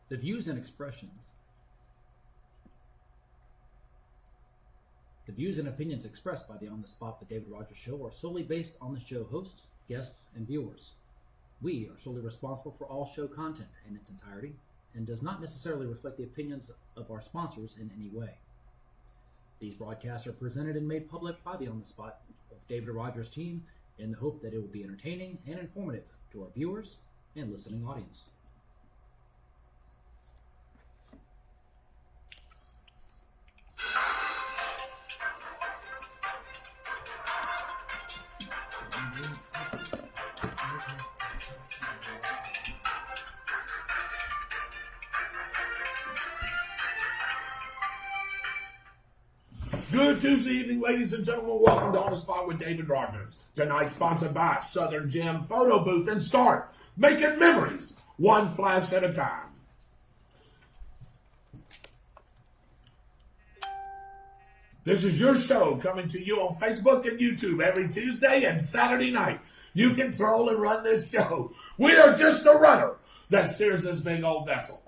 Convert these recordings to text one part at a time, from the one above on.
The views and expressions. The views and opinions expressed by the On the Spot with David Rodgers show are solely based on the show hosts, guests, and viewers. We are solely responsible for all show content in its entirety and does not necessarily reflect the opinions of our sponsors in any way. These broadcasts are presented and made public by the On the Spot with David Rodgers team in the hope that it will be entertaining and informative to our viewers and listening audience. Good Tuesday evening, ladies and gentlemen. Welcome to On the Spot with David Rodgers. Tonight sponsored by Southern Gem Photo Booth and Start making memories one flash at a time. This is your show coming to you on Facebook and YouTube every Tuesday and Saturday night. You control and run this show. We are just a rudder that steers this big old vessel.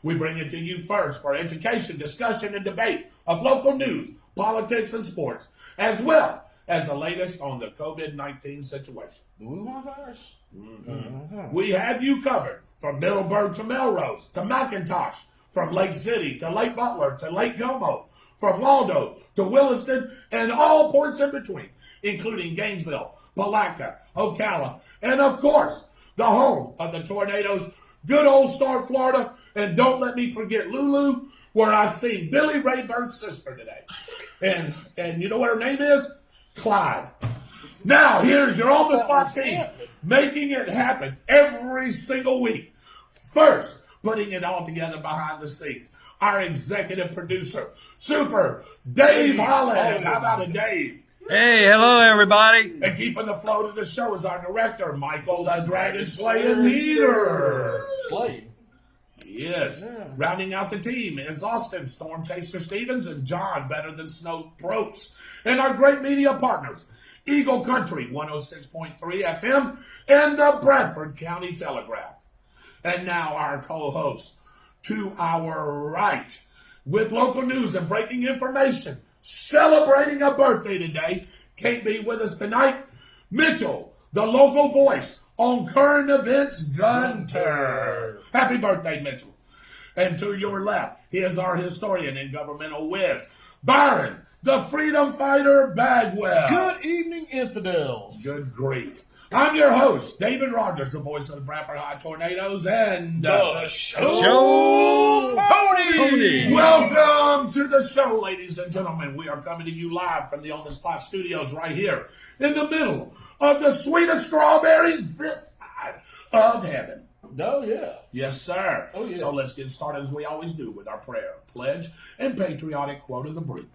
We bring it to you first for education, discussion, and debate of local news, politics, and sports, as well as the latest on the COVID-19 situation. Do we want ours? We have you covered from Middleburg to Melrose to McIntosh, from Lake City to Lake Butler to Lake Como, from Waldo to Williston, and all ports in between, including Gainesville, Palatka, Ocala, and of course, the home of the Tornadoes, good old Star, Florida. And don't let me forget Lulu, where I seen Billy Ray Bird's sister today. And you know what her name is? Clyde. Now, here's your on-the-spot team, making it happen every single week. First, putting it all together behind the scenes, our executive producer, Super Dave Holland. How about it, Dave? Hey, hello, everybody. And keeping the flow to the show is our director, Michael the Dragon Slaying Heater. Slade. Yes. Yeah. Rounding out the team is Austin Storm Chaser Stevens and John Better Than Snow Probst. And our great media partners, Eagle Country 106.3 FM and the Bradford County Telegraph. And now our co-host to our right with local news and breaking information, celebrating a birthday today. Can't be with us tonight. Mitchell, the local voice on current events, Gunter. Happy birthday, Mitchell. And to your left, he is our historian and governmental whiz, Byron, the freedom fighter Bagwell. Good evening, infidels. Good grief. I'm your host, David Rodgers, the voice of the Bradford High Tornadoes and The Show Pony. Welcome to the show, ladies and gentlemen. We are coming to you live from the On the Spot studios right here in the middle of the sweetest strawberries this side of heaven. Oh, yeah. Yes, sir. Oh, yeah. So let's get started as we always do with our prayer, pledge, and patriotic quote of the brief.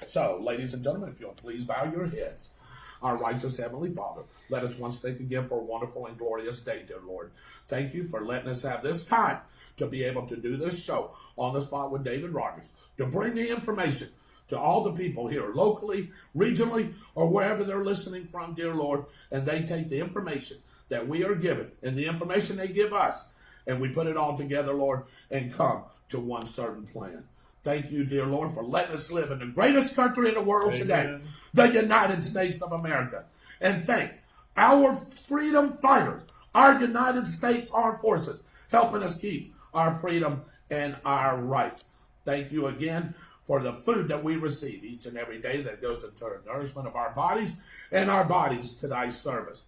So, ladies and gentlemen, if you'll please bow your heads. Our righteous Heavenly Father, let us once thank again for a wonderful and glorious day, dear Lord. Thank you for letting us have this time to be able to do this show on the spot with David Rodgers, to bring the information to all the people here locally, regionally, or wherever they're listening from, dear Lord, and they take the information that we are given and the information they give us, and we put it all together, Lord, and come to one certain plan. Thank you, dear Lord, for letting us live in the greatest country in the world today, the United States of America. And thank our freedom fighters, our United States Armed Forces, helping us keep our freedom and our rights. Thank you again for the food that we receive each and every day that goes into the nourishment of our bodies and our bodies to thy service.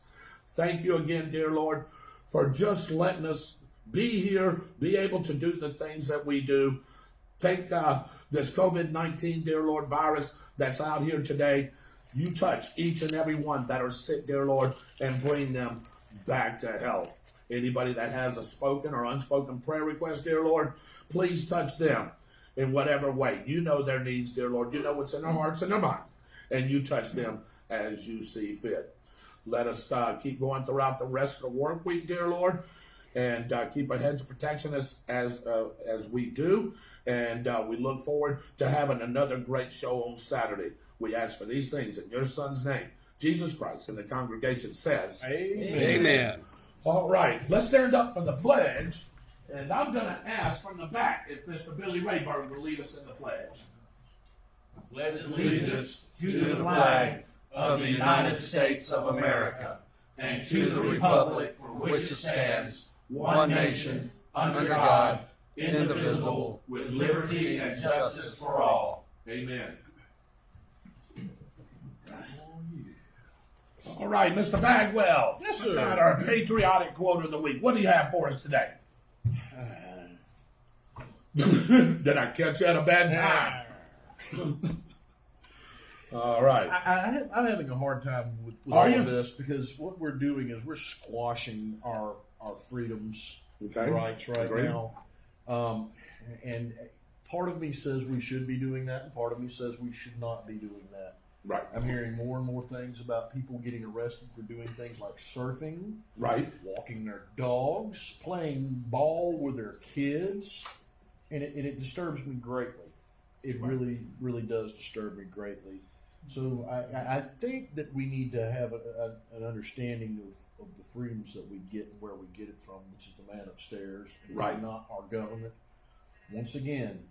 Thank you again, dear Lord, for just letting us be here, be able to do the things that we do. Take this COVID-19, dear Lord, virus that's out here today. You touch each and every one that are sick, dear Lord, and bring them back to health. Anybody that has a spoken or unspoken prayer request, dear Lord, please touch them in whatever way. You know their needs, dear Lord. You know what's in their hearts and their minds. And you touch them as you see fit. Let us keep going throughout the rest of the work week, dear Lord, and keep a hedge of protection as we do. And we look forward to having another great show on Saturday. We ask for these things in your Son's name, Jesus Christ, and the congregation says, Amen. Amen. All right, let's stand up for the pledge And I'm going to ask from the back if Mr. Billy Rayburn will lead us in the pledge. Pledge allegiance to the flag of the United States of America and to the republic for which it stands, one nation, under God, indivisible, with liberty and justice for all. Amen. All right, Mr. Bagwell. Yes, sir. About our patriotic quote of the week. What do you have for us today? Did I catch you at a bad time? All right. I'm having a hard time with Are all you? of this because what we're doing is we're squashing our freedoms Okay. rights right Agreed. now. And part of me says we should be doing that, and part of me says we should not be doing that. Right. I'm hearing more and more things about people getting arrested for doing things like surfing, Right. walking their dogs, playing ball with their kids, and it disturbs me greatly. It really, really does disturb me greatly. So I think that we need to have an understanding of the freedoms that we get and where we get it from, which is the man upstairs, and Right. not our government. Once again,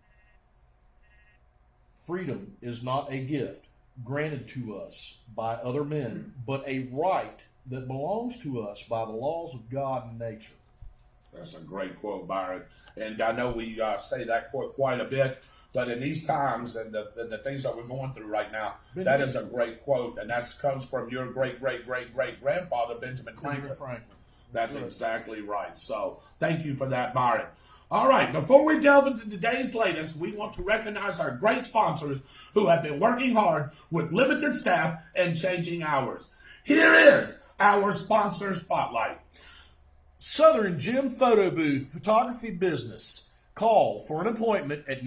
freedom is not a gift granted to us by other men, but a right that belongs to us by the laws of God and nature. That's a great quote, Byron. And I know we say that quote quite a bit, but in these times and the things that we're going through right now, that is a great quote. And that comes from your great-great-great-great-grandfather, Benjamin Franklin. That's exactly right. So thank you for that, Byron. All right, before we delve into today's latest, we want to recognize our great sponsors who have been working hard with limited staff and changing hours. Here is our sponsor spotlight. Southern Gem Photo Booth Photography Business. Call for an appointment at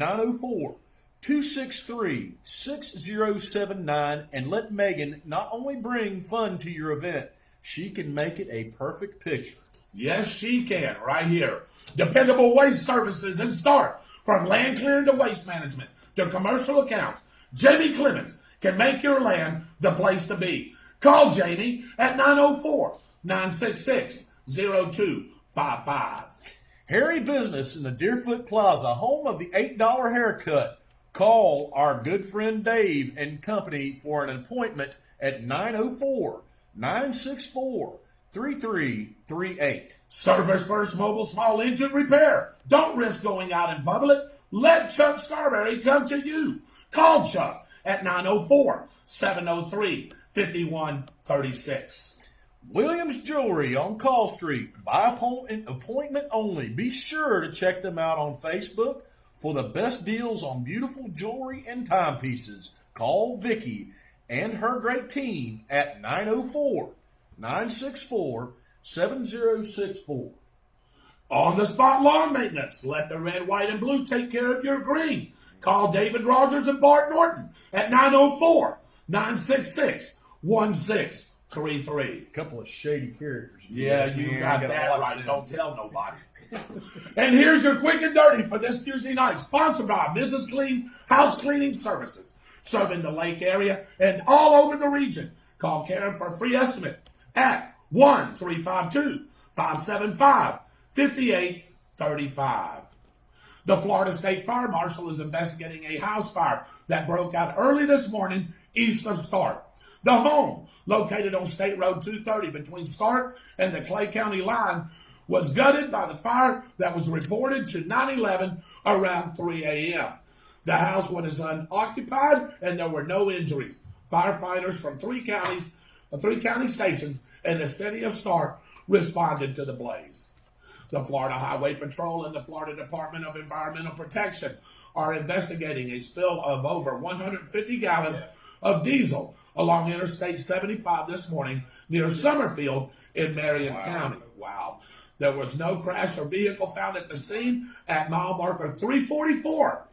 904-263-6079 and let Megan not only bring fun to your event, she can make it a perfect picture. Yes, she can, right here. Dependable waste services and start from land clearing to waste management to commercial accounts. Jamie Clemens can make your land the place to be. Call Jamie at 904-966-0255. Harry Business in the Deerfoot Plaza, home of the $8 haircut. Call our good friend Dave and company for an appointment at 904-964-3338. Service First Mobile Small Engine Repair. Don't risk going out in public. Let Chuck Scarberry come to you. Call Chuck at 904-703-5136. Williams Jewelry on Call Street. By appointment only. Be sure to check them out on Facebook for the best deals on beautiful jewelry and timepieces. Call Vicky and her great team at 904-964-7064. On the spot lawn maintenance. Let the red, white, and blue take care of your green. Call David Rodgers and Bart Norton at 904-966-1633. A couple of shady characters. Yeah, you got that right. Don't tell nobody. And here's your quick and dirty for this Tuesday night. Sponsored by Mrs. Clean House Cleaning Services. Serving the Lake area and all over the region. Call Karen for a free estimate at 1-352-575-5835. The Florida State Fire Marshal is investigating a house fire that broke out early this morning east of Stark. The home, located on State Road 230 between Stark and the Clay County line, was gutted by the fire that was reported to 911 around 3 a.m. The house was unoccupied and there were no injuries. Firefighters from three county stations in the city of Stark responded to the blaze. The Florida Highway Patrol and the Florida Department of Environmental Protection are investigating a spill of over 150 gallons of diesel along Interstate 75 this morning near Summerfield in Marion County. Wow. There was no crash or vehicle found at the scene at mile marker 344,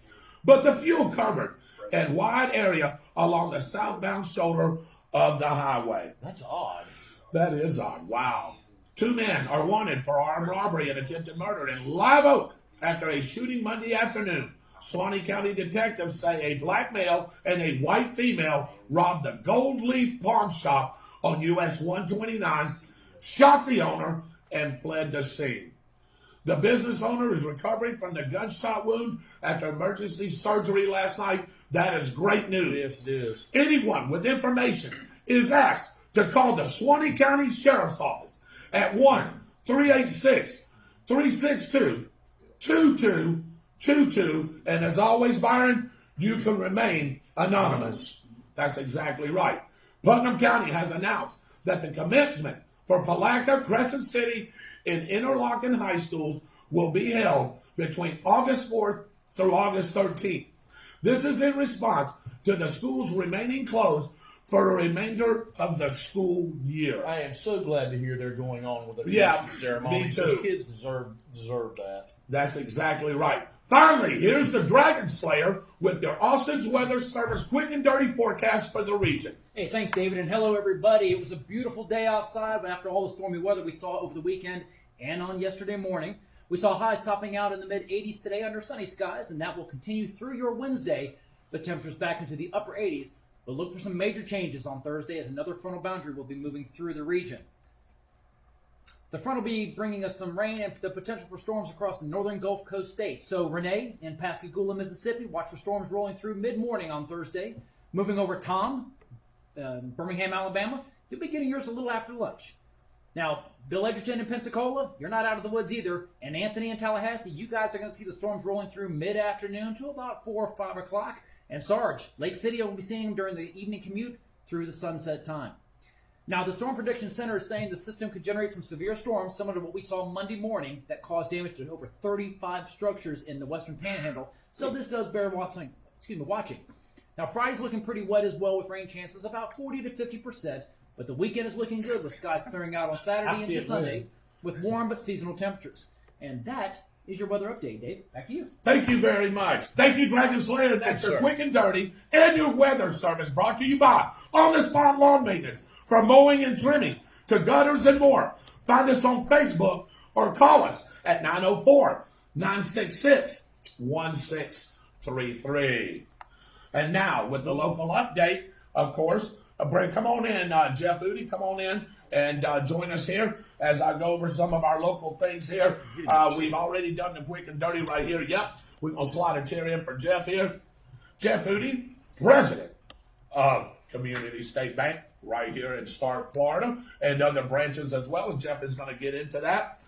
but the fuel covered a wide area along the southbound shoulder of the highway. That's odd. That is odd. Wow. 2 men are wanted for armed robbery and attempted murder in Live Oak after a shooting Monday afternoon. Suwannee County detectives say a black male and a white female robbed the Gold Leaf Pawn Shop on US 129, shot the owner, and fled the scene. The business owner is recovering from the gunshot wound after emergency surgery last night. That is great news. Yes, it is. Anyone with information is asked to call the Suwannee County Sheriff's Office at 1-386-362-2222. And as always, Byron, you can remain anonymous. That's exactly right. Putnam County has announced that the commencement for Palatka, Crescent City, and Interlochen high schools will be held between August 4th through August 13th. This is in response to the schools remaining closed for the remainder of the school year. I am so glad to hear they're going on with the Yeah, ceremony. me too. Those kids deserve that. That's exactly right. Finally, here's the Dragon Slayer with your Austin's Weather Service quick and dirty forecast for the region. Hey, thanks, David, and hello, everybody. It was a beautiful day outside after all the stormy weather we saw over the weekend and on yesterday morning. We saw highs topping out in the mid-80s today under sunny skies, and that will continue through your Wednesday. The temperatures back into the upper 80s, but look for some major changes on Thursday as another frontal boundary will be moving through the region. The front will be bringing us some rain and the potential for storms across the northern Gulf Coast states. So, Renee in Pascagoula, Mississippi, watch for storms rolling through mid-morning on Thursday. Moving over Tom, Birmingham, Alabama, you'll be getting yours a little after lunch. Now, Bill Edgerton in Pensacola, you're not out of the woods either. And Anthony in Tallahassee, you guys are going to see the storms rolling through mid-afternoon to about 4 or 5 o'clock. And Sarge, Lake City, will be seeing them during the evening commute through the sunset time. Now, the Storm Prediction Center is saying the system could generate some severe storms similar to what we saw Monday morning that caused damage to over 35 structures in the western panhandle. So this does bear watching. Now, Friday's looking pretty wet as well with rain chances about 40 to 50%. But the weekend is looking good with skies clearing out on Saturday into Sunday with warm but seasonal temperatures. And that is your weather update, Dave. Back to you. Thank you very much. Thank you, Dragon Slayer. That's your quick and dirty and your weather service brought to you by On the Spot Lawn Maintenance. From mowing and trimming to gutters and more. Find us on Facebook or call us at 904-966-1633. And now, with the local update, of course, come on in, Jeff Udi, come on in and join us here as I go over some of our local things here. We've already done the quick and dirty right here. Yep, we're going to slide a chair in for Jeff here. Jeff Udi, president of Community State Bank right here in Stark, Florida, and other branches as well. Jeff is going to get into that.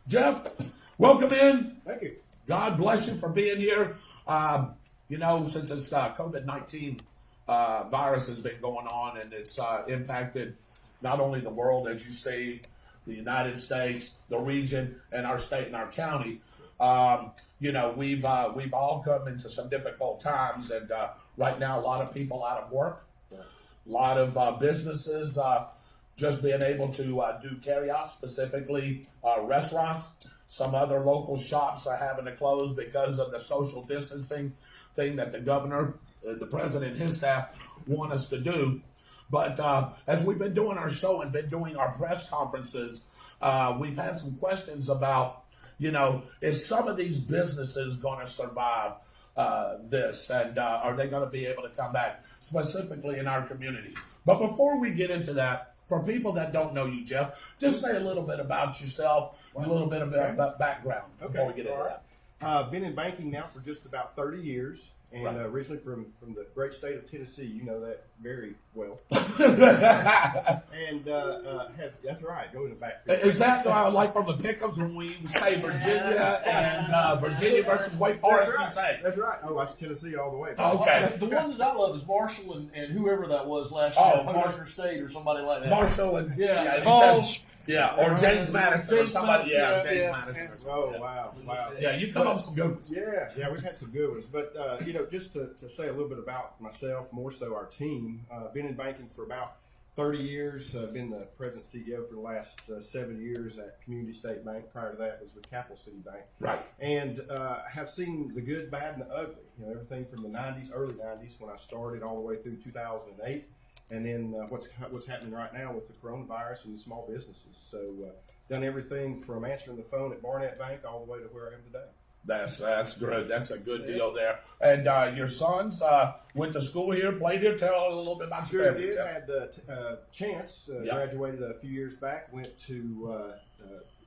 Jeff, welcome in. Thank you. God bless you for being here. Since this COVID-19 virus has been going on and it's impacted not only the world, as you say, the United States, the region, and our state and our county. We've all come into some difficult times, and right now a lot of people out of work. A lot of businesses just being able to do carry-out, specifically restaurants. Some other local shops are having to close because of the social distancing thing that the governor, the president, and his staff want us to do. But as we've been doing our show and been doing our press conferences, we've had some questions about, is some of these businesses going to survive this? And are they going to be able to come back? Specifically in our community. But before we get into that, for people that don't know you, Jeff, just say a little bit about yourself, a little bit about background before we get into that. I've been in banking now for just about 30 years, and Right. Originally from the great state of Tennessee. You know that very well. And that's right. Go in the back. Is that like from the pickups when we say Virginia and Virginia versus Wake Forest? That's right. You say? That's right. Oh, that's Tennessee all the way. Okay. The one that I love is Marshall and whoever that was last Oh, year, Parker State or somebody like that. Marshall and Yeah, it Paul's- says- or James Madison or James somebody. Madison, James yeah. Madison. Or Oh, something. wow. Yeah, you come up with some good ones. Yeah, we've had some good ones. But, just to say a little bit about myself, more so our team, been in banking for about 30 years. Been the president CEO for the last 7 years at Community State Bank. Prior to that was with Capital City Bank. Right. And have seen the good, bad, and the ugly. Everything from the 90s, early 90s when I started all the way through 2008. And then what's happening right now with the coronavirus and the small businesses. So done everything from answering the phone at Barnett Bank all the way to where I am today. That's good. That's a good deal there. And your sons went to school here, played here. Tell a little bit about your Sure family. did. Jeff. Had the chance. Yeah. Graduated a few years back. Went to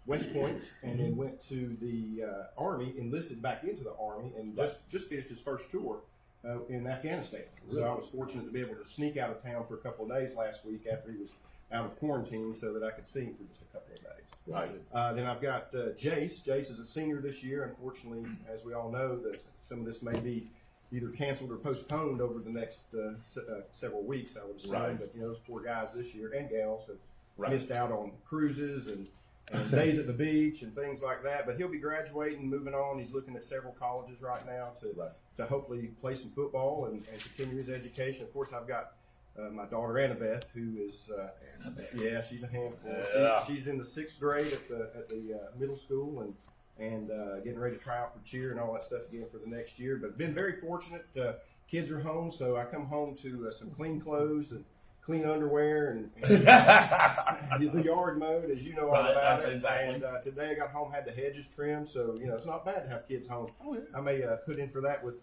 West Point, and then went to the Army, enlisted back into the Army, and just finished his first tour in Afghanistan. So I was fortunate to be able to sneak out of town for a couple of days last week after he was out of quarantine so that I could see him for just a couple of days. Right. Then I've got Jace. Jace is a senior this year. Unfortunately, as we all know, that some of this may be either canceled or postponed over the next several weeks, I would assume. Right. But, those poor guys this year and gals have Right. missed out on cruises and days at the beach and things like that. But he'll be graduating, moving on. He's looking at several colleges right now to hopefully play some football and continue his education. Of course, I've got my daughter Annabeth, who is she's a handful. Yeah. She's in the 6th grade at the middle school and getting ready to try out for cheer and all that stuff again for the next year. But been very fortunate. Kids are home, so I come home to some clean clothes and clean underwear and the yard mode, as you know all Right, about that's it. exactly. And today I got home, had the hedges trimmed, so it's not bad to have kids home. Oh, yeah. I may put in for that with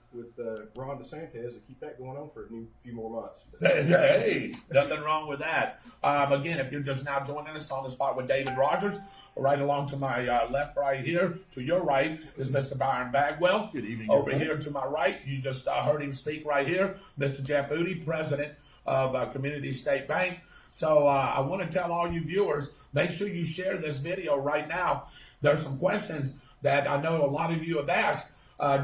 Ron DeSantis to keep that going on for a few more months. Hey, nothing wrong with that. Again, if you're just now joining us on the spot with David Rodgers, right along to my left right here, to your right is Mr. Byron Bagwell. Good evening, Over everyone. here to my right, you just heard him speak right here, Mr. Jeff Udi, president of Community State Bank. So I want to tell all you viewers, make sure you share this video right now. There's some questions that I know a lot of you have asked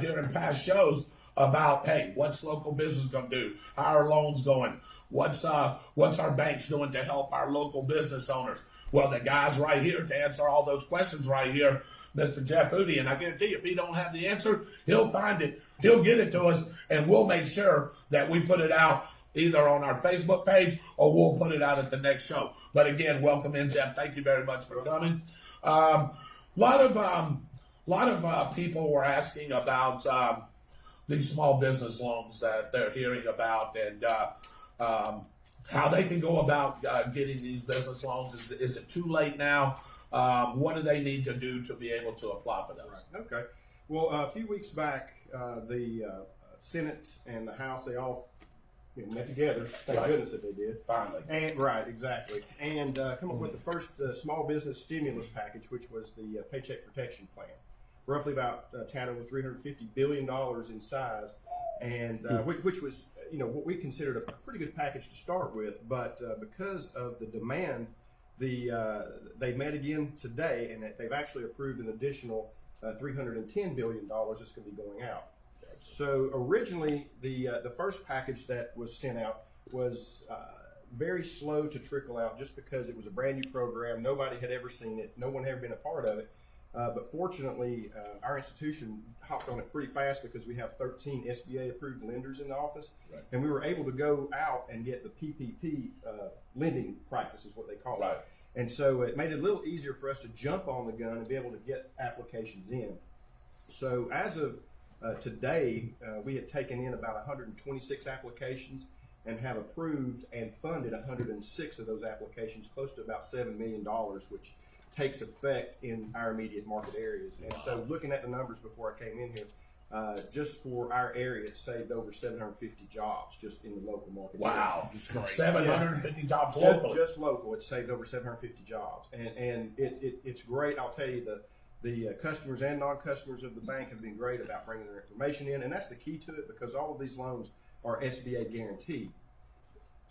during past shows about, hey, what's local business going to do? How are loans going? What's our banks doing to help our local business owners? Well, the guy's right here to answer all those questions right here, Mr. Jeff Udi. And I guarantee you, if he don't have the answer, he'll find it. He'll get it to us, and we'll make sure that we put it out either on our Facebook page or we'll put it out at the next show. But again, welcome in, Jeff. Thank you very much for coming. A lot of people were asking about these small business loans that they're hearing about and how they can go about getting these business loans. Is it too late now? What do they need to do to be able to apply for those? Right. Okay. Well, a few weeks back, the Senate and the House, they all met together. Thank goodness that they did. Finally. And right, exactly. And come up with the first small business stimulus package, which was the Paycheck Protection Plan. Roughly about tatted with $350 billion in size, and which was what we considered a pretty good package to start with. But because of the demand, they met again today, and they've actually approved an additional $310 billion that's going to be going out. So originally, the first package that was sent out was very slow to trickle out, just because it was a brand new program. Nobody had ever seen it. No one had ever been a part of it. But fortunately, our institution hopped on it pretty fast because we have 13 SBA-approved lenders in the office, Right. and we were able to go out and get the PPP lending practice, is what they call Right. it. And so it made it a little easier for us to jump on the gun and be able to get applications in. So as of today, we had taken in about 126 applications and have approved and funded 106 of those applications, close to about $7 million, which takes effect in our immediate market areas. And so looking at the numbers before I came in here, just for our area, it saved over 750 jobs just in the local market area. Wow. 750 jobs Just, locally. just local, it saved over 750 jobs. And it's great. I'll tell you, the customers and non-customers of the bank have been great about bringing their information in, and that's the key to it, because all of these loans are SBA guaranteed.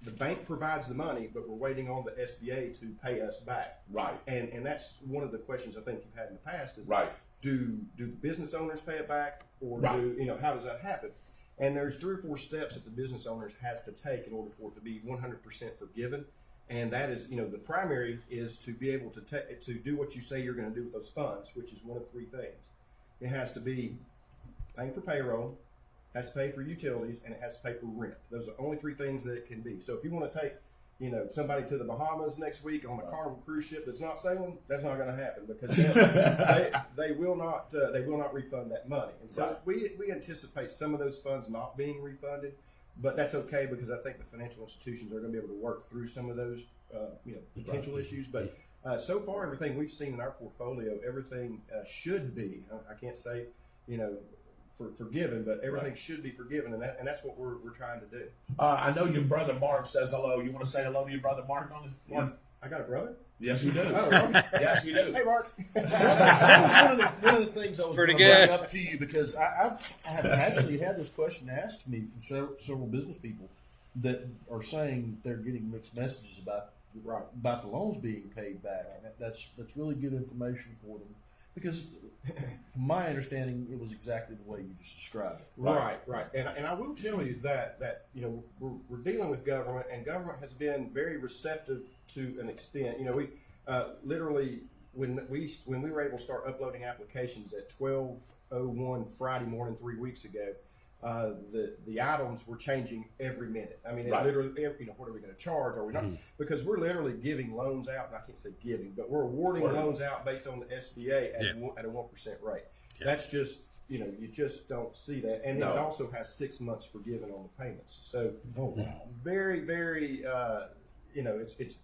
The bank provides the money, but we're waiting on the SBA to pay us back. Right. And that's one of the questions I think you've had in the past is, Right. do business owners pay it back, or Right. how does that happen? And there's 3 or 4 steps that the business owners has to take in order for it to be 100% forgiven. And that is, the primary is to be able to do what you say you're going to do with those funds, which is one of 3 things. It has to be paying for payroll, has to pay for utilities, and it has to pay for rent. Those are the only 3 things that it can be. So if you want to take, somebody to the Bahamas next week on a Carnival cruise ship that's not sailing, that's not going to happen, because they will not refund that money. And so we anticipate some of those funds not being refunded. But that's okay, because I think the financial institutions are going to be able to work through some of those, potential issues. But so far, everything we've seen in our portfolio, everything should be. I can't say, forgiven, but everything should be forgiven, and that's what we're trying to do. I know your brother Mark says hello. You want to say hello to your brother Mark on it? Mark, I got a brother. Yes, you do. Oh, okay. Yes, you do. Hey, Mark. That was one of the things I was Pretty going to bring good. up to you because I have actually had this question asked to me from several business people that are saying they're getting mixed messages about the loans being paid back. And that's really good information for them because, from my understanding, it was exactly the way you just described it. Right. And I will tell you that we're dealing with government, and government has been very receptive to an extent. We literally when we were able to start uploading applications at 12:01 Friday morning 3 weeks ago, the items were changing every minute. I mean, it literally, what are we going to charge? Are we not? Because we're literally giving loans out, and I can't say giving, but we're awarding loans out based on the SBA at a 1% rate. Yeah. That's just, you just don't see that. And then it also has 6 months forgiven on the payments. So, very, very, it's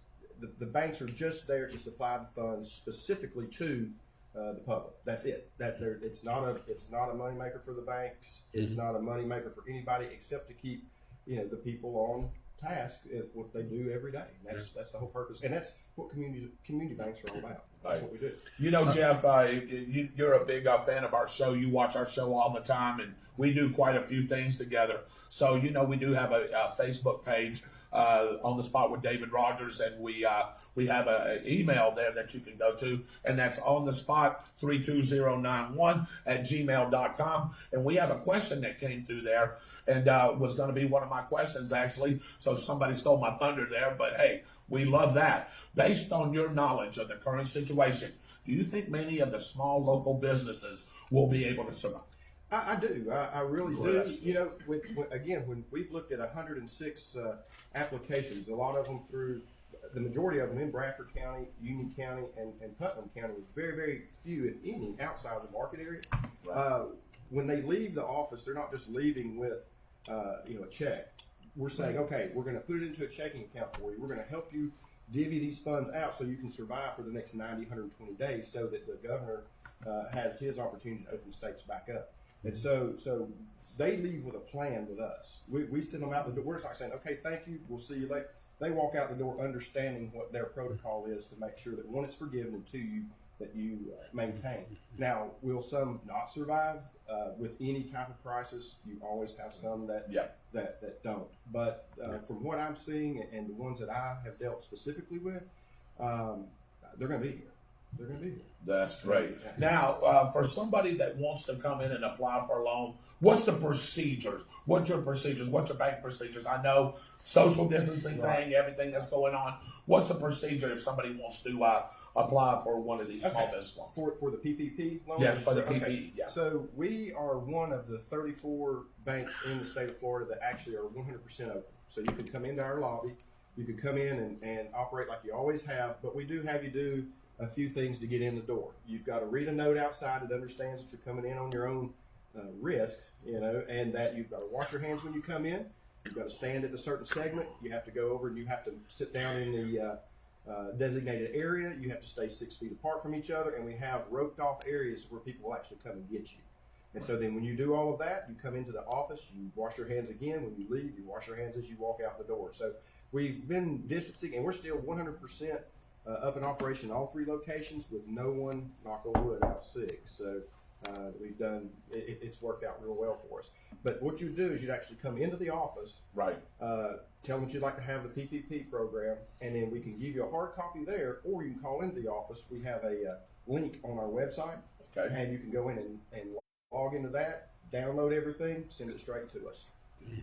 the banks are just there to supply the funds specifically to the public. That's it. It's not a moneymaker for the banks. It's not a moneymaker for anybody except to keep the people on task at what they do every day. And that's the whole purpose, and that's what community banks are all about. That's what we do. Jeff, you're a big fan of our show. You watch our show all the time, and we do quite a few things together. So we do have a Facebook page. On the Spot with David Rodgers, and we have an email there that you can go to, and that's on the spot 32091 at gmail.com. And we have a question that came through there, and was going to be one of my questions actually. So somebody stole my thunder there, but hey, we love that. Based on your knowledge of the current situation, do you think many of the small local businesses will be able to survive? I do. I really do. When we've looked at 106 applications, a lot of them the majority of them in Bradford County, Union County, and Putnam County, with very, very few, if any, outside the market area. Right. When they leave the office, they're not just leaving with a check. We're saying, okay, we're going to put it into a checking account for you. We're going to help you divvy these funds out so you can survive for the next 90, 120 days so that the governor has his opportunity to open states back up. And so they leave with a plan with us. We send them out the door. We're just like saying, okay, thank you. We'll see you later. They walk out the door understanding what their protocol is to make sure that, one, it's forgiven, and two, that you maintain. Now, will some not survive with any type of crisis? You always have some that don't. But from what I'm seeing and the ones that I have dealt specifically with, they're going to be here. They're going to be here. That's great. Now, for somebody that wants to come in and apply for a loan, what's the procedures? What's your procedures? What's your bank procedures? I know social distancing thing, everything that's going on. What's the procedure if somebody wants to apply for one of these small business loans? For the PPP loans? Yes, for the PPP, yes. So we are one of the 34 banks in the state of Florida that actually are 100% open. So you can come into our lobby. You can come in and operate like you always have, but we do have you do a few things to get in the door. You've got to read a note outside that understands that you're coming in on your own risk, and that you've got to wash your hands when you come in. You've got to stand at a certain segment. You have to go over and you have to sit down in the designated area. You have to stay 6 feet apart from each other, and we have roped off areas where people will actually come and get you. And so then when you do all of that, you come into the office, you wash your hands again. When you leave, you wash your hands as you walk out the door. So we've been distancing, and we're still 100% up in operation in all 3 locations with no one, knock on wood, out sick. So we've done, it's worked out real well for us. But what you do is you'd actually come into the office, right? Tell them that you'd like to have the PPP program, and then we can give you a hard copy there, or you can call into the office. We have a link on our website, and you can go in and log into that, download everything, send it straight to us.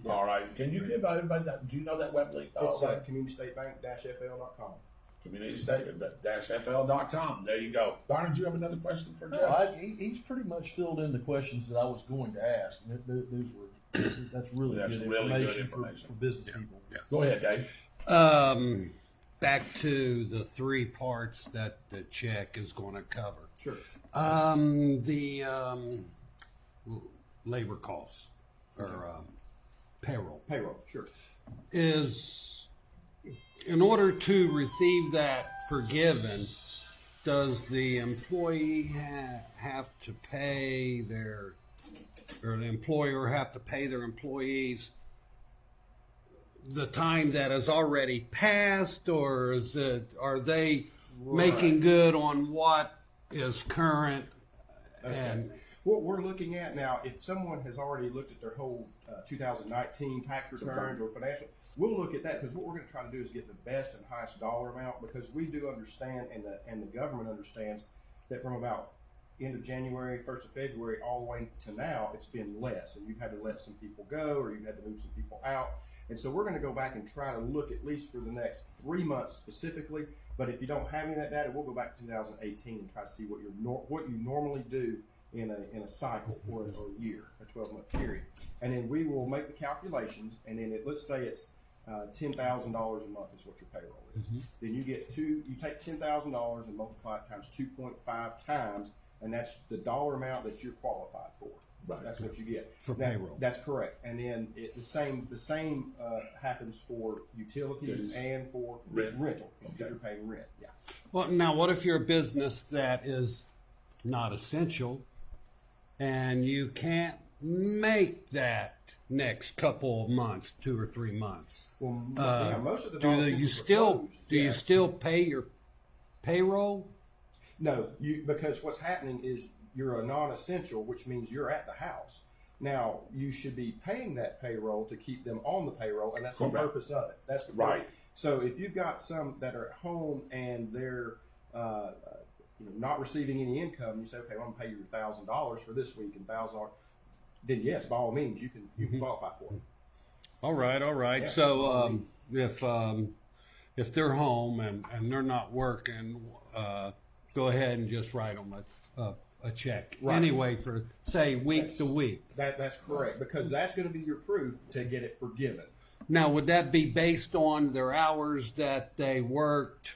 Yeah. All right. Can you give everybody that? Do you know that web link? It's communitystatebank-fl.com. communitystatebank-fl.com. There you go. Barney, do you have another question for Jeff? No, he's pretty much filled in the questions that I was going to ask. That's really good information for business people. Yeah. Go ahead, Dave. Back to the 3 parts that the check is going to cover. Sure. The labor costs or payroll. Payroll, sure. Is in order to receive that forgiven, does the employee have to pay the employer have to pay their employees the time that has already passed, or are they making good on what is current. Okay. And What we're looking at now, if someone has already looked at their whole 2019 tax returns or financial, we'll look at that because what we're going to try to do is get the best and highest dollar amount, because we do understand, and the government understands, that from about end of January, 1st of February, all the way to now, it's been less, and you've had to let some people go, or you've had to move some people out. And so we're going to go back and try to look at least for the next 3 months specifically. But if you don't have any of that data, we'll go back to 2018 and try to see what you normally do in a cycle or a year, a 12-month period. And then we will make the calculations, and then let's say it's $10,000 a month is what your payroll is. Mm-hmm. Then you take $10,000 and multiply it times 2.5 times, and that's the dollar amount that you're qualified for. Right. That's what you get For now, payroll. That's correct. And then the same happens for utilities and for rental if you're paying rent. Yeah. well, now, what if you're a business that is not essential and you can't make that next couple of months, 2 or 3 months? Well, most of the Do you non-essentials are still closed. do you Yeah. still pay your payroll? No, because what's happening is you're a non-essential, which means you're at the house. Now, you should be paying that payroll to keep them on the payroll, and that's the Correct. purpose of it. That's the Right. purpose. So if you've got some that are at home and they're not receiving any income, you say, okay, well, I'm going to pay you $1,000 for this week and $1,000. Then yes, by all means, you can qualify for it. All right. Yeah. So if they're home and they're not working, go ahead and just write them a check Right. anyway for, say, week to week. That's correct, because that's going to be your proof to get it forgiven. Now, would that be based on their hours that they worked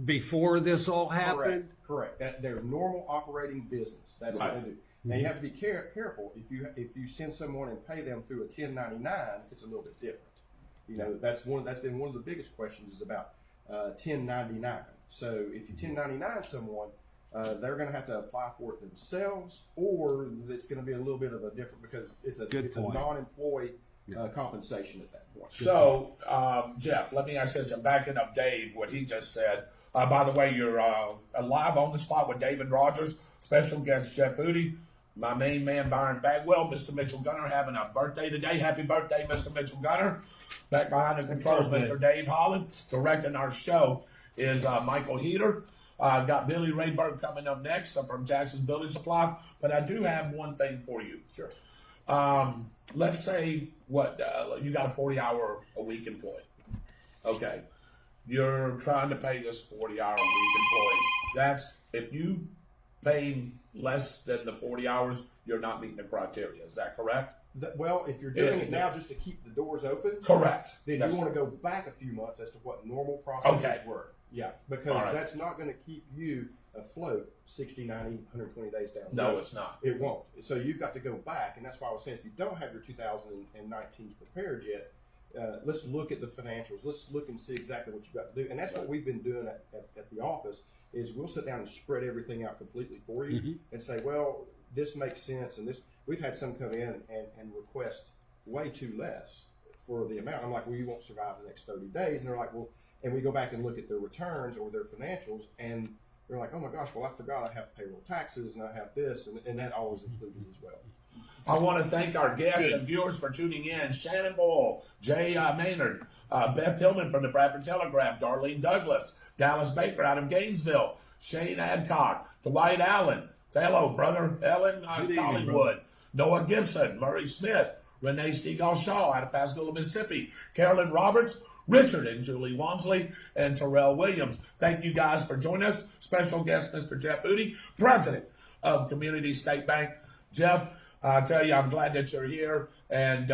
before this all happened? Correct. That their normal operating business. That's Right. what they do. Now you have to be careful. If you send someone and pay them through a 1099, it's a little bit different. That's been one of the biggest questions is about 1099. So if you 1099 someone, they're going to have to apply for it themselves, or it's going to be a little bit of a different, because it's a point. non-employee compensation at that point. So, Jeff, let me ask this, and backing up Dave, what he just said. By the way, you're live on the spot with David Rodgers, special guest Jeff Foodie, my main man Byron Bagwell, Mr. Mitchell Gunner having a birthday today. Happy birthday, Mr. Mitchell Gunner. Back behind the controls, Mr. Dave Holland. Directing our show is Michael Heater. Got Billy Rayberg coming up next from Jackson's Building Supply. But I do have one thing for you. Sure. Let's say you got a 40-hour-a-week employee. Okay. You're trying to pay this 40-hour-a-week employee. That's, if you pay less than the 40 hours, you're not meeting the criteria. Is that correct? Well, if you're doing it now just to keep the doors open, Correct. then That's- you want to go back a few months as to what normal processes Okay. were. Yeah, because All right. that's not going to keep you afloat 60, 90, 120 days down the No, road. it's not. It won't. So you've got to go back, and that's why I was saying if you don't have your 2019 prepared yet, let's look at the financials. Let's look and see exactly what you've got to do. And that's what we've been doing at the office is we'll sit down and spread everything out completely for you and say, well, this makes sense. And this, we've had some come in and request way too less for the amount. I'm like, well, you won't survive the next 30 days. And they're like, well, and we go back and look at their returns or their financials, and they're like, oh my gosh, well, I forgot I have payroll taxes and I have this, and that always included as well. I want to thank our guests and viewers for tuning in. Shannon Boyle, Jay Maynard, Beth Tillman from the Bradford Telegraph, Darlene Douglas, Dallas Baker out of Gainesville, Shane Adcock, Dwight Allen, hello, brother, Ellen Collingwood, Noah Gibson, Murray Smith, Renee Stegall Shaw out of Pascagoula, Mississippi, Carolyn Roberts, Richard and Julie Wansley, and Terrell Williams. Thank you guys for joining us. Special guest, Mr. Jeff Foodie, President of Community State Bank. Jeff, I tell you, I'm glad that you're here, and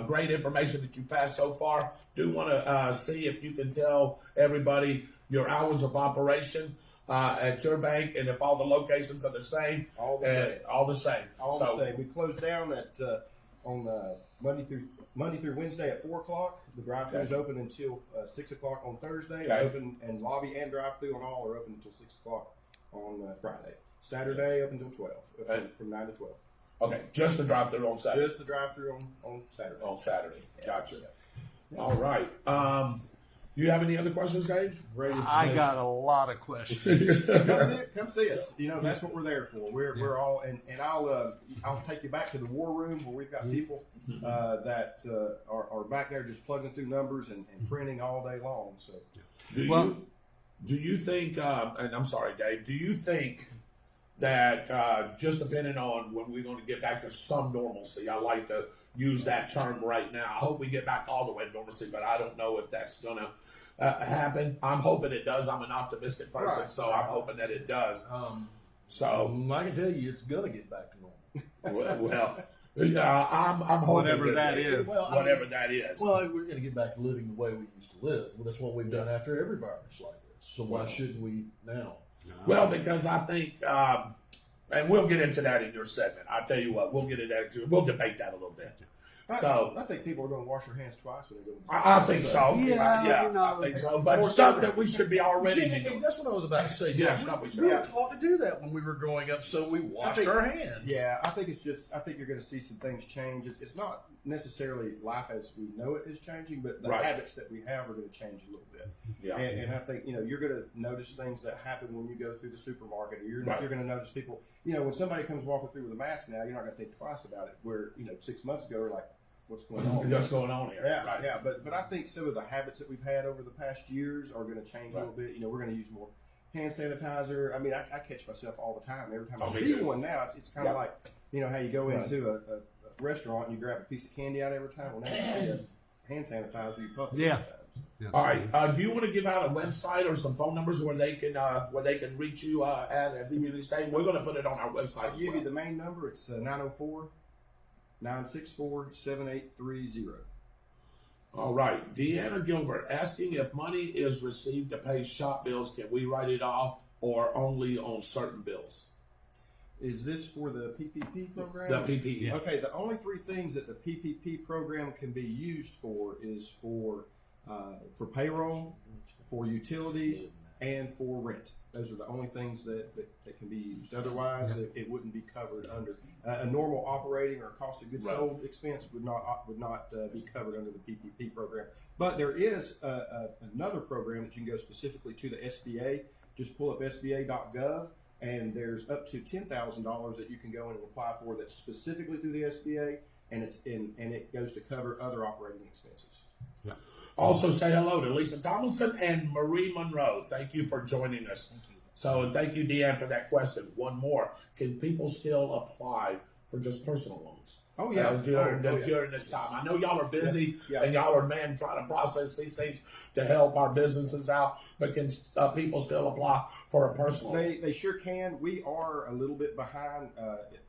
great information that you passed so far. Do want to see if you can tell everybody your hours of operation at your bank, and if all the locations are the same. All the same. All the same. All the same. We close down at on Monday through Wednesday at 4 o'clock. The drive-thru is open until 6 o'clock on Thursday. Okay. Open and lobby and drive-thru on all are open until 6 o'clock on Friday. Saturday up until 12, from 9 to 12. Okay, just the drive-through on Saturday. Just the drive-thru on Saturday. On Saturday. Yeah. Gotcha. Yeah. All right. Do you have any other questions, Dave? I got a lot of questions. Come see us. You know, that's what we're there for. We're all, and I'll take you back to the war room where we've got people that are back there just plugging through numbers and printing all day long. So, do you think? And I'm sorry, Dave. Do you think that just depending on when we're going to get back to some normalcy? I like to use that term right now. I hope we get back all the way to normalcy, but I don't know if that's going to happen. I'm hoping it does. I'm an optimistic person, so I'm hoping that it does. So I can tell you, it's gonna get back to normal. I'm hoping Whatever that is. Whatever that is. Well, we're gonna get back to living the way we used to live. Well, that's what we've done after every virus like this. So why shouldn't we now? Well, because I think, and we'll get into that in your segment. I'll tell you what, we'll get into that. We'll debate that a little bit. I think people are going to wash their hands twice when they go. I think so. Yeah, I think so. But stuff that we should be already doing. That's what I was about to say. Yeah, stuff we should. We were taught to do that when we were growing up, so we washed our hands. Yeah, I think you're going to see some things change. It's not necessarily life as we know it is changing, but the habits that we have are going to change a little bit. Yeah. And I think, you're going to notice things that happen when you go through the supermarket. Or you're going to notice people, when somebody comes walking through with a mask now, you're not going to think twice about it. Where, 6 months ago, we're like, what's going on? What's going on here? Yeah, yeah. But I think some of the habits that we've had over the past years are going to change a little bit. We're going to use more hand sanitizer. I mean, I catch myself all the time. Every time I see one now, it's kind of like, how you go into a restaurant and you grab a piece of candy out every time. Well, now you see a hand sanitizer, you puff it. Yeah. All right. Do you want to give out a website or some phone numbers where they can reach you at the community station? We're going to put it on our website. I'll give you the main number. It's 904-964-7830. All right. Deanna Gilbert asking if money is received to pay shop bills, can we write it off or only on certain bills? Is this for the PPP program? The PPP. Okay, the only three things that the PPP program can be used for is for payroll, for utilities, and for rent. Those are the only things that can be used. Otherwise, it wouldn't be covered under a normal operating or cost of goods sold expense would not be covered under the PPP program. But there is another program that you can go specifically to the SBA. Just pull up SBA.gov, and there's up to $10,000 that you can go in and apply for. That's specifically through the SBA, and it goes to cover other operating expenses. Yeah. Also, say hello to Lisa Tomlinson and Marie Monroe. Thank you for joining us. So, thank you, Deanne, for that question. One more. Can people still apply for just personal loans? Oh, yeah. During this time. I know y'all are busy and y'all are, trying to process these things to help our businesses out, but can people still apply for a personal loan? They sure can. We are a little bit behind,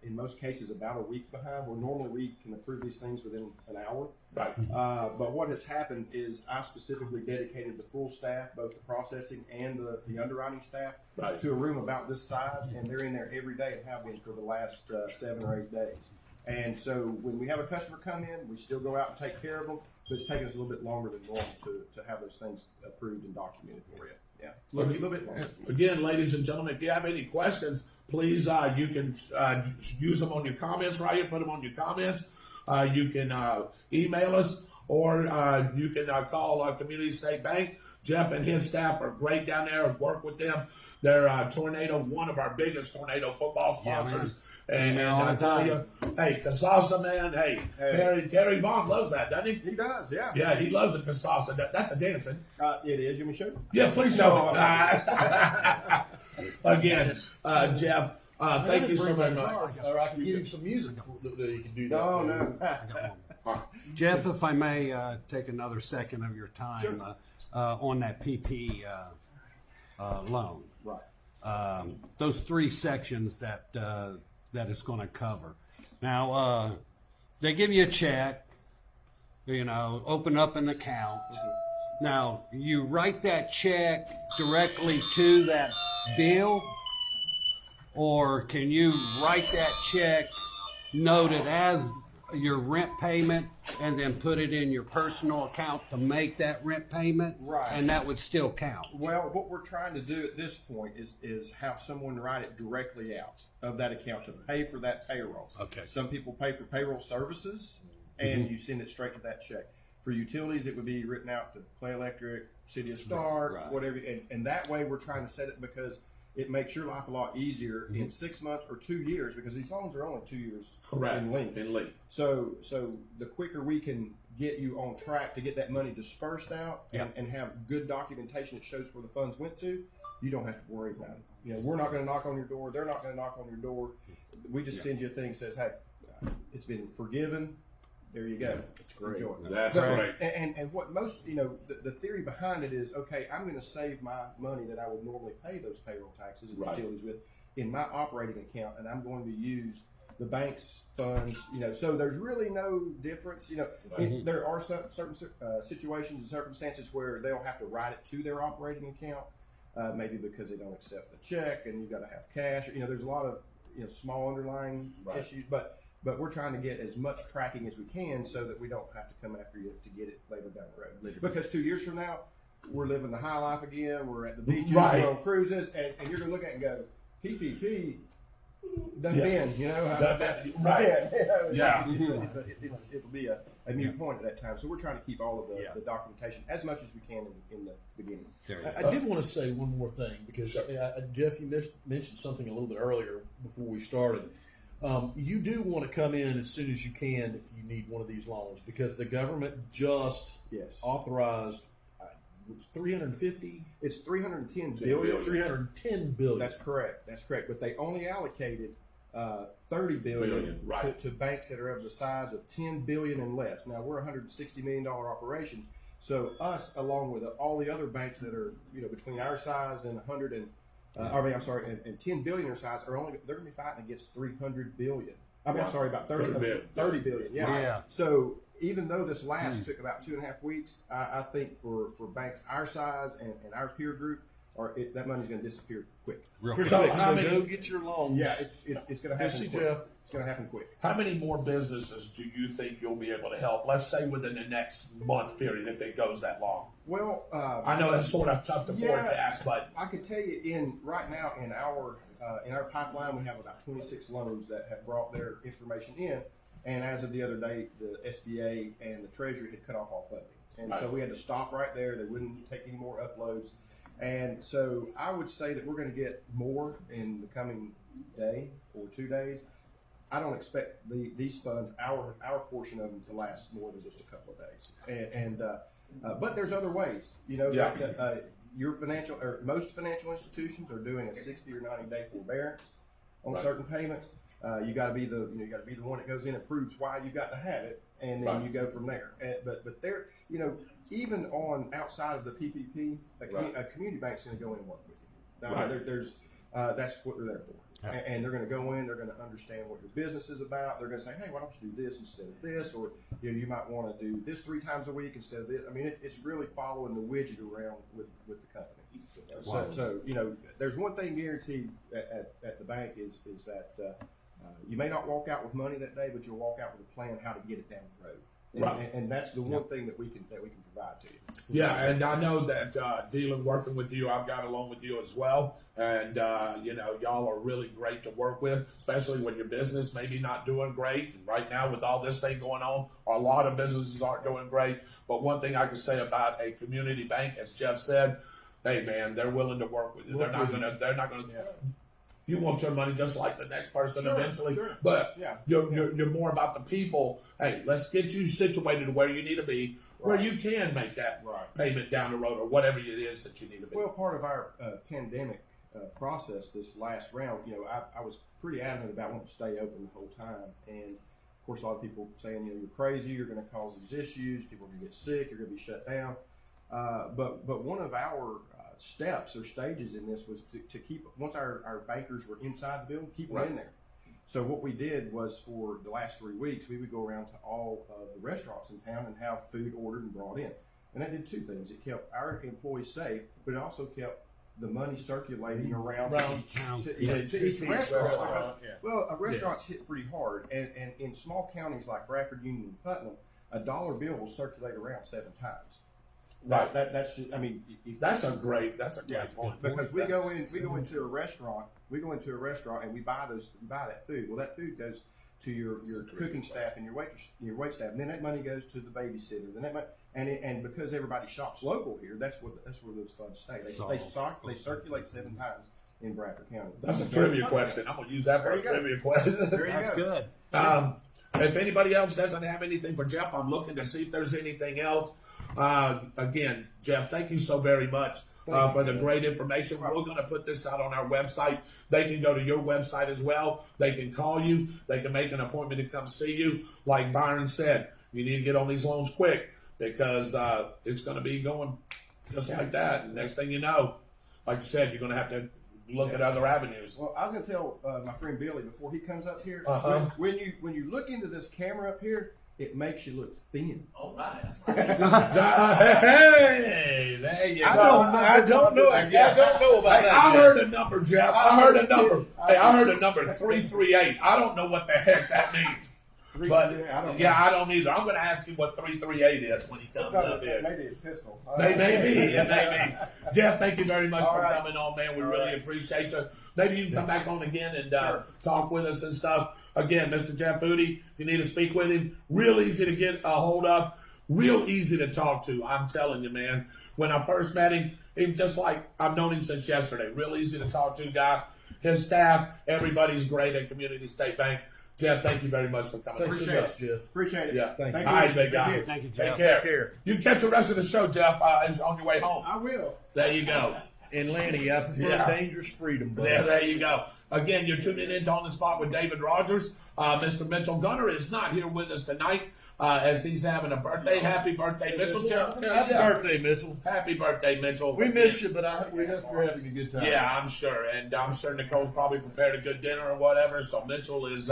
in most cases about a week behind, where normally we can approve these things within an hour. Right. But what has happened is I specifically dedicated the full staff, both the processing and the underwriting staff, to a room about this size, and they're in there every day and have been for the last 7 or 8 days. And so when we have a customer come in, we still go out and take care of them, but it's taking us a little bit longer than normal to have those things approved and documented for you. Yeah, a little bit longer. Again, ladies and gentlemen, if you have any questions, please, you can use them on your comments right here. Put them on your comments. You can email us, or you can call Community State Bank. Jeff and his staff are great down there. Work with them. They're Tornado, one of our biggest Tornado football sponsors. And I tell you, hey, Casasa, man, hey. Terry Vaughn loves that, doesn't he? He does, yeah. Yeah, he loves a Casasa. That's a dancing. It is. You want me to show you? Yeah, please show it. Again, Jeff, thank you so very much. Or I can give you some music that you can do that. No. Jeff, if I may take another second of your time on that PP loan. Right. Those 3 sections that it's going to cover. Now, they give you a check, open up an account. Now, you write that check directly to that bill, or can you write that check, note it as your rent payment, and then put it in your personal account to make that rent payment? Right. And that would still count. Well, what we're trying to do at this point is have someone write it directly out of that account to pay for that payroll. Okay. Some people pay for payroll services, and you send it straight to that check. For utilities, it would be written out to Clay Electric, City of Stark, Right. whatever. And that way we're trying to set it because it makes your life a lot easier in 6 months or 2 years, because these loans are only 2 years in length. In length. So the quicker we can get you on track to get that money dispersed out and have good documentation that shows where the funds went to, you don't have to worry about it. You know, we're not going to knock on your door. They're not going to knock on your door. We just send you a thing that says, hey, it's been forgiven. There you go. It's great. Enjoy. That's great. And what most, the theory behind it is, okay, I'm going to save my money that I would normally pay those payroll taxes and utilities with in my operating account, and I'm going to use the bank's funds, so there's really no difference. There are certain situations and circumstances where they'll have to write it to their operating account, maybe because they don't accept the check and you've got to have cash. There's a lot of small underlying issues, but we're trying to get as much tracking as we can so that we don't have to come after you to get it later down the road. Because 2 years from now, we're living the high life again. We're at the beaches, we're on cruises, and you're going to look at it and go, PPP done been, Right. Yeah. It'll be a moot point at that time. So we're trying to keep all of the documentation as much as we can in the beginning. I did want to say one more thing because Jeff, you mentioned something a little bit earlier before we started. You do want to come in as soon as you can if you need one of these loans, because the government just authorized it's 350. It's 310 billion. 310 billion. That's correct. But they only allocated 30 billion to banks that are of the size of 10 billion and less. Now we're a $160 million operation, so us along with all the other banks that are between our size and 10 billion or size they're going to be fighting against 300 billion. About 30 billion. Yeah. So even though this took about 2.5 weeks, I think for banks our size and our peer group, that money's going to disappear quick. So go get your loans. Yeah, it's going to happen quick. Jeff. It's going to happen quick. How many more businesses do you think you'll be able to help? Let's say within the next month period, if it goes that long. Well, I know that's sort of tough to forecast, but I could tell you right now in our pipeline, we have about 26 loans that have brought their information in. And as of the other day, the SBA and the Treasury had cut off all funding. And so we had to stop right there. They wouldn't take any more uploads. And so I would say that we're going to get more in the coming day or 2 days. I don't expect these funds, our portion of them, to last more than just a couple of days. But there's other ways. Your financial or most financial institutions are doing a 60 or 90 day forbearance on certain payments. You got to be the one that goes in and proves why you got to have it, and then you go from there. But there, even on outside of the PPP, a community bank's going to go in and work with you. That's what they're there for. And they're going to go in, they're going to understand what your business is about. They're going to say, hey, why don't you do this instead of this? Or you might want to do this 3 times a week instead of this. I mean, it's really following the widget around with the company. So there's one thing guaranteed at the bank is that you may not walk out with money that day, but you'll walk out with a plan how to get it down the road. And that's the one thing that we can provide to you. Yeah, and I know that working with you, I've got along with you as well. And, y'all are really great to work with, especially when your business maybe not doing great. And right now with all this thing going on, a lot of businesses aren't doing great. But one thing I can say about a community bank, as Jeff said, hey, man, they're willing to work with you. They're not going to. You want your money just like the next person eventually, but you're more about the people. Hey, let's get you situated where you need to be, where you can make that payment down the road or whatever it is that you need to be. Well, part of our pandemic process this last round, I was pretty adamant about wanting to stay open the whole time, and of course, a lot of people saying, you're crazy, you're going to cause these issues, people are going to get sick, you're going to be shut down. But one of our steps or stages in this was to keep, once our bankers were inside the building, keep them in there. So what we did was for the last 3 weeks, we would go around to all of the restaurants in town and have food ordered and brought in. And that did 2 things. It kept our employees safe, but it also kept the money circulating around to each restaurant. Well, restaurants hit pretty hard. And in small counties like Bradford, Union, and Putnam, a dollar bill will circulate around 7 times. Right. That's just, I mean, that's a great point. Because we go into a restaurant and we buy that food. Well, that food goes to your cooking staff and your wait staff. And then that money goes to the babysitter. Then that money, and because everybody shops local here, that's where those funds stay. They circulate 7 times in Bradford County. That's a trivia question. I'm going to use that for a trivia question. There you That's go. good. If anybody else doesn't have anything for Jeff, I'm looking to see if there's anything else. Again, Jeff, thank you so very much for the great information. We're going to put this out on our website. They can go to your website as well. They can call you. They can make an appointment to come see you. Like Byron said, you need to get on these loans quick because it's going to be going just like that. And next thing you know, like you said, you're going to have to look at other avenues. Well, I was going to tell my friend Billy before he comes up here, Uh-huh. when you look into this camera up here, it makes you look thin. All right. Hey, there you go. I don't know about Hey, I heard a number, Jeff. I heard a number. Hey, I heard a number 338. I don't know what the heck that means. But I don't either. I'm going to ask him what 338 is when he comes up here. Maybe it's pistol. Maybe. Jeff, thank you very much for coming on, man. We really appreciate you. Maybe you can come back on again and talk with us and stuff. Again, Mr. Jeff Foodie, if you need to speak with him, real easy to get a hold of, real easy to talk to. I'm telling you, man. When I first met him, he was just like I've known him since yesterday. Real easy to talk to guy. His staff, everybody's great at Community State Bank. Jeff, thank you very much for coming. Appreciate it, Jeff. Appreciate it. Yeah. Thank you. All right, big guy. Thank you, Take Jeff. care. You can catch the rest of the show, Jeff, on your way home. I will. There you go. And Lanny, I prefer dangerous freedom. Buddy. There you go. Again, you're tuning in to On the Spot with David Rodgers. Mr. Mitchell Gunner is not here with us tonight as he's having a birthday. Happy birthday, Mitchell. Happy birthday, Mitchell. Happy birthday, Mitchell. We miss you, but we hope you're having a good time. Yeah, I'm sure. And I'm sure Nicole's probably prepared a good dinner or whatever. So Mitchell is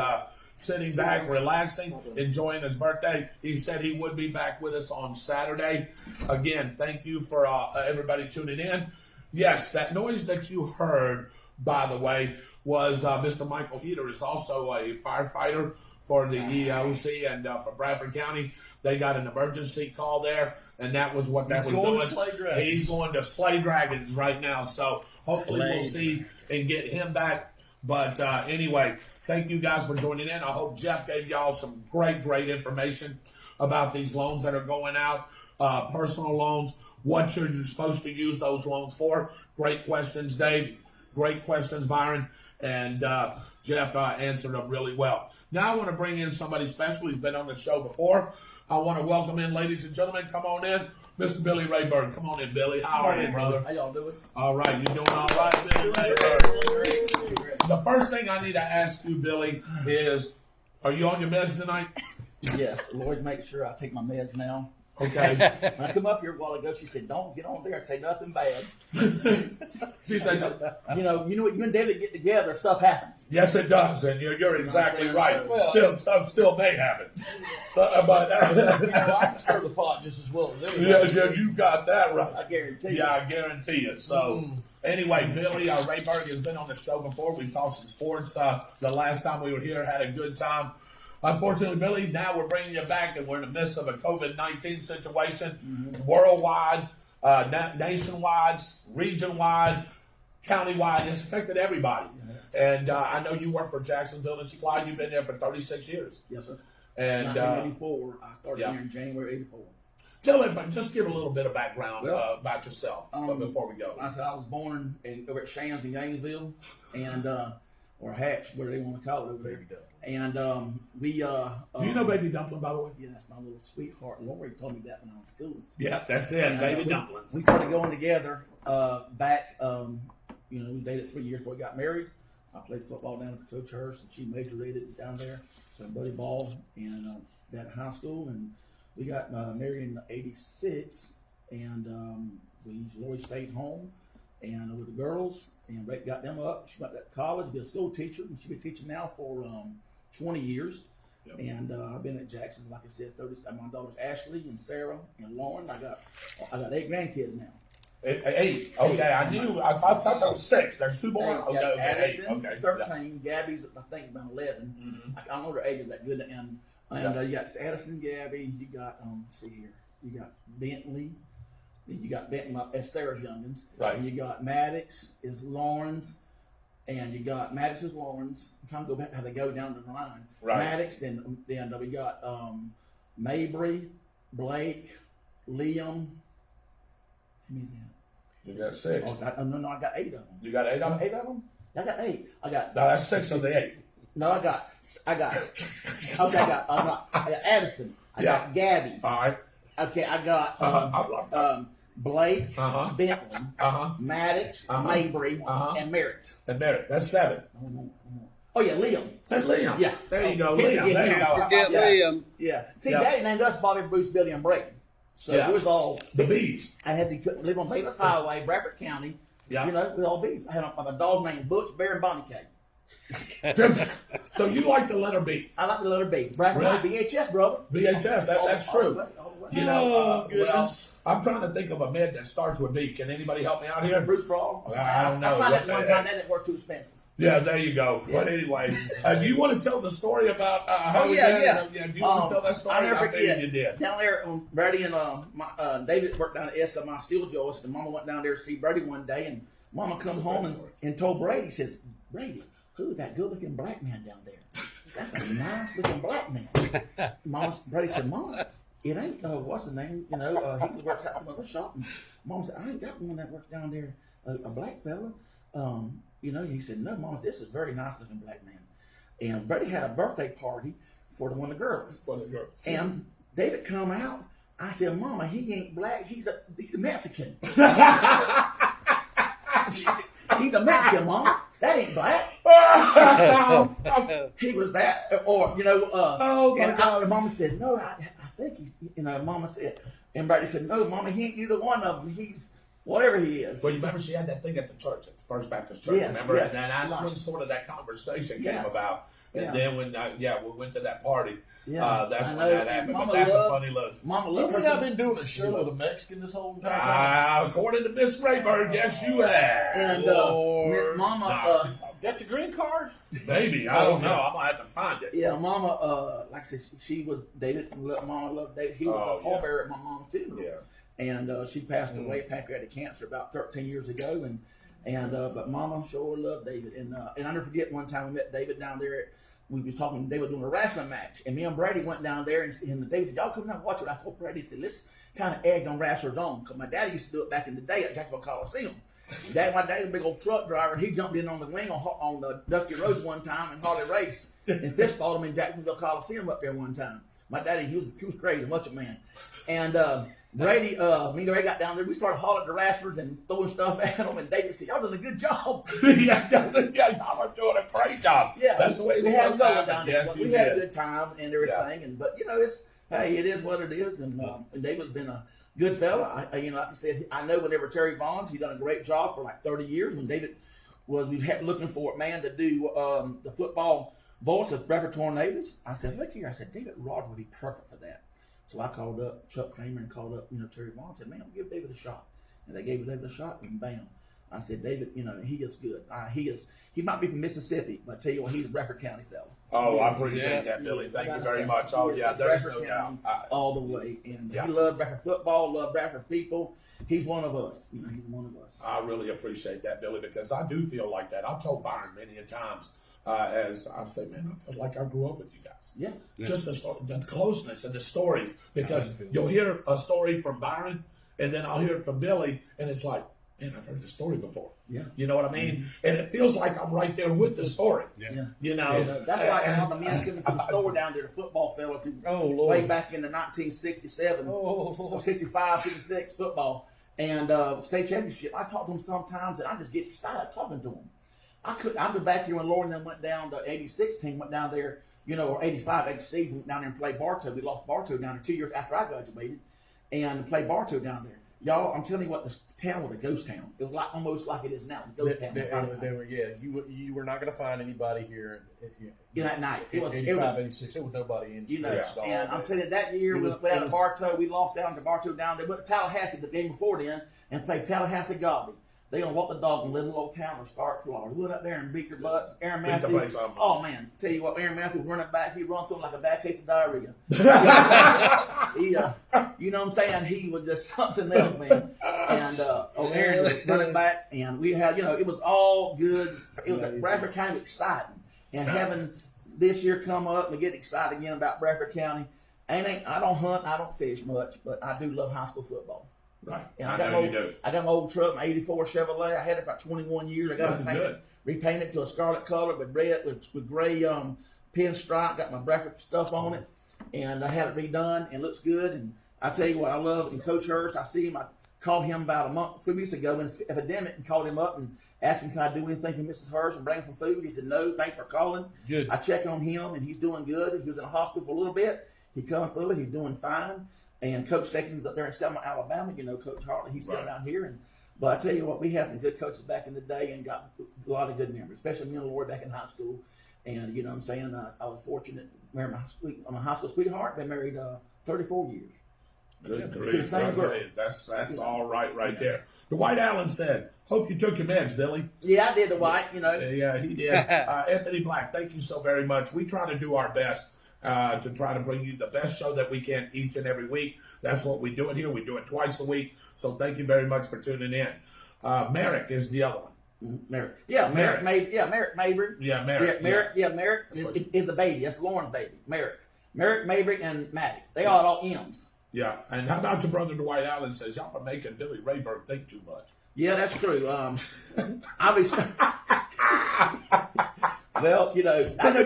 sitting back, relaxing, enjoying his birthday. He said he would be back with us on Saturday. Again, thank you for everybody tuning in. Yes, that noise that you heard, by the way, was Mr. Michael Heater is also a firefighter for the EOC and for Bradford County. They got an emergency call there, and that was what that was doing. He's going to slay dragons right now. So hopefully we'll see and get him back. But anyway, thank you guys for joining in. I hope Jeff gave y'all some great information about these loans that are going out, personal loans, what you're supposed to use those loans for. Great questions, Dave. Great questions, Byron. And Jeff answered them really well. Now I want to bring in somebody special. He's been on the show before. I want to welcome in, ladies and gentlemen. Come on in. Mr. Billy Rayburn. Come on in, Billy. How are you, brother? How y'all doing? All right. You're doing all right, Billy Rayburn. The first thing I need to ask you, Billy, is are you on your meds tonight? Yes. Lord, make sure I take my meds now. Okay. When I come up here a while ago, she said, "Don't get on there and say nothing bad." She said, You know, you and David get together, stuff happens. yes, it does. And you're exactly saying? right. So, Stuff still may happen. I can stir the pot just as well as anybody. Yeah, you got that right. I guarantee you. Yeah, I guarantee you. So, anyway, Billy Rayburn has been on the show before. We talked some sports. The last time we were here, had a good time. Unfortunately, Billy, now we're bringing you back, and we're in the midst of a COVID-19 situation, worldwide, nationwide, region-wide, county-wide. It's affected everybody. Yes. And I know you work for Jackson Building Supply. You've been there for 36 years. Yes, sir. And 1984. I started here in January '84. Tell everybody, just give a little bit of background about yourself before we go. I said I was born over at Shands in Gainesville, and or Hatch, where they want to call it over there. And we. Do you know Baby Dumpling, by the way? Yeah, that's my little sweetheart. Lori told me that when I was in school. Yeah, that's it, And, Baby Dumpling. We started going together back. We dated 3 years before we got married. I played football down at Coach Hurst, and she majored down there. So Buddy Ball and that high school, and we got married in '86, and Lori stayed home and with the girls, and Rick got them up. She went to college, be a school teacher, and she's been teaching now for 20 years. Yep. And I've been at Jackson, like I said, 37. My daughters Ashley and Sarah and Lauren. I got 8 grandkids now. 8. Okay, I knew. I thought that was 6. There's 2 more. Okay, Addison, 8. Okay. 13. Gabby's, I think, about 11. Mm-hmm. I don't know their age that good. And you got Addison, Gabby. You got let's see here. You got Bentley. Then you got Bentley as Sarah's youngins. Right. And you got Maddox is Lauren's. and you got Maddox's Lawrence. I'm trying to go back how they go down the line. Right. Maddox, then we got Mabry, Blake, Liam. How many's that? You got 6. Oh, I got 8 of them. You got 8 of them? 8 of them? I got 8. I got. No, that's 6 of the 8. No, I got. Okay, I got Addison. I got Gabby. All right. Okay, I got Blake, Bentley, Maddox, Mabry, and Merritt. And Merritt. That's 7. Oh yeah, Liam. And Liam. Yeah. There you go. Can't Liam. There you forget go. Forget Yeah. Liam. Yeah. See, Yeah. Daddy named us Bobby, Bruce, Billy, and Brady. So Yeah. it was all The bees. I had to live on Bayless Highway, Bradford County. Yeah. You know, with all bees. I had a dog named Butch, Bear, and Bonnie K. So you like the letter B. I like the letter B. Bradford Really? County BHS, brother. VHS. That's All the true. way, all the way. You know, well, goodness. I'm trying to think of a mid that starts with B. Can anybody help me out here? Bruce Brawl. I don't know. I tried that one time. That didn't work too expensive. Yeah, there you go. But anyway, do you want to tell the story about how we yeah. did? Do you want to tell that story? I'll never I bet forget. you did. Down there, Brady and David worked down at SMI Steel Joist, and Mama went down there to see Brady one day, and Mama come home and told Brady, says, Brady, who's that good-looking black man down there? That's a nice-looking black man. Brady said, Mama, it ain't, what's his name? You know, he works at some other shop. And Mama said, I ain't got one that works down there, a black fella. You know, he said, no, Mama, this is a very nice-looking black man. And Brady had a birthday party for one of the girls. And David come out. I said, Mama, he ain't black. He's a Mexican. He's a Mexican, Mama. That ain't black. He was that, or, you know, and Mama said, no, I think he's, you know, Mama said, and Brady said, no, Mama, he ain't either one of them. He's whatever he is. Well, you remember she had that thing at the church, at the First Baptist Church, Yes, remember? yes. And that's when sort of that conversation came Yes. about. And Yeah. then when, we went to that party, Yeah, that's I when know. that happened. Mama But that's loved- a funny look. Mama You loved think her. I've been doing a show with a Mexican this whole entire time? According to Miss Rayburn, yes, you have. And Lord. Mama, Nah, That's a green card? maybe. I don't know. I'm going to have to find it. yeah, Mama, like I said, she was David. Mama loved David. He was a pallbearer at my mom's funeral. Yeah. And she passed away of pancreatic cancer about 13 years ago. But Mama sure loved David. And I never forget one time we met David down there. We was talking. They were doing a wrestling match, and me and Brady went down there, and David said, "Y'all come down and watch it." I told Brady, said, "Let's kind of egg on wrestlers on," because my daddy used to do it back in the day at Jacksonville Coliseum. My daddy was a big old truck driver. He jumped in on the wing on the Dusty Roads one time and Harley Race, and fist fought him in Jacksonville Coliseum up there one time. My daddy, he was crazy, much a man. And Brady, me and Brady got down there. We started hollering at the wrestlers and throwing stuff at them. And David said, "Y'all done a good job." Yeah, y'all are doing a great job. Yeah, That's the way it's we had supposed to going happen. down there. Yes, But you we had a did. good time and everything. And but you know, it is what it is. And David's been a good fella. Like I said, I know whenever Terry Vaughn's, he done a great job for like 30 years. When David we had looking for a man to do the football voice of Bradford Tornadoes. I said, look here. I said, David Rodgers would be perfect for that. So I called up Chuck Kramer and called up Terry Vaughn and said, man, give David a shot. And they gave David a shot, and bam. I said, David, he is good. He might be from Mississippi, but I tell you what, he's a Bradford County fellow. Oh, I appreciate that, Billy. Thank you very much. Oh, yeah, there's no doubt. All the way. And Yeah. he loved Bradford football, loved Bradford people. He's one of us. He's one of us. I really appreciate that, Billy, because I do feel like that. I've told Byron many a times, as I say, man, I feel like I grew up with you guys. Yeah. Just the closeness and the stories, because you'll hear a story from Byron, and then I'll hear it from Billy, and it's like, man, I've heard the story before. Yeah. You know what I mean? And it feels like I'm right there with the story. Yeah. You know? That's why all the men coming to the store down there, the football fellas, who way back in the 1967, 65, 66 football, and state championship. I talk to them sometimes, and I just get excited talking to them. I've been back here when Lauren and them went down, the 86 team went down there, or 85, 86, went down there and played Bartow. We lost Bartow down there 2 years after I graduated, and played Bartow down there. Y'all, I'm telling you what, this town was a ghost town. It was almost like it is now, a ghost town. You were not going to find anybody here That night. It was 85, 86. There was nobody in the streets at all. And I'm telling you, that year we played out of Bartow. We lost down to Bartow down there. But Tallahassee the game before then and played Tallahassee Gobby. They gonna walk the dog in little old town of Stark, Florida. We went up there and beat their butts. Aaron Beat the Matthews. place up. Oh man, tell you what, Aaron Matthews running back, he run through him like a bad case of diarrhea. You know what I'm saying? He was just something else, man. and Aaron was running back, and we had, it was all good. It was Bradford County was exciting, and having this year come up, we get excited again about Bradford County. I don't hunt, I don't fish much, but I do love high school football. Right. And I got my old truck, my '84 Chevrolet. I had it for 21 years. I got it repainted to a scarlet color with red with gray pinstripe. Got my Bradford stuff on it, and I had it redone and looks good. And I tell you what, I love. And Coach Hurst, I see him. I called him about 3 weeks ago in this epidemic and called him up and asked him, can I do anything for Mrs. Hurst and bring him some food? He said, no, thanks for calling. Good. I checked on him, and he's doing good. He was in the hospital for a little bit. He come through it. He's doing fine. And Coach Sexton's up there in Selma, Alabama. Coach Hartley, he's still down here. But I tell you what, we had some good coaches back in the day and got a lot of good memories, especially me and Lori back in high school. And, what I'm saying, I was fortunate to marry my high school sweetheart. Been married 34 years. Good To grief. the same girl. That's all right there. Dwight Allen said, hope you took your meds, Billy. Yeah, I did, Dwight, Yeah, he did. Anthony Black, thank you so very much. We try to do our best to try to bring you the best show that we can each and every week. That's what we do it here. We do it twice a week. So thank you very much for tuning in. Merrick is the other one. Merrick. Yeah, Merrick Mabry. Yeah, Merrick. Merrick is the baby. That's Lauren's baby. Merrick, Mabry, and Maddie. They all M's. Yeah, and how about your brother Dwight Allen says, y'all are making Billy Rayburn think too much. Yeah, that's true. Obviously. Well, I know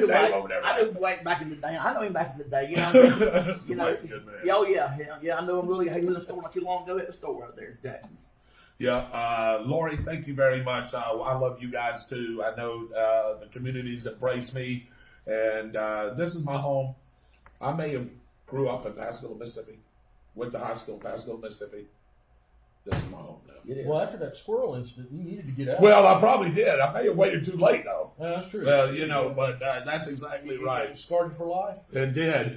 Dwight back in the day. I know him back in the day. Dwight's a good man. Yeah. I know him really. He was in the store not too long ago at the store out there, Jackson's. Yeah, Lori, thank you very much. I love you guys too. I know the communities embrace me, and this is my home. I may have grew up in Pascagoula, Mississippi, went to high school in Pascagoula, Mississippi. This is my home now. Well, after that squirrel incident, you needed to get out. Well, I probably did. I may have waited too late, though. Yeah, that's true. Well, but that's exactly right. Scarred for life. It did.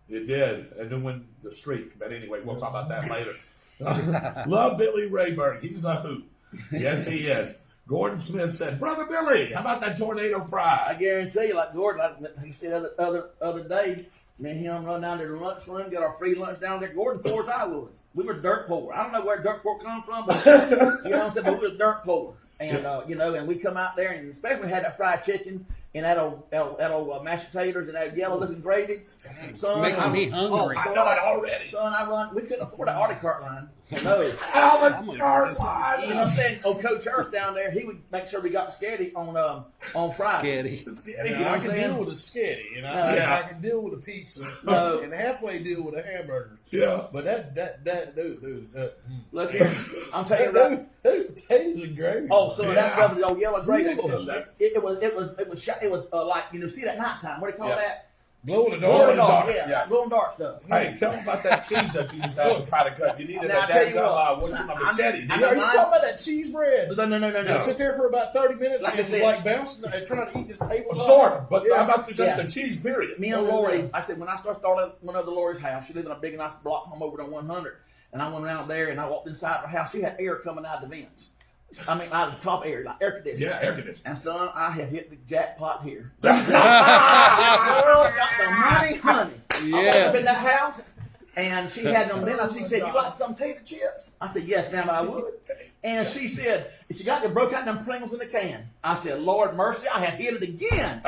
And then when the streak. But anyway, we'll talk about that later. Love Billy Rayburn. He's a hoot. Yes, he is. Gordon Smith said, Brother Billy, how about that tornado pride? I guarantee you, like Gordon, like he said the other day, me and him run down to the lunchroom, got our free lunch down there. Gordon poor as I was. We were dirt poor. I don't know where dirt poor comes from, but what I'm saying? But we were dirt poor. And, and we come out there, and especially when we had that fried chicken and that old mashed potatoes and that yellow looking gravy. Son, Making me hungry. I know it already. Son, we couldn't afford an Audi cart line. No. Albert Carline. You know what I'm saying? Coach Hurst down there, he would make sure we got spaghetti on Fridays. I can deal with a sketty, I can deal with a pizza, and halfway deal with a hamburger. Yeah, but that dude. Look here, I'm telling you, right, those potatoes are great. Oh, so that's stuff with the old yellow gravy. It was like see that nighttime. What do you call that? Glow in the dark. Yeah, glow in the dark stuff. Hey, tell me about that cheese that you used to try to cut. You needed now, that machete. Are you talking about that cheese bread? No. Sit there for about 30 minutes like and it's like bouncing and trying to eat this table. Sort of, but how about just the cheese period? Me and Lori, I said when I started one of the Lori's house, she lived in a big nice block home over on 100, and I went around there and I walked inside her house. She had air coming out of the vents. I mean, out of the top air, like air conditioning. Yeah, air conditioning. And son, I have hit the jackpot here. This girl got the money, honey. I walked up in that house, and she had them. Then she said, "You got some tater chips?" I said, "Yes, ma'am, I would." And she said, "She got the broke out them Pringles in the can." I said, "Lord mercy, I have hit it again."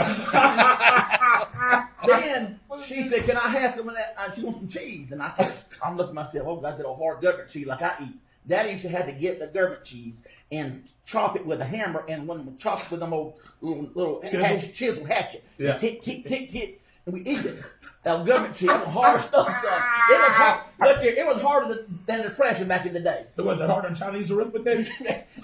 Then she said, "Can I have some of that?" She wants some cheese, and I said, "I'm looking at myself. Oh, got that old hard government cheese like I eat." Daddy used to have to get the government cheese and chop it with a hammer, and when we chop it with them old little chisel hatchet, tick, tick, tick, tick, and we eat it. That government cheese, that was hard stuff, son. It was hard. Look here, it was harder than depression back in the day. It wasn't harder than Chinese arithmetic.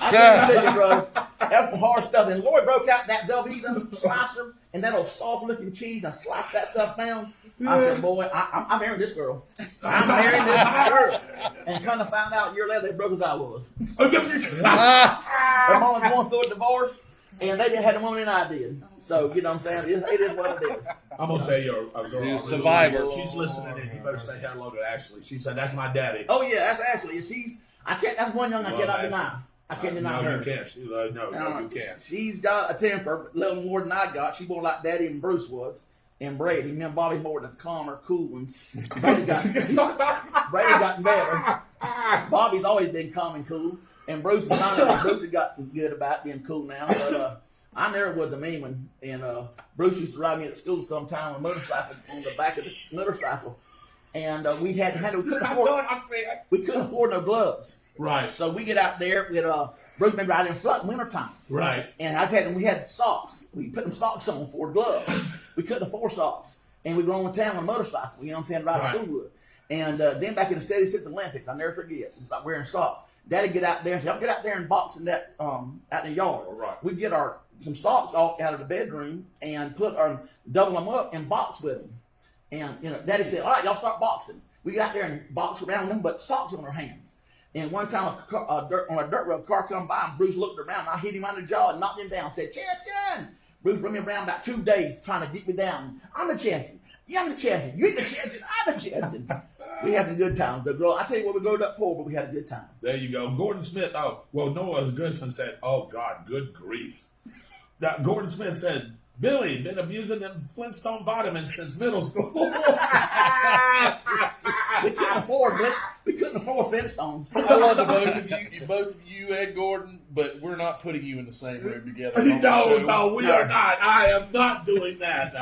I can't tell you, bro. That's some hard stuff. And Lloyd broke out that Velveeta slicer and that old soft-looking cheese and sliced that stuff down. I said, boy, I'm marrying this girl. I'm marrying this girl. And kind of found out a year later they broke as I was. Her mom was going through a divorce, and they didn't have the money and I did. So, you know what I'm saying? It is what it is. I'm going to tell you a girl. You're a survivor. She's listening, and you better say hello to Ashley. She said, that's my daddy. Oh, yeah, that's Ashley. That's one young I cannot deny. I can't deny her. No, you can't. No, you can't. She's got a temper, a little more than I got. She's more like Daddy and Bruce was. And Brady. Me and Bobby more the calmer, cool ones. Brady got better. Bobby's always been calm and cool, and Bruce has gotten good about being cool now. But I never was the mean one, and Bruce used to ride me at school sometime on a motorcycle on the back of the motorcycle, and we couldn't afford no gloves. Right. So we get out there with Bruce been riding in front wintertime. Right. And we had socks. We put them socks on for gloves. We couldn't afford socks. And we were going to town on a motorcycle, you know what I'm saying, ride to school with. And then back in the 76 Olympics, I'll never forget, about wearing socks. Daddy get out there and say, I'll get out there and box in that out in the yard. Right. We get some socks out of the bedroom and double them up and box with them. And Daddy said, all right, y'all start boxing. We get out there and box around them, but socks on our hands. And one time on a dirt road, car come by, and Bruce looked around. I hit him on the jaw and knocked him down. Said, "Champion!" Bruce run me around about 2 days trying to get me down. I'm the champion. I'm the champion. You're the champion. I'm the champion. We had some good times. I tell you what, we growed up poor, but we had a good time. There you go. Gordon Smith. Noah Goodson said, "Oh God, good grief." Gordon Smith said, "Billy been abusing them Flintstone vitamins since middle school." We couldn't afford Flintstones. I love both of you and Gordon, but we're not putting you in the same room together. No, we are not. I am not doing that.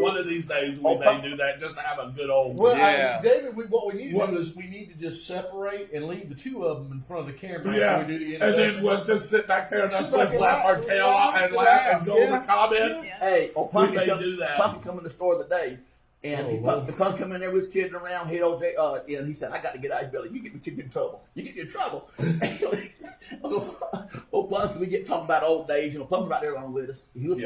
One of these days we may do that just to have a good old. Well, David, what we need to do is we need to just separate and leave the two of them in front of the camera. Yeah, we do the and then we'll just sit back there and let's laugh our tail off and laugh and go over comments. Hey, we may do that. Pumpkin come in the store today. And Pumpkin come in there with his kids around, hit OJ, and he said, I got to get out of Billy. You get me in trouble. You get me in trouble. Pumpkin, we get talking about old days. Pumpkin right there along with us. He was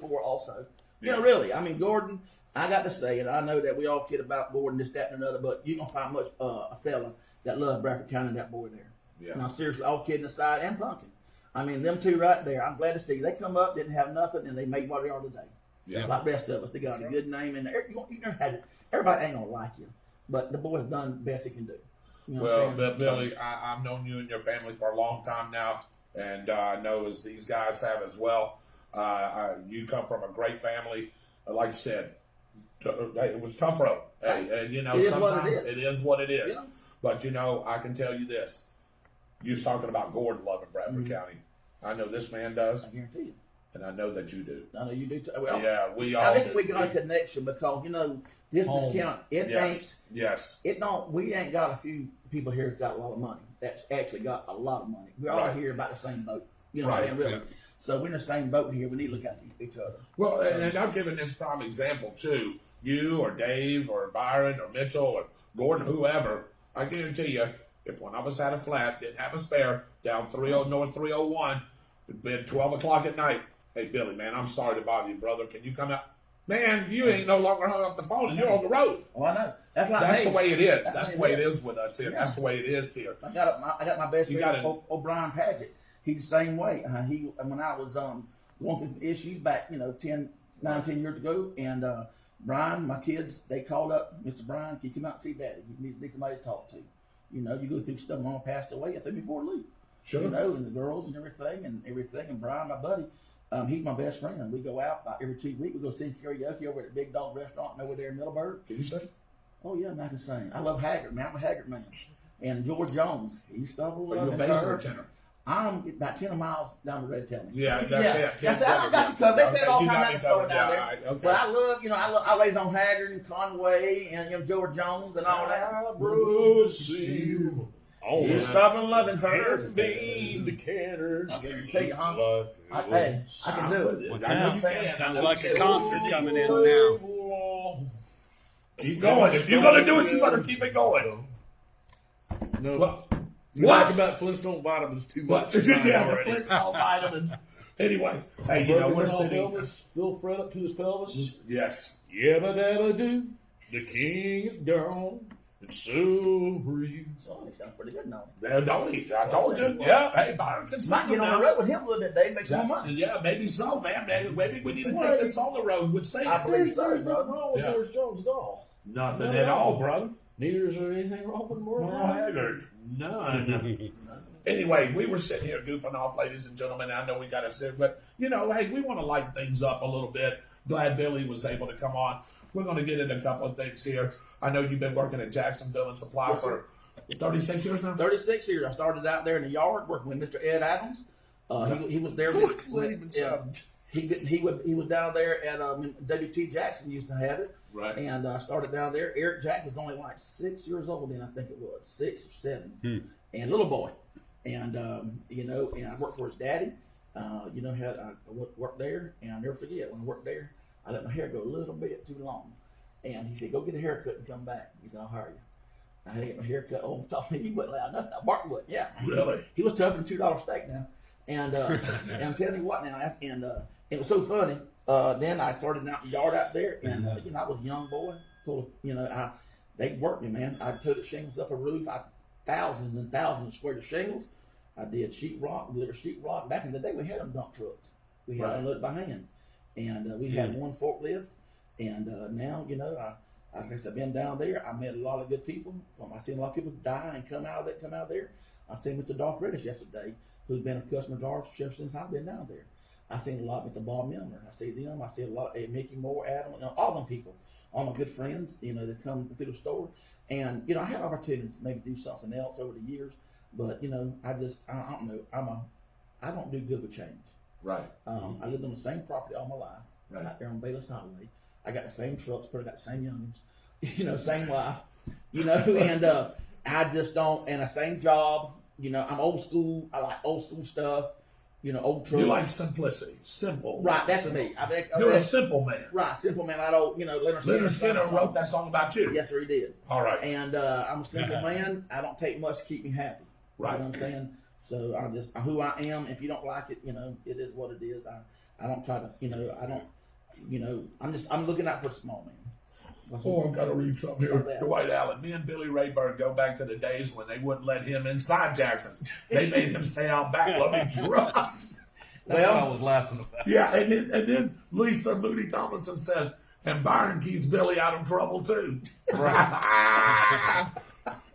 poor also. Really. I mean, Gordon, I got to say, and I know that we all kid about Gordon, this, that, and another, but you don't find much a fella that loves Bradford County and that boy there. Yeah. Now, seriously, all kidding aside, and Pumpkin. I mean, them two right there, I'm glad to see. They come up, didn't have nothing, and they made what they are today. Yeah. Like the rest of us, they got a good name, and everybody ain't gonna like you, but the boy's done the best he can do. You know well, Billy, I've known you and your family for a long time now, and I know as these guys have as well. You come from a great family, like you said. It was a tough road, and sometimes it is what it is. Yeah. But I can tell you this: you was talking about Gordon loving Bradford County. I know this man does. I guarantee you. And I know that you do. I know you do too. Well, yeah, we all. I think we got a connection because this county. It don't. We ain't got a few people here that's got a lot of money. That's actually got a lot of money. We're all here about the same boat. You know what I'm saying? Really. Yeah. So we're in the same boat here. We need to look at each other. Well, and I'm giving this prime example too. You or Dave or Byron or Mitchell or Gordon, whoever. I guarantee you, if one of us had a flat, didn't have a spare, down 30 North 301, it'd been 12 o'clock at night. Hey, Billy, man, I'm sorry to bother you, brother. Can you come out? Man, you ain't no longer hung up the phone and you're on the road. Oh, I know. That's the way it is. That's the way it is with us here. Yeah. That's the way it is here. I got my best friend, O'Brien Paget. He's the same way. When I was going through issues back, 10 years ago, and Brian, my kids, they called up, Mr. Brian, can you come out and see Daddy? He needs somebody to talk to. You go through stuff. Mama passed away. I think before Luke. Sure. And the girls and everything. And Brian, my buddy, he's my best friend. We go out about every 2 weeks. We go sing karaoke over at the Big Dog Restaurant over there in Middleburg. Can you sing? Oh, yeah, I can sing. I love Haggard, man. I'm a Haggard man. And George Jones, he stumbled. Are you a bass or a tenor? I'm about 10 miles down the road. Tell me. Yeah. I got you covered. They said all kinds of stuff down there. Right, okay. But I love, I raised on Haggard and Conway and George Jones and all that. Bruce, you. You stop loving her. Bean decanter. I can tell you, huh? I can do it. Sounds like a concert coming in now. Keep going. If you're going to do it, you better keep it going. No. What? Talking about Flintstone vitamins too much. Yeah, the Flintstone vitamins. Anyway, hey, we're sitting. Bill Fred up to his pelvis. Yes. Yabba dabba do. The king is gone. And so are you. So he sounds pretty good now. Don't he? I told you. Yeah. Hey, Byron can might get on the road with him a little bit, Dave. Make some more money. Yeah, maybe so, man. Maybe we need to take this on the road with Sam. I believe so, There's nothing wrong with George Jones at all. Nothing at all, brother. Neither is there anything wrong with Merle Haggard. None. Anyway, we were sitting here goofing off, ladies and gentlemen. I know we got to sit, but, hey, we want to lighten things up a little bit. Glad Billy was able to come on. We're going to get into a couple of things here. I know you've been working at Jackson Building Supply for 36 years now? 36 years. I started out there in the yard working with Mr. Ed Adams. He was there. He was down there at W.T. Jackson used to have it. Right. And I started down there. Eric Jackson was only like 6 years old then, I think it was, 6 or 7. And little boy. And, and I worked for his daddy. I worked there, and I'll never forget, when I worked there, I let my hair go a little bit too long. And he said, go get a haircut and come back. He said, I'll hire you. I had to get my haircut. Oh, talking to me, he wasn't loud nothing. Mark would, yeah. Really? He was tougher than $2 steak now. And, and I'm telling you what now, it was so funny. Then I started out in the yard out there, and I was a young boy. They worked me, man. I toted shingles up a roof. Thousands and thousands of squares of shingles. I did sheetrock, glitter sheetrock. Back in the day, we had them dump trucks. We had unloaded by hand, and we had one forklift. And now, I guess I've been down there. I met a lot of good people. I seen a lot of people die and come out of there. I seen Mr. Dolph Reddish yesterday, who's been a customer of ours since I've been down there. I seen a lot of Mr. Bob Milner. I see them. I see a lot of Mickey Moore, Adam, all them people, all my good friends, that come through the store. And, I had opportunities to maybe do something else over the years. But, I don't know. I don't do good with change. Right. I lived on the same property all my life. Right. Out there on Bayless Highway. I got the same trucks, probably got the same youngins, same wife, and I just don't, and the same job, I'm old school. I like old school stuff, old trucks. You like simplicity, simple. Right, that's simple. me. You're a simple man. Right, simple man. I don't, Leonard Skinner wrote that song about you. Yes, sir, he did. All right. And I'm a simple man. I don't take much to keep me happy. Right. You know what I'm saying? So I'm who I am. If you don't like it, it is what it is. I don't try to, I don't. I'm looking out for the small man. I've got to read something here. Dwight Allen. Me and Billy Rayburn go back to the days when they wouldn't let him inside Jackson's. They made him stay out back loading trucks. That's what I was laughing about. Yeah, and then Lisa Moody Tomlinson says, and Byron keeps Billy out of trouble too. Right.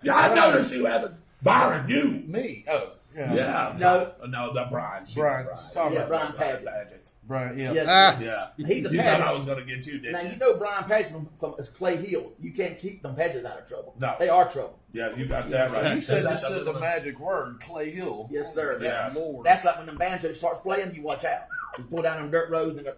Yeah, I noticed you haven't. Byron, you. Me? Oh. Yeah. No, the Brian. Brian Paget. Brian, yeah. Yeah. He's a You Paget. thought I was going to get you, didn't Now, you? Brian Paget from Clay Hill. You can't keep them Pages out of trouble. No. They are trouble. Yeah, you got that right. He said the magic word, Clay Hill. Yes, sir. Yeah. Lord. That's like when the banjo starts playing, you watch out. You pull down them dirt roads and go,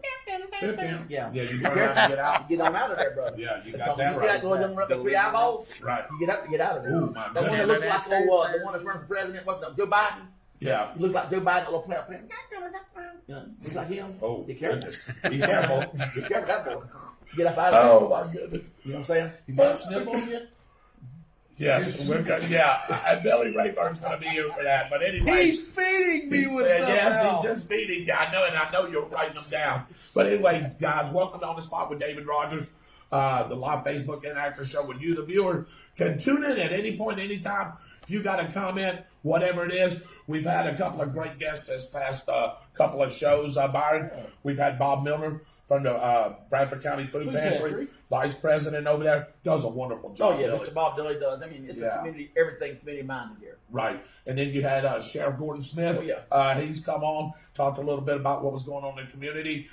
Yeah, you turn around and get out. You get on out of there, brother. Yeah, you got You that see that right. going up with 3 eyeballs? Right. You get up and get out of there. Ooh, my The one that goodness. looks like the one that's running for president, what's that, Joe Biden? Yeah. He looks like Joe Biden, a little player playing. Looks like him. Oh, Be careful. goodness. Be careful. Be careful, that boy. Get up out of there. Oh, my goodness. You know what I'm saying? You got a sniffle yet? Yes, we're good. Yeah, and Billy Rayburn's going to be here for that. But anyway. He's feeding me with Yes, he's just feeding you. I know, and I know you're writing them down. But anyway, guys, welcome to On the Spot with David Rodgers, the live Facebook and actor show with you, the viewer, can tune in at any point, anytime. If you got a comment, whatever it is, we've had a couple of great guests this past couple of shows, Byron. We've had Bob Milner from the Bradford County Food Pantry, vice president over there, does a wonderful job. Oh, yeah, Billy. Mr. Bob Dilly does. I mean, it's a community, everything's community minded here. Right. And then you had Sheriff Gordon Smith. Oh, yeah. He's come on, talked a little bit about what was going on in the community.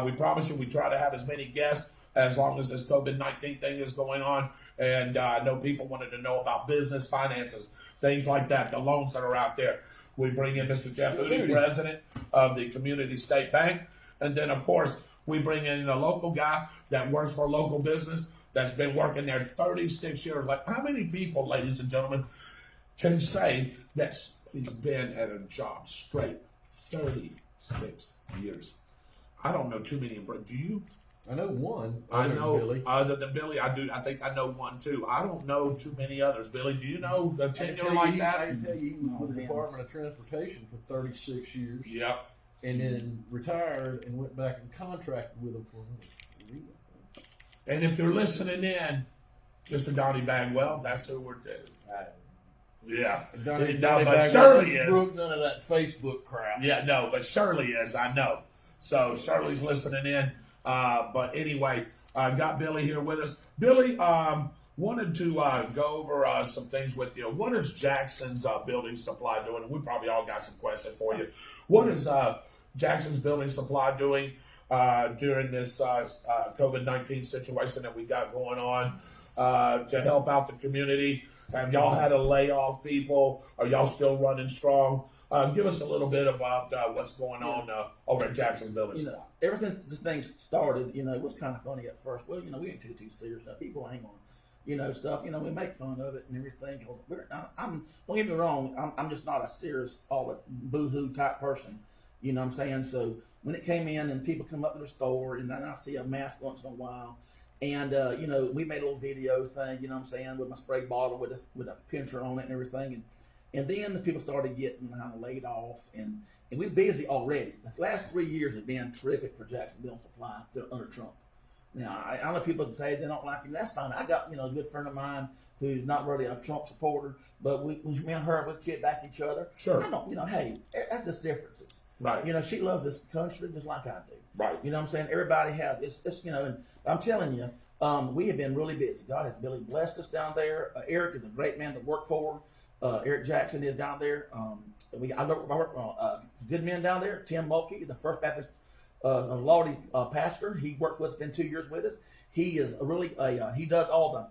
We promise you we try to have as many guests as long as this COVID-19 thing is going on. And I know people wanted to know about business finances, things like that, the loans that are out there. We bring in Mr. Jeff Moody, president of the Community State Bank. And then, of course, we bring in a local guy that works for a local business that's been working there 36 years. Like, how many people, ladies and gentlemen, can say that he's been at a job straight 36 years? I don't know too many. Do you? I know one. I other than know Billy. other than Billy. I do. I think I know one too. I don't know too many others. Billy, do you know a tenure like I that? can tell you, he was with the Department of Transportation for 36 years. Yep. And then retired and went back and contracted with them for a year. And if you're listening in, Mr. Donnie Bagwell, that's who we're doing. Yeah. But Shirley is. Broke none of that Facebook crap. Yeah, no, but Shirley is, I know. So Shirley's listening in. But anyway, got Billy here with us. Billy, wanted to go over some things with you. What is Jackson's Building Supply doing? And we probably all got some questions for you. What is Jackson's Building Supply doing during this COVID-19 situation that we got going on to help out the community? Have y'all had to lay off people? Are y'all still running strong? Give us a little bit about what's going on over at Jacksonville. You know, ever since this thing started, you know, it was kind of funny at first. Well, you know, we ain't too serious. People hang on, you know, stuff. You know, we make fun of it and everything. Don't get me wrong. I'm just not a serious, all the boo-hoo type person. You know what I'm saying? So when it came in and people come up to the store and then I see a mask once in a while, and you know, we made a little video thing. You know what I'm saying, with my spray bottle with a pincher on it and everything. And then the people started getting kind of laid off, and we're busy already. The last 3 years have been terrific for Jacksonville Supply under Trump. Now, I know people say they don't like him. That's fine. I got, you know, a good friend of mine who's not really a Trump supporter, but me and her, we kid back each other. Sure. I don't, you know, hey, that's just differences. Right. You know, she loves this country just like I do. Right. You know what I'm saying? Everybody has, it's you know, and I'm telling you, we have been really busy. God has really blessed us down there. Eric is a great man to work for. Eric Jackson is down there. I work good men down there. Tim Mulkey is the First Baptist Lordy pastor. He works with us, been 2 years with us. He is he does all the,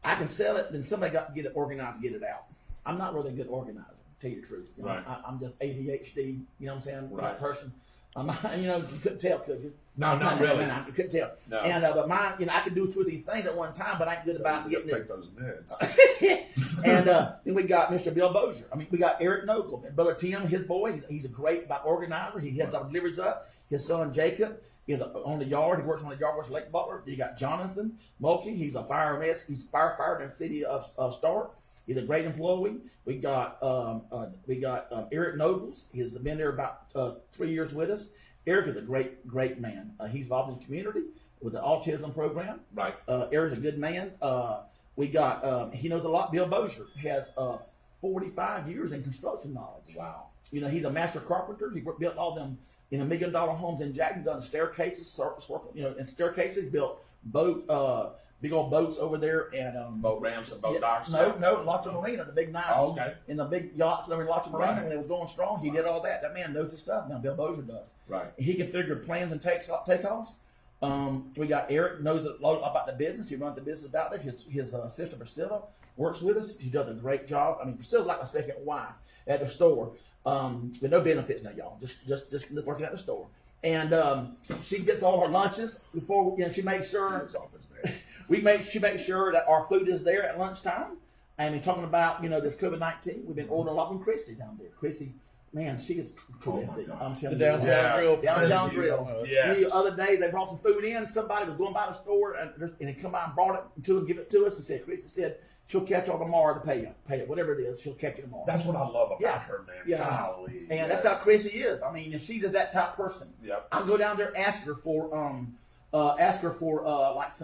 I can sell it, then somebody got to get it organized and get it out. I'm not really a good organizer, to tell you the truth. You know, Right. I'm just ADHD, you know what I'm saying? Right. That person. You know, you couldn't tell, could you? No, not really. No, you couldn't tell. No. And but mine, you know, I could do 2 or 3 things at one time, but I ain't good about getting Take it. those meds. And then we got Mr. Bill Bozier. I mean, we got Eric Noble, Brother Tim, his boy. He's a great organizer. He heads our deliveries up. His son Jacob is on the yard. He works on the yard with Lake Butler. You got Jonathan Mulkey. He's a firefighter in the city of Stark. He's a great employee. We got Eric Nobles. He's been there about 3 years with us. Eric is a great man. He's involved in the community with the autism program. Right. Eric's a good man. We got he knows a lot. Bill Bozier has 45 years in construction knowledge. Wow. You know, he's a master carpenter. He built all them $1 million homes in Jackson. Done staircases, you know, and staircases. Built big old boats over there and Boat ramps and boat docks. No, Lots of Marina, the big nice, Okay. in the big yachts over in Lots of Marina Right. when it was going strong. He did all that. That man knows his stuff. Now Bill Bozier does. Right. He configured plans and takeoffs. We got Eric knows a lot about the business. He runs the business out there. His sister Priscilla works with us. She does a great job. I mean, Priscilla's like a second wife at the store. With no benefits now, y'all. Just working at the store. And she gets all her lunches before, you know, she makes sure His office, man. she makes sure that our food is there at lunchtime. And we're talking about, you know, this COVID-19. We've been ordering a lot from Chrissy down there. Chrissy, man, she is terrific. God. I'm telling The you. downtown grill. Downtown Yes. grill. Yes. The other day they brought some food in. Somebody was going by the store and they come by and brought it to and give it to us and said, Chrissy said she'll catch y'all tomorrow to pay it, whatever it is. She'll catch it tomorrow. That's what I love about Yeah. her, man. Yeah. Golly. And yes. that's how Chrissy is. I mean, she's just that type of person. Yep. I go down there, ask her for like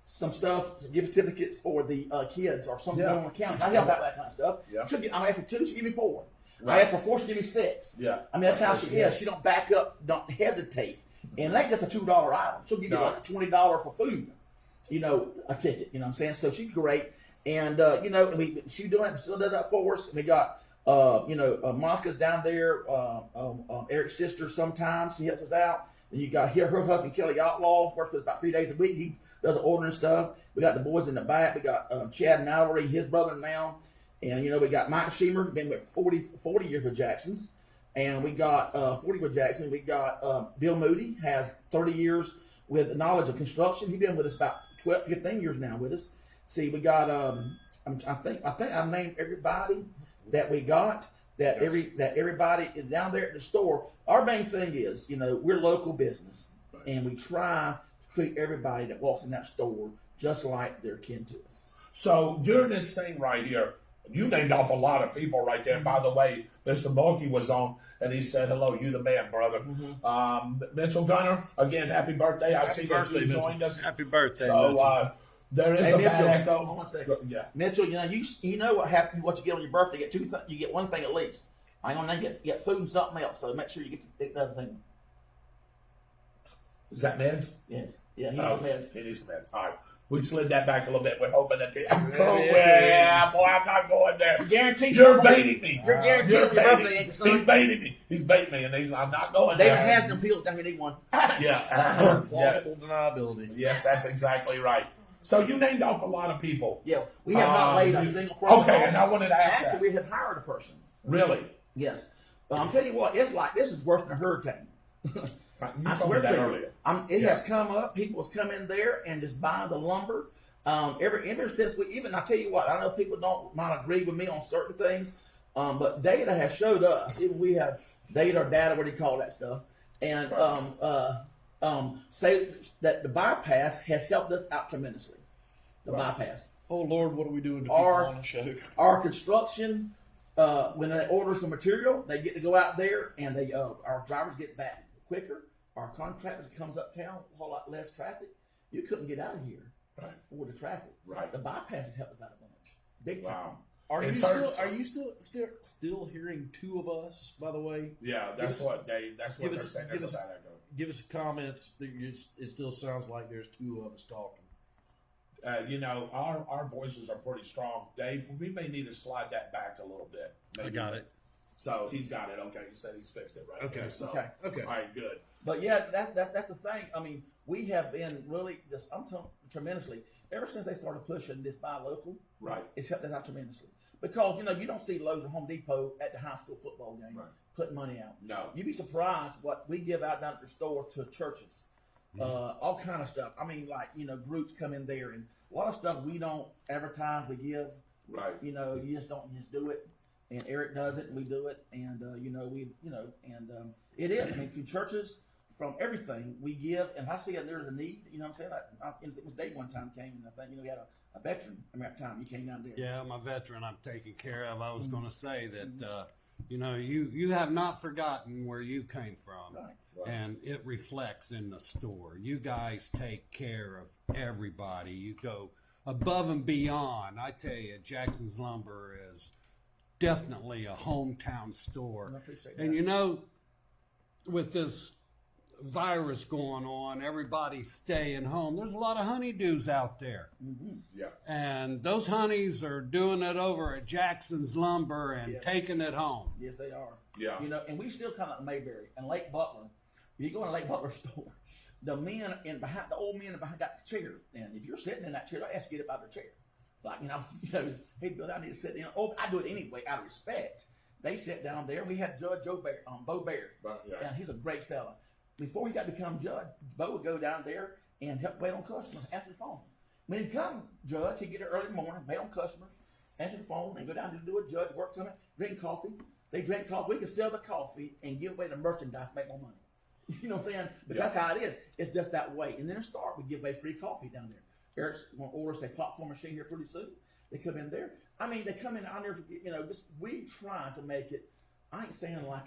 some stuff, give certificates for the kids or something Yeah. on account. I help out that kind of stuff. Yeah. I ask for 2, she give me 4. Right. I ask for 4, she give me 6. Yeah. I mean, that's how she Yes. is. She don't back up, don't hesitate. And it ain't just a $2 item. She'll give you No. like $20 for food, you know, a ticket, you know what I'm saying? So she's great. And, you know, she doing it, still does that for us. We got, Monica's down there, Eric's sister sometimes, she helps us out. And you got her husband, Kelly Outlaw, works with us about 3 days a week. He does the ordering stuff. We got the boys in the back. We got Chad Mallory, his brother now. And, you know, we got Mike Sheemer, been with 40 years with Jackson's. And we got 40 with Jackson. We got Bill Moody, has 30 years with knowledge of construction. He's been with us about 15 years now with us. See, we got, I think I've named everybody that we got. That everybody is down there at the store. Our main thing is, you know, we're local business, and we try to treat everybody that walks in that store just like they're kin to us. So during this thing right here, you named off a lot of people right there. By the way, Mr. Mulkey was on, and he said, hello, you the man, brother. Mitchell Gunner, again, happy birthday. I see that you joined us. Happy birthday, So Mitchell. there is Hey, a Mitchell, bad hold on echo. one second. Yeah. Mitchell, you know what happens? What you get on your birthday? You get you get one thing at least. I don't know. You get food and something else. So make sure you get the other thing. Is that meds? Yes. Yeah. He needs Oh, some meds. It is meds. All right. We slid that back a little bit. We're hoping that the Yeah. boy, I'm not going there. Guarantee You're somebody- baiting me. You're guaranteed You're on your birthday, baiting ain't you, me. son? He's baiting me. He's baiting me, and I'm not going David there. has them pills down. You need one. Yeah. Yeah. Plausible deniability. Yes, that's exactly right. So you named off a lot of people. Yeah, we have not laid a single person Okay, off. and I wanted to ask Actually, that. we have hired a person. Really? Yes. But I'm telling you what, it's like this is worse than a hurricane. You I told swear me to that you, earlier. it Yeah. has come up. People has come in there and just buying the lumber. Ever since I tell you what, I know people don't not agree with me on certain things, but data has showed us. Even we have data or data, what do you call that stuff? And say that the bypass has helped us out tremendously. The bypass. Oh Lord, what are we doing to people Our- on the show? Our construction, when they order some material, they get to go out there and they our drivers get back quicker. Our contractors comes uptown, a whole lot less traffic. You couldn't get out of here Right. for the traffic. Right. The bypass has helped us out a bunch. Big time. Wow. Are It you hurts. still hearing two of us? By the way, Yeah, that's what that's what give they're us- saying. give There's a us- side echo. give us comments. It still sounds like there's two of us talking. Our voices are pretty strong. Dave, we may need to slide that back a little bit. I got it. So he's got it. Okay, he said he's fixed it right. Okay. So, Okay. Okay. All right, good. But yeah, that's the thing. I mean, we have been really just tremendously ever since they started pushing this buy local. Right. It's helped us out tremendously because you don't see Lowe's or Home Depot at the high school football game Right. putting money out. No. You'd be surprised what we give out down at the store to churches, all kind of stuff. I mean, like groups come in there and a lot of stuff we don't advertise. We give. Right. You just don't do it. And Eric does it, and we do it, and it is. I mean, from churches, from everything we give, and I see that there's a need. You know what I'm saying? It was Dave one time came, and I think we had a veteran. I mean, at the time he came down there. Yeah, my veteran I'm taking care of. I was going to say that, you have not forgotten where you came from. Right. And it reflects in the store. You guys take care of everybody. You go above and beyond. I tell you, Jackson's Lumber is definitely a hometown store. I appreciate And that. with this virus going on, everybody's staying home. There's a lot of honeydews out there. Yeah. And those honeys are doing it over at Jackson's Lumber and Yes. taking it home. Yes, they are. Yeah. And we still come up Mayberry and Lake Butler. You go in Lake Butler store, the old men in behind got the chairs, and if you're sitting in that chair, I ask you to get up out of the chair. Like hey Bill, I need to sit down. Oh, I do it anyway out of respect. They sit down there. We had Judge Bo Bear, Yeah. and he's a great fella. Before he got to become judge, Bo would go down there and help wait on customers, answer the phone. When he'd come judge, he'd get there early morning, wait on customers, answer the phone, and go down to do a judge work coming, drink coffee. They drink coffee. We could sell the coffee and give away the merchandise, make more money. You know what I'm saying? But that's how it is. It's just that way. And then we give away free coffee down there. Eric's going to order, say, popcorn machine here pretty soon. They come in there. I mean, they come in, I'll never forget, just we try to make it, I ain't saying like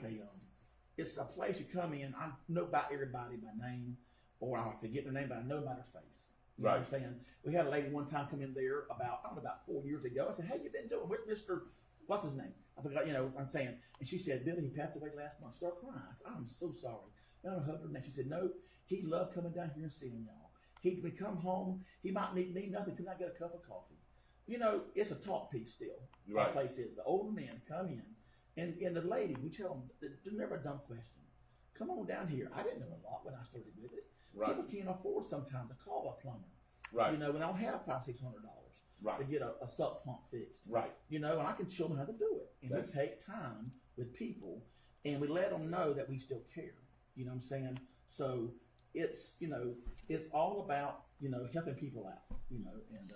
it's a place you come in, I know about everybody by name, or I forget their name, but I know about their face. You know what I'm saying? We had a lady one time come in there about 4 years ago. I said, "Hey, you been doing? Where's Mr. What's his name?" I forgot, I'm saying. And she said, "Billy, he passed away last month." She started crying. I said, "I'm so sorry." And I hugged her, and she said, "No, he loved coming down here and seeing y'all. He would come home, he might need nothing. Can I get a cup of coffee?" It's a talk piece still. Right. Our place is. The older men come in, and the lady, we tell them, there's never a dumb question. Come on down here. I didn't know a lot when I started with it. Right. People can't afford sometimes to call a plumber. Right. When they don't have $500-600 Right. to get a sub pump fixed. Right. And I can show them how to do it. And we take time with people, and we let them know that we still care. You know what I'm saying? So it's it's all about helping people out. And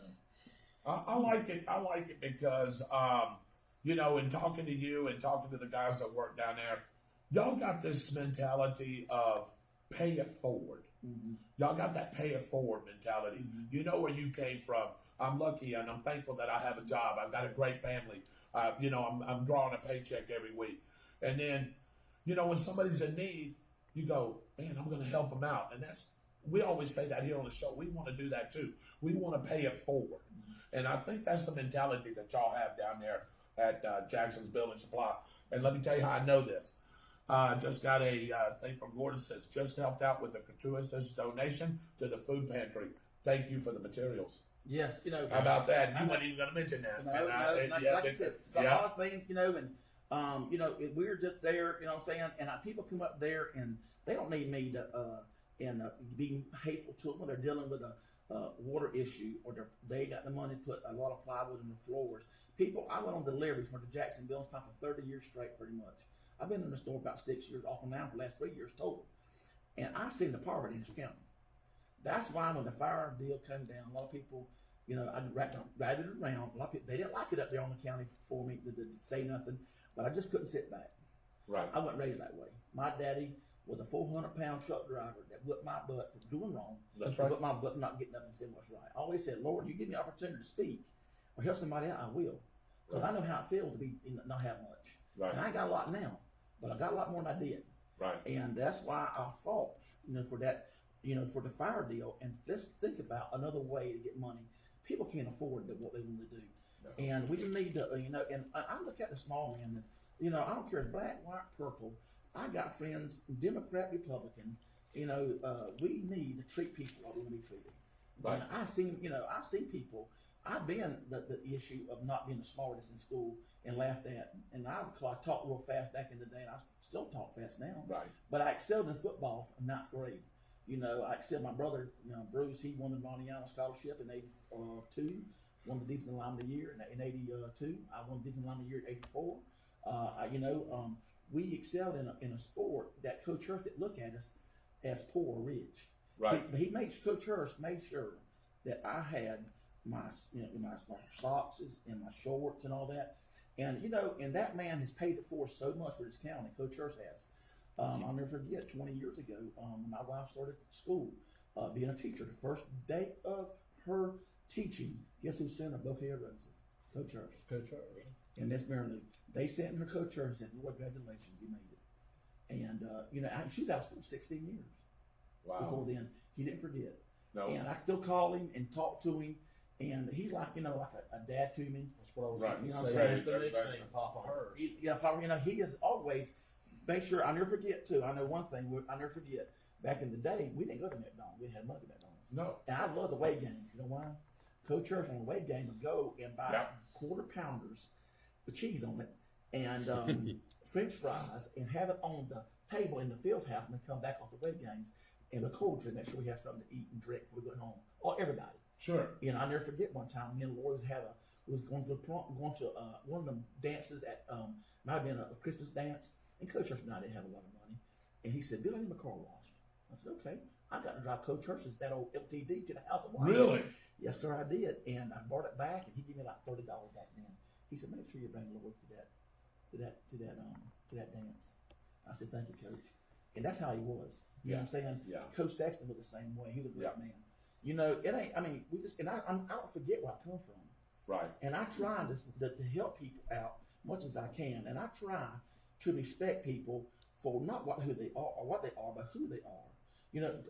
I like it. I like it because, in talking to you and talking to the guys that work down there, y'all got this mentality of pay it forward. mm-hmm. Y'all got that pay it forward mentality. Mm-hmm. You know where you came from. I'm lucky and I'm thankful that I have a job. I've got a great family. I'm drawing a paycheck every week. And then, when somebody's in need, you go, man, I'm going to help them out. And we always say that here on the show. We want to do that too. We want to pay it forward. And I think that's the mentality that y'all have down there at Jackson's Building Supply. And let me tell you how I know this. Just got a thing from Gordon says, just helped out with a gratuitous donation to the food pantry. Thank you for the materials. yes, How about that? You weren't even going to mention that. Like I said, a lot of things, and we're just there, what I'm saying, and people come up there and they don't need me to be hateful to them when they're dealing with water issue, or they got the money to put a lot of plywood in the floors. People, I went on deliveries for the Jackson Building Supply for 30 years straight, pretty much. I've been in the store about 6 years, off and down for the last 3 years total. And I seen the poverty in this county. That's why when the fire deal came down, a lot of people, I ratted it around. A lot of people, they didn't like it up there on the county for me to say nothing, but I just couldn't sit back. Right. I wasn't raised that way. My daddy was a 400-pound truck driver that whipped my butt for doing wrong. That's right. Whipped my butt for not getting up and saying what's right. I always said, Lord, you give me an opportunity to speak or help somebody out, I will. Because I know how it feels to be not have much. Right. And I ain't got a lot now, but I got a lot more than I did. Right. And that's why I fought, for that, for the fire deal. And let's think about another way to get money. People can't afford what they want to do. No. And we need to, and I look at the small man, and, I don't care if black, white, purple. I got friends, Democrat, Republican. We need to treat people like we want to be treated. Right. And I've seen people. I've been the issue of not being the smartest in school and laughed at. And I talked real fast back in the day, and I still talk fast now. Right. But I excelled in football from 9th grade. I excelled. My brother, Bruce, he won the Montiana scholarship in '82. Won the defensive lineman of the year in '82. I won the defensive lineman of the year in '84. We excelled in a sport that Coach Hurst didn't look at us as poor or rich. Right. Coach Hurst made sure that I had my socks and my shorts and all that. And and that man has paid it for so much for this county. Coach Hurst has. I'll never forget 20 years ago, my wife started school, being a teacher. The first day of her teaching, guess who sent her bouquet of roses? Coach Hurst. Coach Hurst. And Miss Marilyn, they sent her Coach Hurst and said, "Lord, congratulations, you made it." And she was out of school 16 years. Wow. Before then, he didn't forget. No. And I still call him and talk to him, and he's like a dad to me. That's what I was Right. going You to know what say. I'm That's the saying? next thing, Papa Hurst. He is always make sure. I never forget too. I know one thing. I never forget. Back in the day, we didn't go to McDonald's. We had money at McDonald's. No. And I love the away games. You know why? Coach Hurst on the away game would go and buy Yeah. quarter pounders with cheese on it and French fries and have it on the table in the field house and then come back off the away games and a cold drink. Make sure we have something to eat and drink before we go home. Or everybody. Sure. I never forget one time me and Lori was going to one of them dances at might have been a Christmas dance, and Coach Hurst and I didn't have a lot of money, and he said, "Bill, I need my car washed." I said, "Okay." I got to drive Coach Hurst's that old LTD to the house of wine. Really? Yes, sir, I did, and I brought it back, and he gave me like $30 back then. He said, "Make sure you bring Lori to that dance." I said, "Thank you, Coach," and that's how he was. You know what I'm saying? Yeah. Coach Sexton was the same way. He was a great Yeah. man. It ain't. I mean, I don't forget where I come from, Right. and I try to help people out much as I can, and I try to respect people for not who they are or what they are, but who they are.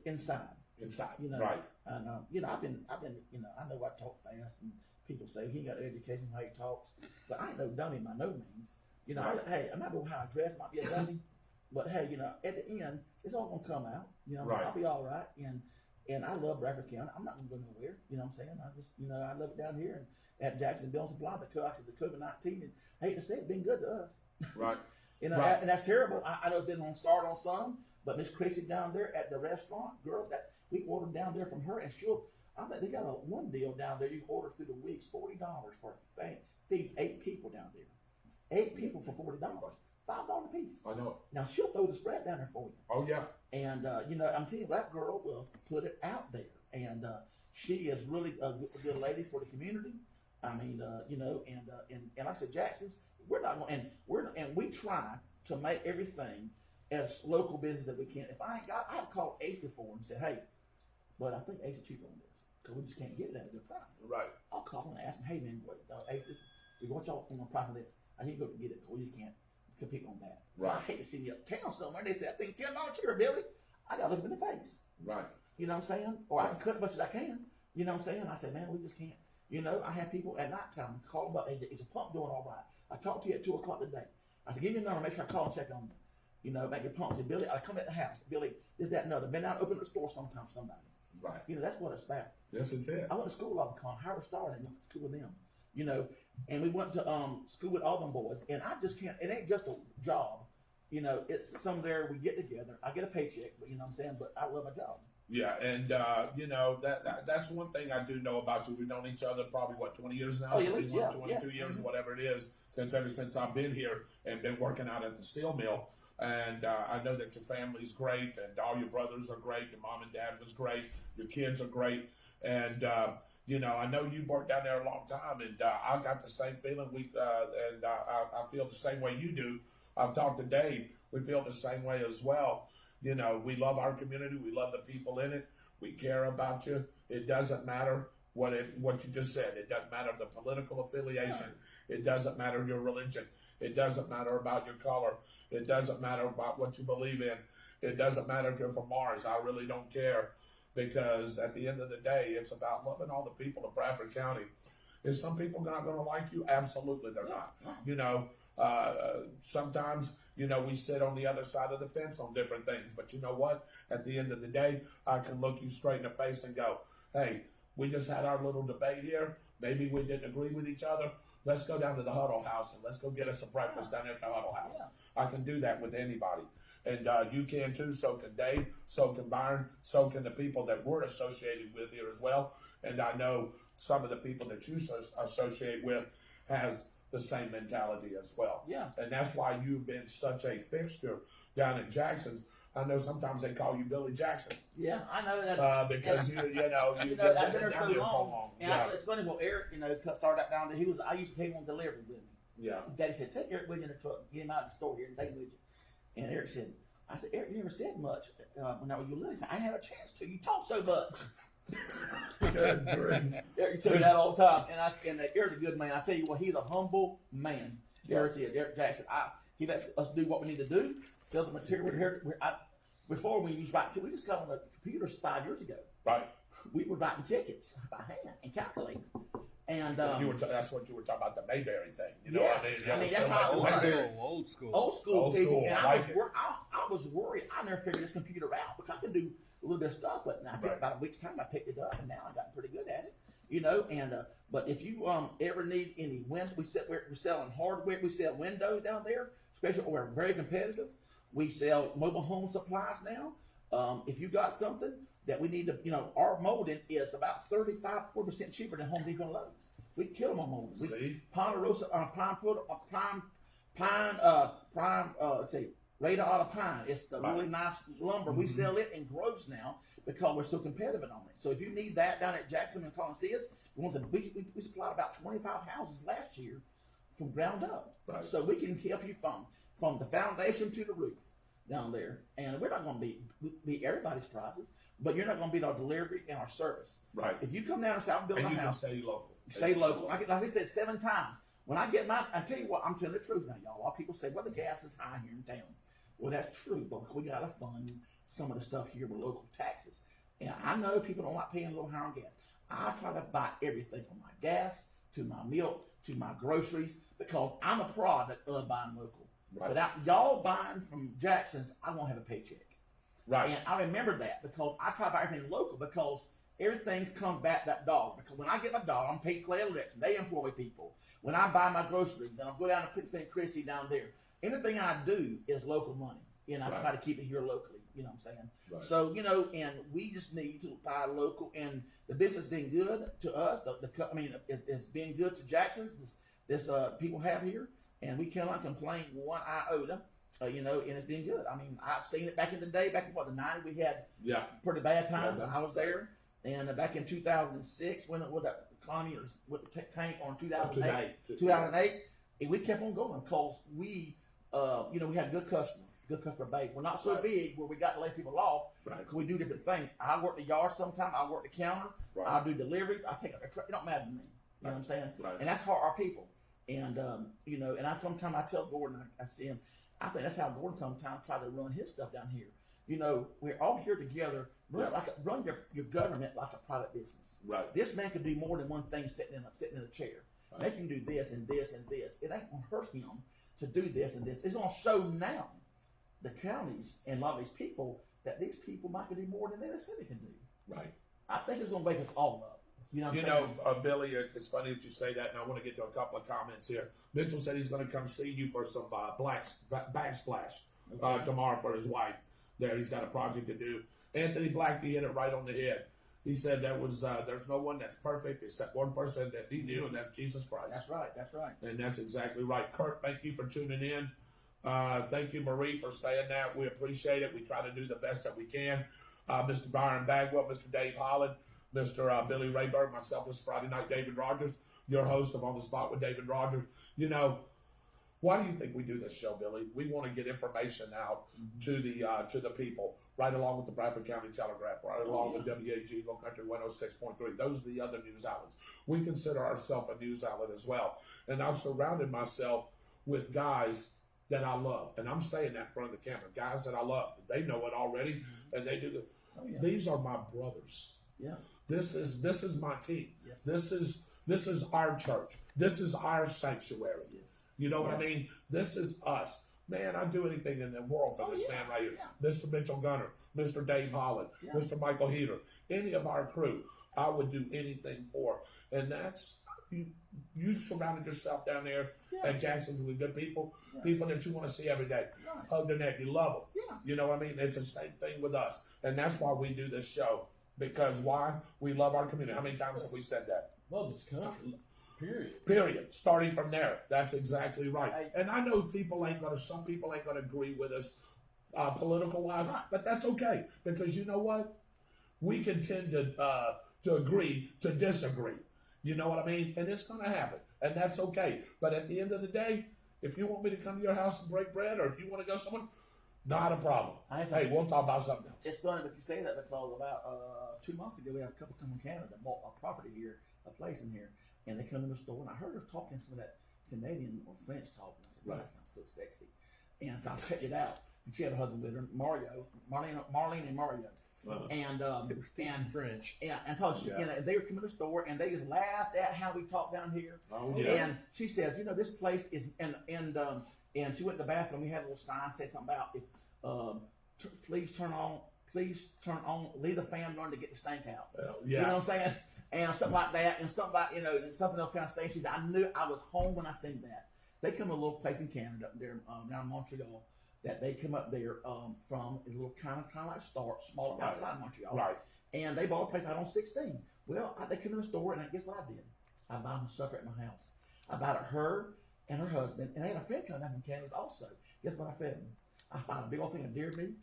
Inside. Inside. Right. Right. And I've been. I know I talk fast, and people say he ain't got education how he talks, but I ain't no dummy by no means. Right. I'm not know how I dress. Might be a dummy, but hey, at the end, it's all gonna come out. Right. I'll be all right. And I love Bradford County. I'm not going to go nowhere. You know what I'm saying? I just, I love it down here. And at Jackson Building Supply, the COVID-19, and I hate to say it's been good to us. Right. Right. And that's terrible. I know it's been hard on some, but Miss Chrissy down there at the restaurant, girl, that we ordered down there from her, and I think they got one deal down there. You can order through the weeks, $40 for feeds 8 people down there. 8 people for $40, $5 a piece. I know. Now she'll throw the spread down there for you. Oh, yeah. And, I'm telling you, that girl will put it out there. And she is really a good lady for the community. I mean, and like I said, Jackson's, we're not going, and we try to make everything as local business that we can. If I ain't got, I've called Ace before and said, "Hey, but I think Ace is cheaper on this because we just can't get it at a good price." Right. I'll call and ask them, "Hey, man, Ace, we want y'all on the price of this. I need to go to get it because we just can't compete on that." Right. I hate to see me uptown somewhere. They say, "I think $10 cheaper, Billy." I got to look them in the face. Right. You know what I'm saying? Or I can cut as much as I can. You know what I'm saying? I say, "Man, we just can't." I have people at nighttime call them up. Hey, is your pump doing all right? I talked to you at 2 o'clock today. I said, "Give me a number. Make sure I call and check on you. Make your pump." I said, "Billy, I come at the house. Billy, this, that, and other. Been out, open the store sometime, somebody." Right. That's what it's about. Yes, it's it. I went to school all the time. Howard Starr and went to school with them. And we went to school with all them boys. And I just can't. It ain't just a job. It's some there we get together. I get a paycheck, but you know what I'm saying. But I love my job. Yeah, and that's one thing I do know about you. We've known each other probably 20 years now, Oh, yeah, 22 years, whatever it is, ever since I've been here and been working out at the steel mill. And I know that your family's great, and all your brothers are great. Your mom and dad was great. Your kids are great, and I know you worked down there a long time, and I got the same feeling. I feel the same way you do. I've talked to Dave. We feel the same way as well. We love our community. We love the people in it. We care about you. It doesn't matter what you just said. It doesn't matter the political affiliation. It doesn't matter your religion. It doesn't matter about your color. It doesn't matter about what you believe in. It doesn't matter if you're from Mars. I really don't care, because at the end of the day, it's about loving all the people of Bradford County. Is some people not going to like you? Absolutely, they're not. Sometimes, we sit on the other side of the fence on different things. But you know what? At the end of the day, I can look you straight in the face and go, hey, we just had our little debate here. Maybe we didn't agree with each other. Let's go down to the Huddle House and let's go get us some breakfast down there at the Huddle House. I can do that with anybody. And you can too. So can Dave. So can Byron. So can the people that we're associated with here as well. And I know some of the people that you associate with has the same mentality as well. Yeah. And that's why you've been such a fixture down at Jackson's. I know sometimes they call you Billy Jackson. Yeah, I know that. Because you've been I've been there so long. And it's funny. Well, Eric, started out down there. I used to take him on delivery with me. Yeah. Daddy said, take Eric with you in the truck, get him out of the store here and take him with you. And Eric said, I said, Eric, you never said much when I was your little. He said, I didn't have a chance to. You talk so much. Eric told me that all the time. And Eric's a good man. I tell you what, he's a humble man. Eric is. Eric Jackson. He lets us do what we need to do, sell the material. Before we used writing, we just got on the computers 5 years ago. Right. We were writing tickets by hand and calculating. And that's what you were talking about, the Mayberry thing. Yes. I mean, that's how Old school. Old school people. And I I was worried. I never figured this computer out because I could do a little bit of stuff, but about a week's time I picked it up, and now I got pretty good at it. But if you ever need any windows, we're selling hardware. We sell windows down there, especially we're very competitive. We sell mobile home supplies now. If you got something that we need to, our molding is about 35-40% cheaper than Home Depot and Lowe's. We kill them on molding. Ponderosa, Radar out of pine. It's the really nice lumber. Mm-hmm. We sell it in gross now because we're so competitive on it. So if you need that down at Jackson and Coliseum, we supplied about 25 houses last year from ground up. Right. So we can help you from the foundation to the roof down there. And we're not going to be everybody's prices, but you're not going to beat our delivery and our service. Right. If you come down and say, I'm building a house. And you can stay local. Stay local. Like I said 7 times. When I get I tell you what, I'm telling the truth now, y'all. A lot of people say, well, the gas is high here in town. Well, that's true, but we got to fund some of the stuff here with local taxes. And I know people don't like paying a little higher on gas. I try to buy everything from my gas to my milk to my groceries because I'm a product of buying local. Right. Without y'all buying from Jackson's, I won't have a paycheck. Right. And I remember that because I try to buy everything local because everything comes back that dollar. Because when I get my dollar, I'm paid Clay Electric. They employ people. When I buy my groceries and I go down to Pittsburgh and Chrissy down there, anything I do is local money. I try to keep it here locally. You know what I'm saying? Right. So, and we just need to buy local. And the business has been good to us. It's been good to Jackson's. This people have here. And we cannot complain one iota, and it's been good. I mean, I've seen it back in the day, back in the 90s, we had pretty bad times. I was there. And back in 2006, when the economy with the tank on 2008, and we kept on going because we had good customer base. We're not so big where we got to lay people off because we do different things. I work the yard sometimes. I work the counter. Right. I do deliveries. I take a truck. It don't matter to me. You know what I'm saying? Right. And that's how our people. And, and I sometimes I tell Gordon, I see him, I think that's how Gordon sometimes tries to run his stuff down here. We're all here together. Run your government like a private business. Right. This man could do more than one thing sitting in a chair. Right. They can do this and this and this. It ain't going to hurt him to do this and this. It's going to show now the counties and a lot of these people that these people might do more than they said they can do. Right. I think it's going to wake us all up. Billy, it's funny that you say that, and I want to get to a couple of comments here. Mitchell said he's going to come see you for some backsplash tomorrow for his wife. there. He's got a project to do. Anthony Black, he hit it right on the head. He said there's no one that's perfect except one person that he knew, and that's Jesus Christ. That's right. That's right. And that's exactly right. Kurt, thank you for tuning in. Thank you, Marie, for saying that. We appreciate it. We try to do the best that we can. Mr. Byron Bagwell, Mr. Dave Holland, Mr. Billy Rayburn, myself, this Friday night, David Rodgers, your host of On the Spot with David Rodgers. You know, why do you think we do this show, Billy? We want to get information out to the people, right along with the Bradford County Telegraph, right along with WAG Eagle Country 106.3. Those are the other news outlets. We consider ourselves a news outlet as well. And I've surrounded myself with guys that I love. And I'm saying that in front of the camera. Guys that I love. They know it already, and they do it. These are my brothers. Yeah. This is my team. Yes. This is our church. This is our sanctuary. Yes. You know what I mean? This is us. Man, I'd do anything in the world for this man right here. Yeah. Mr. Mitchell Gunner, Mr. Dave Holland, Mr. Michael Heater, any of our crew, I would do anything for. And that's, you surrounded yourself down there at Jacksonville with good people, people that you want to see every day. Right. Hug their neck, you love them. Yeah. You know what I mean? It's the same thing with us. And that's why we do this show. Because why? We love our community. How many times have we said that? Love this country. Period. Period. Starting from there. That's exactly right. And I know some people ain't gonna agree with us political wise, but that's okay. Because you know what? We can tend to agree to disagree. You know what I mean? And it's gonna happen. And that's okay. But at the end of the day, if you want me to come to your house and break bread, or if you want to go somewhere, not a problem. Hey, we'll talk about something else. It's funny that you say that because about 2 months ago, we had a couple come from Canada that bought a property here, a place in here, and they come in the store, and I heard her talking some of that Canadian or French talking. I said, "Wow, that sounds so sexy." And so I checked it out, and she had a husband with her, Marlene and Mario. And French. Yeah, and they would come in the store and they just laughed at how we talk down here. Oh, yeah. And she says, you know, this place is and she went to the bathroom. We had a little sign said something about if please turn on, leave the fan running to get the stank out. You know what I'm saying? And something like that, and something about, you know, and something else kind of saying. She said, I knew I was home when I seen that. They come to a little place in Canada up there down in Montreal. That they come up there from a little kind of like smaller outside Montreal. Right. And they bought a place out on 16. Well, they come in the store, and guess what I did? I bought them supper at my house. I bought her and her husband, and they had a friend coming down from Canada also. Guess what I fed them? I found a big old thing of deer meat,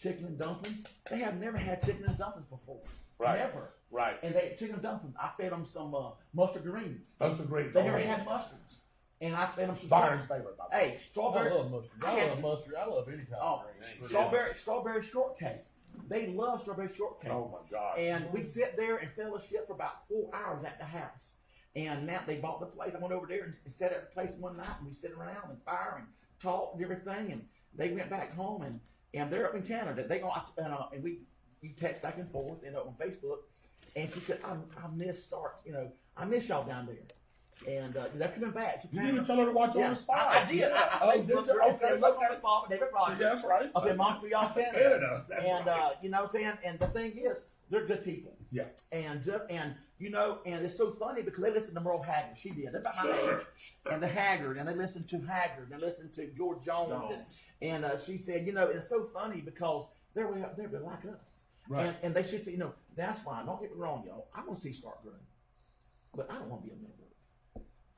chicken and dumplings. They have never had chicken and dumplings before. Right. Never. Right. And they chicken and dumplings. I fed them some mustard greens. Mustard greens. They never had mustards. And I fed them some Byron's favorite. Hey, strawberry. I love mustard. I love mustard. I love any type of greens. Strawberry shortcake. They love strawberry shortcake. Oh my gosh. And we'd sit there and fellowship for about 4 hours at the house. And now they bought the place. I went over there and sat at the place one night, and we sit around and fire and talk and everything. And they went back home, and they're up in Canada. They go and we text back and forth and on Facebook. And she said, I miss Stark. You know, I miss y'all down there. And they're coming back. You didn't tell her to watch On the Spot. I did. I Facebook her and said, look on the spot with David Rodgers. That's right. Up in Montreal, Canada. You know what I'm saying? And the thing is, they're good people. Yeah. And it's so funny because they listen to Merle Haggard. She did. They're about my age. And the Haggard, and they listen to Haggard, and they listen to George Jones. And she said, you know, it's so funny because they're like us. Right. And they should say, you know, that's fine. Don't get me wrong, y'all. I want to see Stark grow. But I don't want to be a member.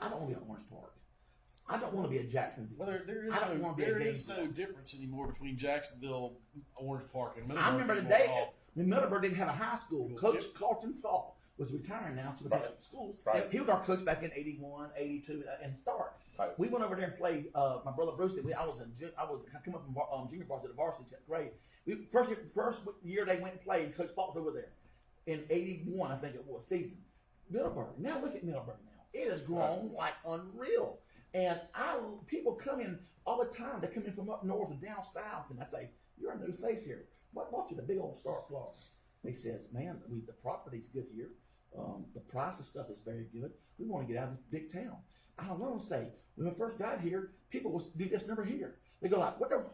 I don't want to be at Orange Park. I don't want to be at Jacksonville. Well, there is no difference anymore between Jacksonville, Orange Park, and Middleburg. I remember the day when Middleburg didn't have a high school. Coach Carlton Falk was retiring now to the schools. Right. He was our coach back in 81, 82, and Stark. Right. We went over there and played. My brother Bruce. I come up from junior varsity to varsity 10th grade. First year they went and played. Coach Falk was over there in 81, I think it was season. Middleburg. Now look at Middleburg now. It has grown like unreal. And people come in all the time. They come in from up north and down south, and I say, "You're a new face here. What brought you to big old Stark, Florida?" They says, "Man, the property's good here. The price of stuff is very good. We want to get out of this big town." I don't know. Say when we first got here, people would do this number here. They go like, "What the?"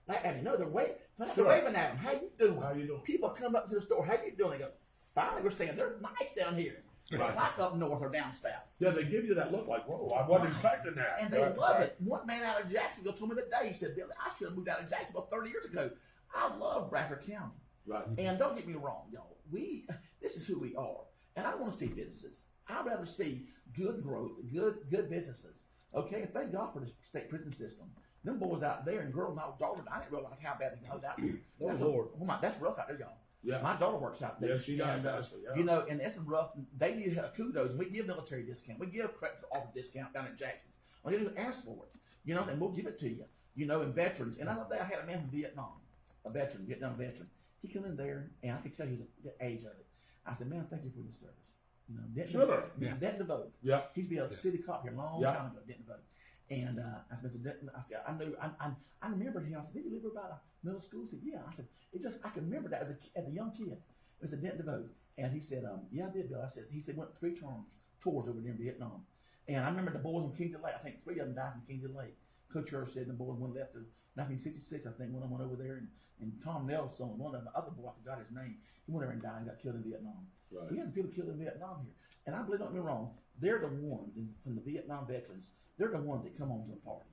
They're waving at them. How you doing? People come up to the store. How you doing? They go, "Finally, we're saying they're nice down here." Right. Like up north or down south. Yeah, they give you that look like, whoa, I wasn't expecting that. And they love it. One man out of Jacksonville told me the day, he said, "Billy, I should have moved out of Jacksonville 30 years ago. I love Bradford County. Right. And don't get me wrong, y'all. This is who we are. And I want to see businesses. I'd rather see good growth, good businesses. Okay, and thank God for the state prison system. Them boys out there and girls, my daughter, I didn't realize how bad they got out there. That's rough out there, y'all. Yeah. My daughter works out there. Yes, she does, And, actually, yeah. You know, and that's rough. They need kudos. And we give military discount. We give credit offer discount down at Jackson's. All you do is ask for it. You know, and we'll give it to you. You know, and veterans. And I had a man from Vietnam, a Vietnam veteran. He come in there, and I could tell he was the age of it. I said, man, thank you for your service. You know, Sure. Denton DeVoe. Yeah. He's been a city cop here a long time ago, Denton DeVoe. And I said, I remember him. I said, did you live about a middle school? He said, yeah. I said, I can remember that as a young kid. It was a Denton DeVoe. And he said, yeah, I did, Bill. He said, went 3 tours over there in Vietnam. And I remember the boys from Kings of Lake. I think 3 of them died from Kings of Lake. Coach Church said the boys one left in 1966. I think one of them went over there. And Tom Nelson, one of the other boy, I forgot his name. He went over and died and got killed in Vietnam. Right. We had the people killed in Vietnam here. And I believe, don't get me wrong, they're the ones from the Vietnam veterans. They're the ones that come home to the party.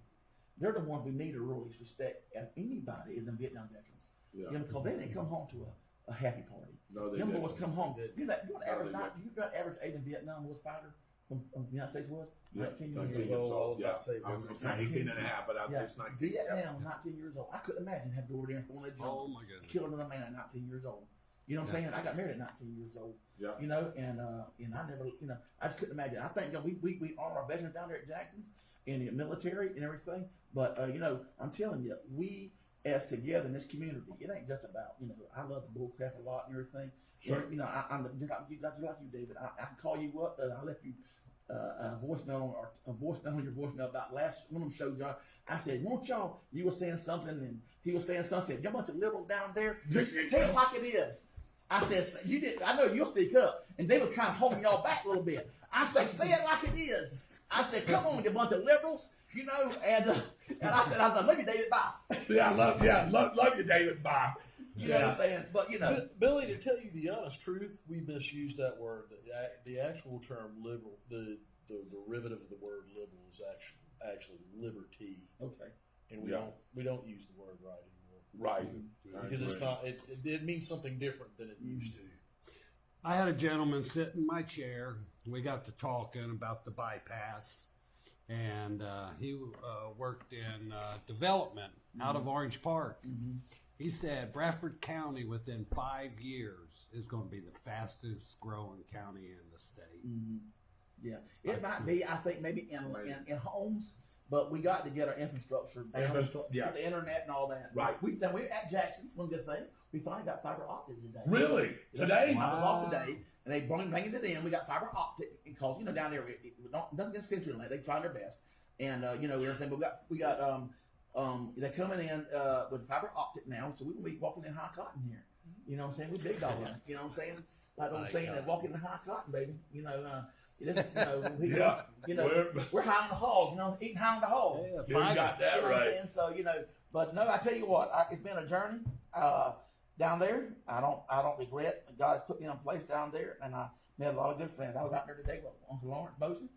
They're the ones we need to really respect as anybody is the Vietnam veterans. Yeah. You know, because they didn't come home to a happy party. No, they Them didn't. boys come home. You know what average didn't. you got average age in Vietnam was fighter from the United States was? Yeah, 19 19 years years old. old. Yeah. Say I was going to say 19. 18 and a half, but Yeah. it's 19. Vietnam, 19 years old. I couldn't imagine having to go over there and throw that jump. Oh my goodness. Killing another man at 19 years old. You know what I'm saying? I got married at 19 years old. Yeah. You know, and I never, you know, I just couldn't imagine. I think we honor our veterans down there at Jackson's in the military and everything. But you know, I'm telling you, we as together in this community, it ain't just about, you know, I love the bullcrap a lot and everything. Sure. And, you know, I'm just like you, David. I can call you up. I left you a voicemail on your voicemail about last one of them shows y'all. I said, won't y'all? You were saying something, and he was saying something. I said, y'all bunch of liberals down there. Just tell it like it is. I said, you did. I know you'll speak up, and they were kind of holding y'all back a little bit. I said, say it like it is. I said, come on, you bunch of liberals, you know. And I said, love you, David. Bye. Yeah, love you, David. Bye. You know what I'm saying? But you know, Billy, to tell you the honest truth, we misuse that word. The actual term liberal, the derivative of the word liberal is actually liberty, okay. and we don't use the word right anymore. Right. Because it's not. It means something different than it used to. I had a gentleman sit in my chair. We got to talking about the bypass, and he worked in development out of Orange Park. Mm-hmm. He said Bradford County within 5 years is going to be the fastest growing county in the state. Mm-hmm. Yeah, it might be. I think maybe in homes, but we got to get our infrastructure down, Yes. the internet and all that. Right. We're at Jackson's. One good thing, we finally got fiber optic today. Really? Today? I was off today, and they bringing it in. We got fiber optic because you know down there nothing against CenturyLink. They try their best, and you know everything. But we got they're coming in with fiber optic now, so we can be walking in high cotton here. You know what I'm saying? We're big dog. You know what I'm saying? Like I'm saying, that walking in high cotton, baby. You know. We're high on the hog, you know, eating high on the hog. Yeah, You got that You know what I'm right. saying? So, you know, but no, I tell you what, it's been a journey down there. I don't regret. God has put me in a place down there, and I met a lot of good friends. I was out there today with Uncle Lawrence Boson.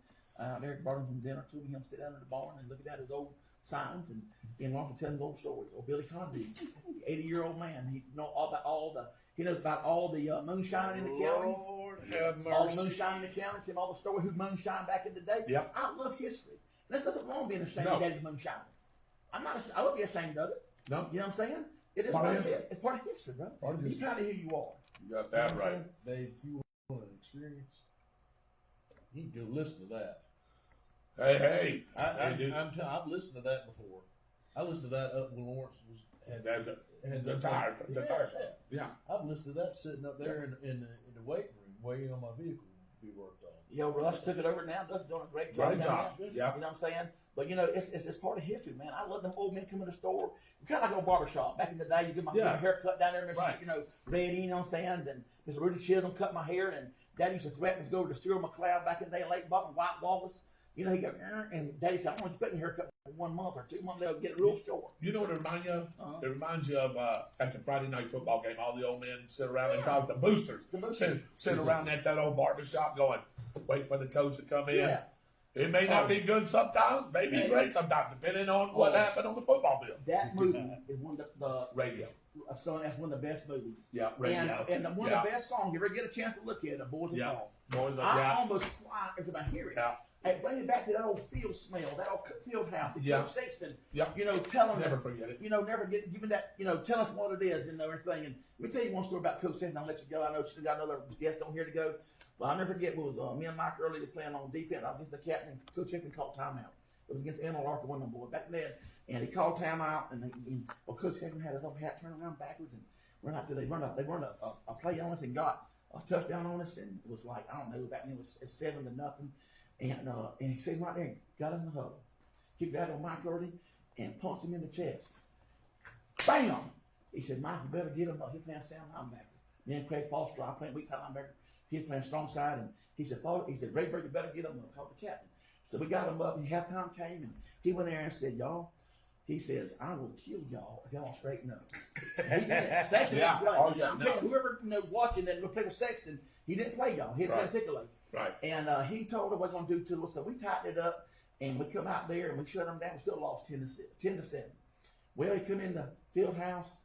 There brought him some dinner to me. Him sit down in the barn and looking at his old signs and Lawrence would tell him old stories. Or Billy Condon, 80-year-old man. He knows about all the moonshine in the county. Lord have mercy. All the moonshine in the county, tell him all the story who moonshine back in the day. Yep. I love history. There's nothing wrong being ashamed No. of Daddy's moonshine. I wouldn't be ashamed of it. No. You know what I'm saying? It's part of part of history. It's part of history, bro. Part of Be history. proud of who you are. You got You that know what I'm right. Dave, if you want an experience, you can go listen to that. Hey. I've listened to that before. I listened to that up when Lawrence had The tire. Yeah. I've listened to that sitting up there in the weight room, waiting on my vehicle to be worked on. Yo, Russ took it over now. Russ is doing a great job. Great down job. there. Yeah. You know what I'm saying? But, you know, it's part of history, man. I love them old men coming to the store. Kind of like a barbershop. Back in the day, you get my haircut down there, Mr. Right. You know, Reddy, you know what I'm saying? Then Mr. Rudy Chisholm cut my hair, and Daddy used to threaten us to go over to Cyril McLeod back in the day in Lake Bottom, White Wallace. You know, he'd go, and Daddy said, I want you to cut your haircut for 1 month or 2 months, they'll get it real short. You know what it reminds you of? It reminds you of at the Friday night football game, all the old men sit around and talk. The boosters sit around at that old barbershop going, wait for the coach to come in. Yeah. It may not be good sometimes, may be great sometimes, depending on what happened on the football field. That movie is one of the Radio. Son, that's one of the best movies. Yeah, radio. And one of the best songs. You ever get a chance to look at it, Boys and Fall. Boys, I almost cry every time I hear it. Yeah. Hey, bring it back to that old field smell, that old field house. Coach Sexton, telling Never us, forget it. never giving that, tell us what it is and everything. And let me tell you one story about Coach Sexton. I'll let you go. I know she's got another guest on here to go. But I'll never forget what was me and Mike earlier playing on defense. I was just the captain, and Coach Sexton called timeout. It was against Emil Arthur, one of them boys back then. And he called timeout, and Coach Sexton had his own hat turned around backwards, and run out there. They run a play on us and got a touchdown on us, and it was like, I don't know, back then it was 7-0. And he said right there, got him in the huddle. He grabbed on Mike early and punched him in the chest. Bam! He said, Mike, you better get him up. He's playing sound linebackers. Me and Craig Foster, I playing weak side linebacker. He was playing strong side, and he said, Rayburn, you better get him up. Called the captain. So we got him up, and halftime came, and he went there and said, y'all, he says, I will kill y'all if y'all don't straighten up. He did. Sexton didn't play. I'm telling you, whoever watching that will play with Sexton, he didn't play y'all. He didn't play particularly. Right. And he told us what we're going to do to us. So we tightened it up, and we come out there, and we shut them down. We still lost 10-7. Well, he come in the field house,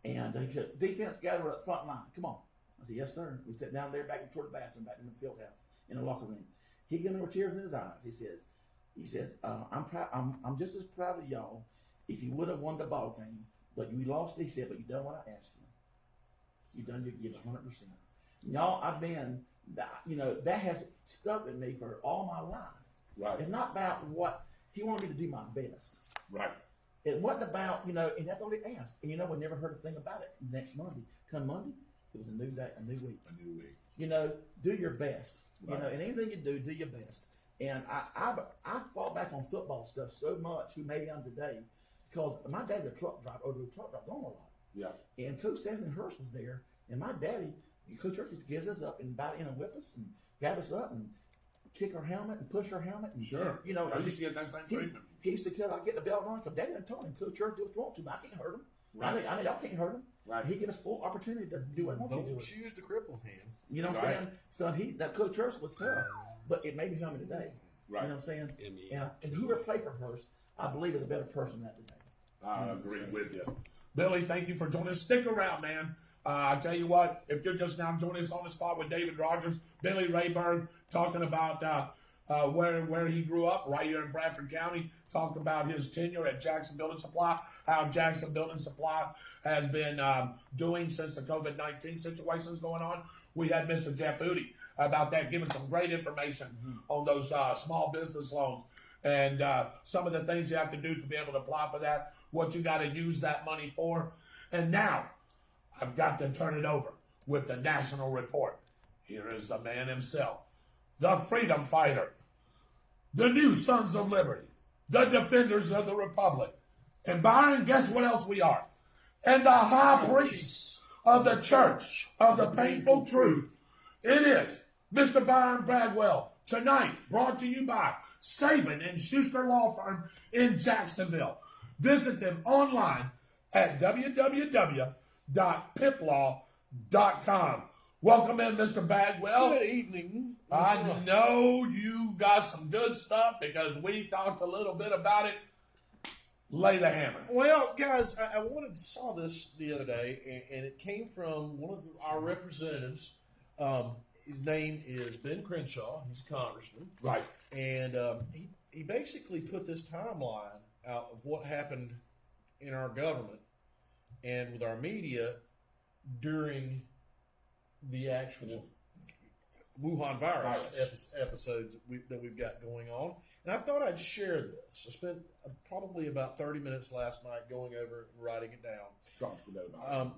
and he said, defense, gather up front line. Come on. I said, yes, sir. We sat down there back toward the bathroom, back in the field house, in the locker room. He gave me tears in his eyes. He says, I'm proud. I'm just as proud of y'all if you would have won the ball game, but you lost. He said, but you done what I asked you. You done your gift 100%. Y'all, I've been, that has stuck with me for all my life. Right. It's not about what he wanted me to do my best. Right. It wasn't about, and that's all he asked. And we never heard a thing about it. Next Monday, come Monday, it was a new day, a new week. A new week. Do your best. Right. And anything you do your best. And I fall back on football stuff so much, who maybe I'm today, because my daddy was a truck driver, going a lot. Yeah. And Coach Stanton Hurst was there, and my daddy, Coach Hurst, used to get us up and bite in with us and grab us up and kick our helmet and push our helmet. And, sure. I used to get that same treatment. He used to tell I get the belt on because Daddy done told him, Coach Hurst, do what you want to, but I can't hurt him. Right. I mean, y'all can't hurt him. Right. He get us full opportunity to do what he wants to do. Don't choose the cripple hand. You know what I'm saying? So that Coach Hurst was tough, but it made me humble today. Right. You know what I'm saying? Yeah. And whoever played for Hurst, I believe is a better person than that today. I agree with you. Billy, thank you for joining us. Stick around, man. I tell you what, if you're just now joining us on the spot with David Rodgers, Billy Rayburn, talking about where he grew up, right here in Bradford County, talking about his tenure at Jackson Building Supply, how Jackson Building Supply has been doing since the COVID-19 situation is going on. We had Mr. Jeff Udi about that, giving some great information on those small business loans and some of the things you have to do to be able to apply for that, what you got to use that money for. And now I've got to turn it over with the National Report. Here is the man himself, the freedom fighter, the new Sons of Liberty, the defenders of the Republic. And Byron, guess what else we are? And the high priests of the Church of the Painful Truth. It is Mr. Byron Bradwell, tonight brought to you by Saban and Schuster Law Firm in Jacksonville. Visit them online at www.piplaw.com. Welcome in, Mr. Bagwell. Good evening. I know you got some good stuff because we talked a little bit about it. Lay the hammer. Well, guys, I saw this the other day, and it came from one of our representatives. His name is Ben Crenshaw. He's a congressman. Right. And he basically put this timeline out of what happened in our government and with our media during the actual Wuhan virus episodes that we've got going on. And I thought I'd share this. I spent probably about 30 minutes last night going over and writing it down.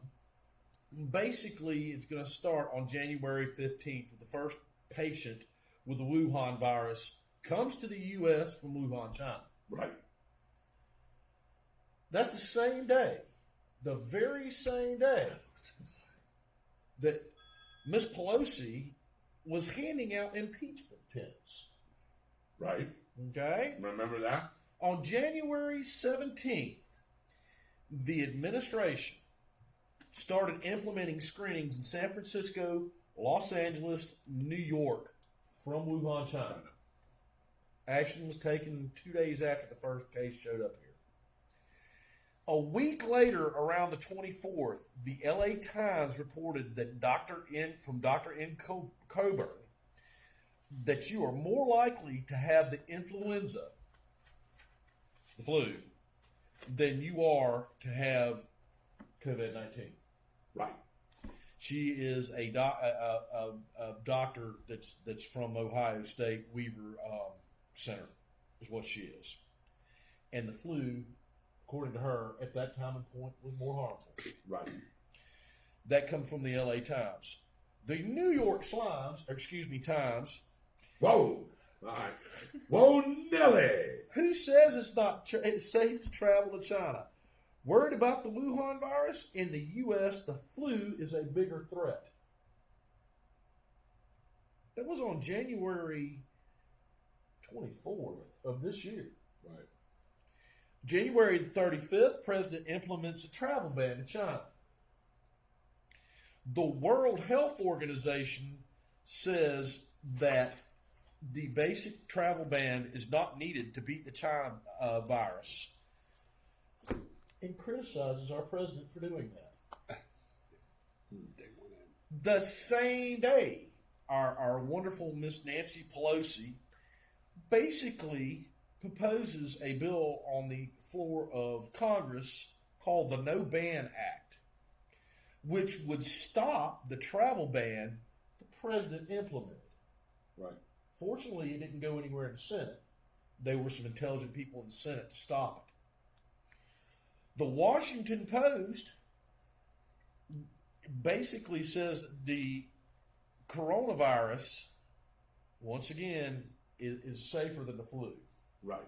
Basically, it's going to start on January 15th with the first patient with the Wuhan virus comes to the U.S. from Wuhan, China. Right. That's the same day, the very same day that Miss Pelosi was handing out impeachment pins. Right. Okay? Remember that? On January 17th, the administration started implementing screenings in San Francisco, Los Angeles, New York from Wuhan, China. Action was taken 2 days after the first case showed up here. A week later, around the 24th, the LA Times reported that Dr. N. Coburn that you are more likely to have the influenza, the flu, than you are to have COVID-19. Right. She is a doctor that's from Ohio State Weaver Center, is what she is. And the flu, according to her, at that time and point, was more harmful. Right. That comes from the LA Times. The New York Times. Whoa. All right. Whoa, Nelly. Who says it's safe to travel to China? Worried about the Wuhan virus? In the U.S., the flu is a bigger threat. That was on January 24th of this year. Right. January the 35th, President implements a travel ban to China. The World Health Organization says that the basic travel ban is not needed to beat the China virus, and criticizes our president for doing that. The same day, our wonderful Miss Nancy Pelosi basically proposes a bill on the floor of Congress called the No Ban Act, which would stop the travel ban the president implemented. Right. Fortunately, it didn't go anywhere in the Senate. There were some intelligent people in the Senate to stop it. The Washington Post basically says that the coronavirus, once again, is safer than the flu. Right.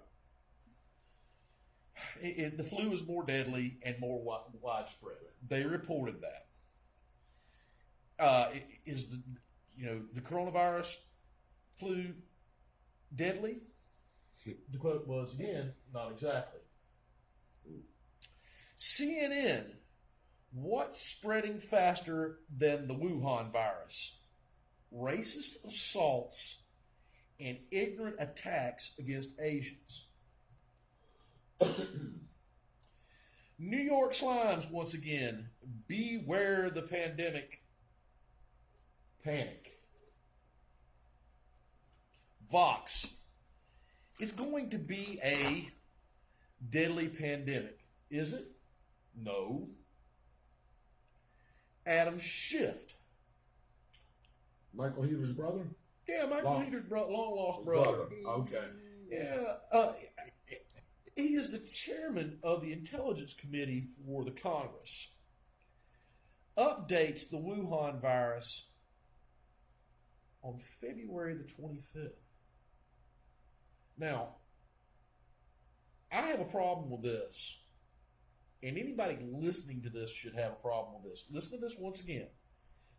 The flu is more deadly and more widespread. They reported that. Is the coronavirus flu deadly? The quote was, again, not exactly. CNN, what's spreading faster than the Wuhan virus? Racist assaults and ignorant attacks against Asians. New York Slimes, once again, beware the pandemic. Panic. Vox, it's going to be a deadly pandemic. Is it? No. Adam Schiff. Michael Heater's brother? Yeah, Michael Heater's long lost brother. Okay. Yeah. He is the chairman of the Intelligence Committee for the Congress. Updates the Wuhan virus on February the 25th. Now, I have a problem with this, and anybody listening to this should have a problem with this. Listen to this once again.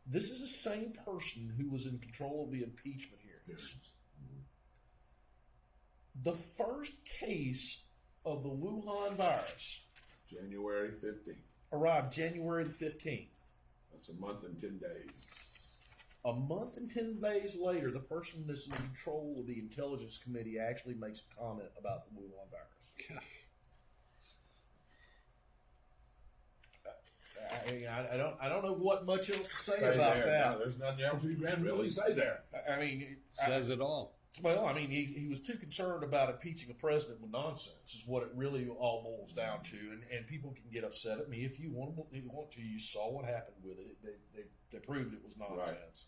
This is the same person who was in control of the impeachment hearings. The first case of the Wuhan virus January 15th. arrived January the 15th. That's a month and 10 days. A month and 10 days later, the person that's in control of the Intelligence Committee actually makes a comment about the Wuhan virus. I don't know what much else to say about there. that. No, there's nothing else you can really say there. I mean, Says it all. well, I mean, he was too concerned about impeaching a president with nonsense, is what it really all boils down to. And people can get upset at me if you want to. You saw what happened with it. They proved it was nonsense.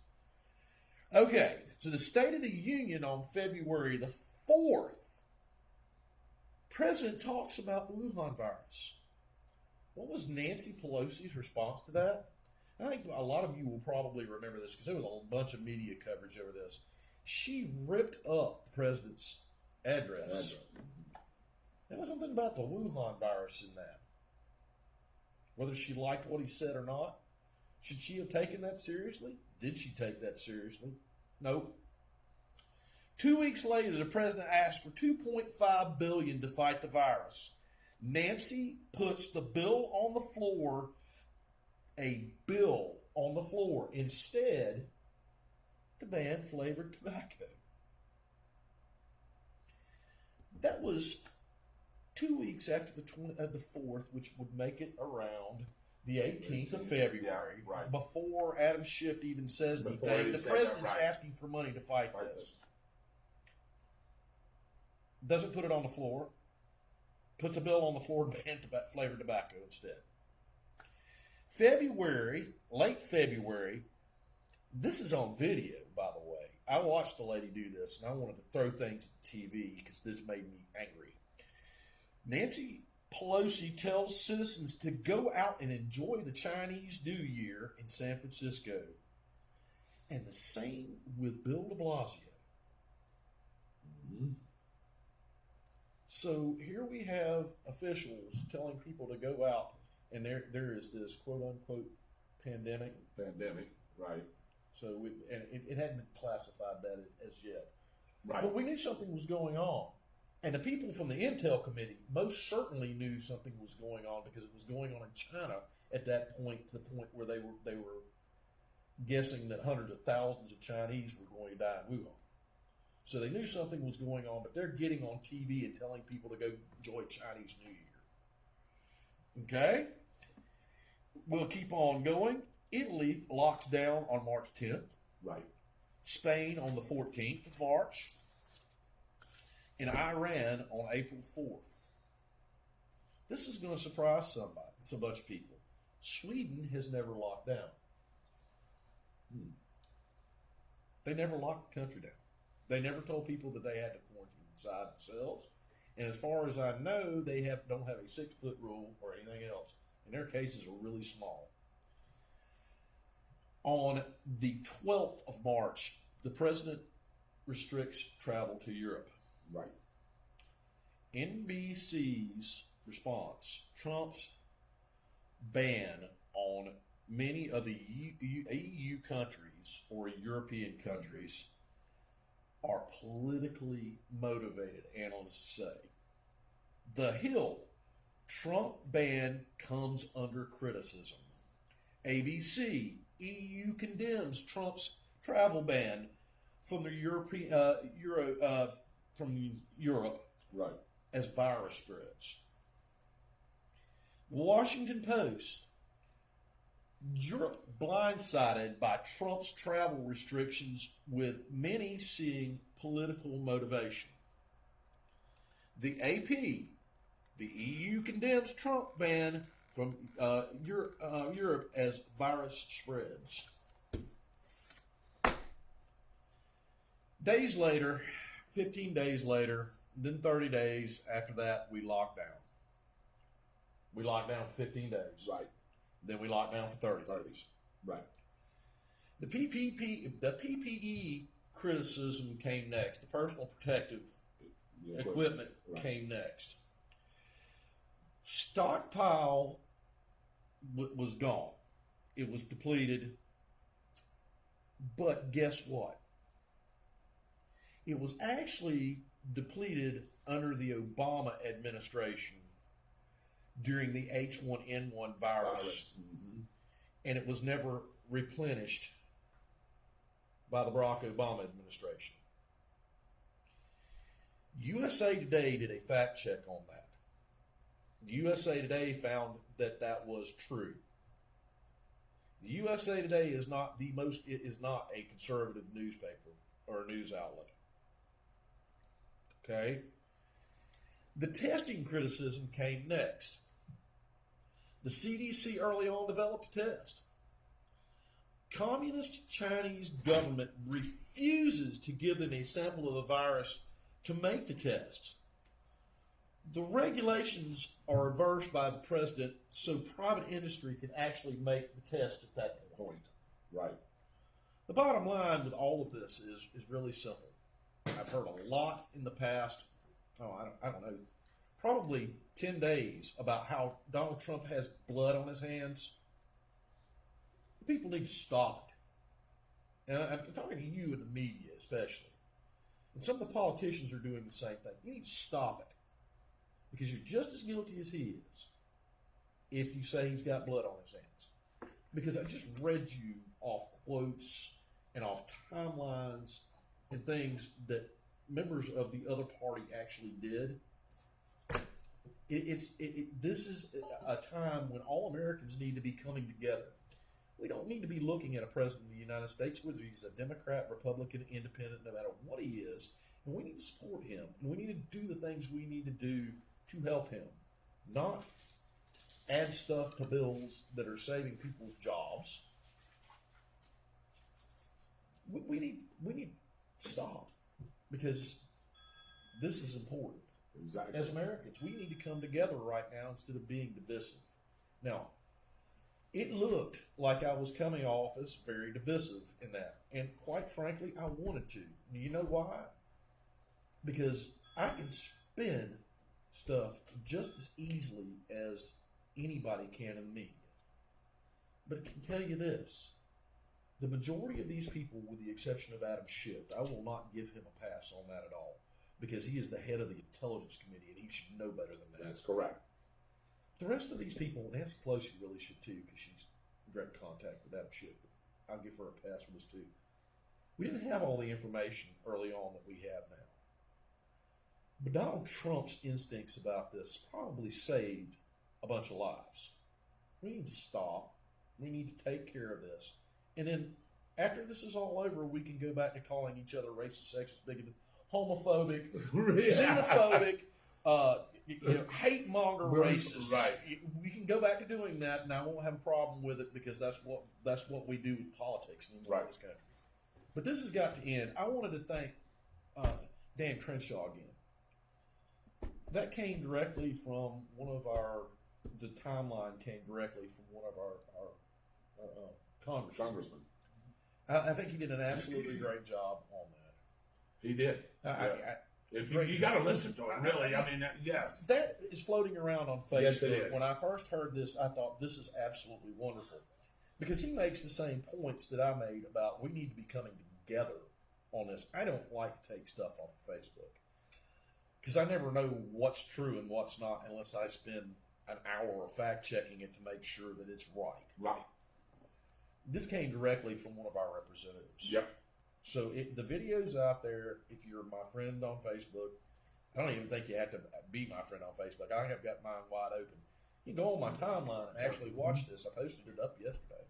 Right. Okay, so the State of the Union on February the 4th, President talks about the Wuhan virus. What was Nancy Pelosi's response to that? I think a lot of you will probably remember this because there was a bunch of media coverage over this. She ripped up the president's address. There was something about the Wuhan virus in that. Whether she liked what he said or not, should she have taken that seriously? Did she take that seriously? Nope. 2 weeks later, the president asked for $2.5 billion to fight the virus. Nancy puts the bill on the floor, instead to ban flavored tobacco. That was 2 weeks after the 4th, which would make it around the 18th of February, Yeah, right. before Adam Schiff even says Before anything. he The said president's that, right. asking for money to fight Right. this. Doesn't put it on the floor. Puts a bill on the floor to ban flavored tobacco instead. February, late February, this is on video, by the way. I watched the lady do this, and I wanted to throw things at the TV because this made me angry. Nancy Pelosi tells citizens to go out and enjoy the Chinese New Year in San Francisco. And the same with Bill de Blasio. Mm-hmm. So here we have officials telling people to go out, and there is this quote-unquote pandemic. Pandemic, right. So it hadn't been classified that as yet. Right. But we knew something was going on. And the people from the Intel Committee most certainly knew something was going on because it was going on in China at that point, to the point where they were guessing that hundreds of thousands of Chinese were going to die in Wuhan. So they knew something was going on, but they're getting on TV and telling people to go enjoy Chinese New Year. Okay? We'll keep on going. Italy locks down on March 10th. Right. Spain on the 14th of March. And Iran on April 4th. This is going to surprise somebody. It's a bunch of people. Sweden has never locked down. They never locked the country down. They never told people that they had to quarantine inside themselves. And as far as I know, they don't have a 6-foot rule or anything else. And their cases are really small. On the 12th of March, the president restricts travel to Europe. Right. NBC's response: Trump's ban on many of the EU countries or European countries are politically motivated, analysts say. The Hill: Trump ban comes under criticism. ABC: EU condemns Trump's travel ban from the from Europe Right. as virus spreads. Washington Post: Europe blindsided by Trump's travel restrictions, with many seeing political motivation. The AP: the EU condemns Trump ban from Europe as virus spreads. Days later, 15 days later, then 30 days after that, we locked down. We locked down for 15 days. Right. Then we locked down for 30 days. Right. The PPE criticism came next. The personal protective equipment Right. came next. Stockpile was gone. It was depleted. But guess what? It was actually depleted under the Obama administration during the H1N1 virus. Mm-hmm. And it was never replenished by the Barack Obama administration. USA Today did a fact check on that. USA Today found that that was true. The USA Today is not a conservative newspaper or a news outlet. Okay? The testing criticism came next. The CDC early on developed a test. Communist Chinese government refuses to give them a sample of the virus to make the tests. The regulations are reversed by the president so private industry can actually make the test at that point. Right. The bottom line with all of this is really simple. I've heard a lot in the past, I don't know, probably 10 days about how Donald Trump has blood on his hands. People need to stop it. And I'm talking to you in the media especially. And some of the politicians are doing the same thing. You need to stop it. Because you're just as guilty as he is if you say he's got blood on his hands. Because I just read you off quotes and off timelines and things that members of the other party actually did. This is a time when all Americans need to be coming together. We don't need to be looking at a president of the United States, whether he's a Democrat, Republican, Independent, no matter what he is, and we need to support him. And we need to do the things we need to do to help him, not add stuff to bills that are saving people's jobs. We need to stop, because this is important. Exactly. As Americans, we need to come together right now instead of being divisive. Now, it looked like I was coming off as very divisive in that. And quite frankly, I wanted to. You know why? Because I can spin stuff just as easily as anybody can in the media. But I can tell you this. The majority of these people, with the exception of Adam Schiff, I will not give him a pass on that at all, because he is the head of the Intelligence Committee, and he should know better than that. That's correct. The rest of these people, Nancy Pelosi really should too, because she's in direct contact with Adam Schiff. But I'll give her a pass for this too. We didn't have all the information early on that we have now. But Donald Trump's instincts about this probably saved a bunch of lives. We need to stop. We need to take care of this. And then after this is all over, we can go back to calling each other racist, sexist, bigoted, homophobic, xenophobic, hate monger, racist. Right. We can go back to doing that, and I won't have a problem with it, because that's what we do with politics in this country. But this has got to end. I wanted to thank Dan Crenshaw again. That came directly from the timeline came directly from one of our congressmen. I think he did an absolutely great job on that. He did. You got to listen to it, really. I mean, yes. That is floating around on Facebook. Yes, it is. When I first heard this, I thought this is absolutely wonderful, because he makes the same points that I made about we need to be coming together on this. I don't like to take stuff off of Facebook, because I never know what's true and what's not unless I spend an hour fact checking it to make sure that it's right. Right. This came directly from one of our representatives. Yep. So the video's out there. If you're my friend on Facebook, I don't even think you have to be my friend on Facebook. I have got mine wide open. You can go on my timeline and actually watch this. I posted it up yesterday.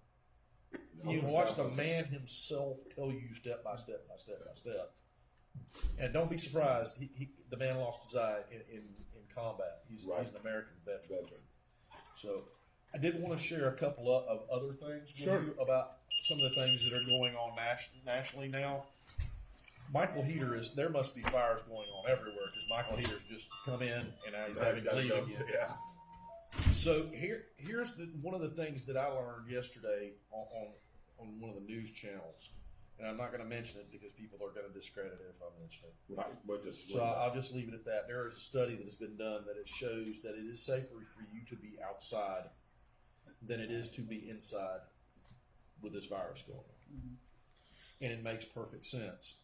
You can watch the man himself tell you step by step by step by step. And don't be surprised, the man lost his eye in combat. He's an American veteran. So I did want to share a couple of other things with you about some of the things that are going on nationally now. Michael Heater there must be fires going on everywhere, because Michael Heater's just come in and now he's having to leave again. Yeah. So here's one of the things that I learned yesterday on one of the news channels. And I'm not going to mention it because people are going to discredit it if I mention it. Right. But I'll just leave it at that. There is a study that has been done that it shows that it is safer for you to be outside than it is to be inside with this virus going on. Mm-hmm. And it makes perfect sense,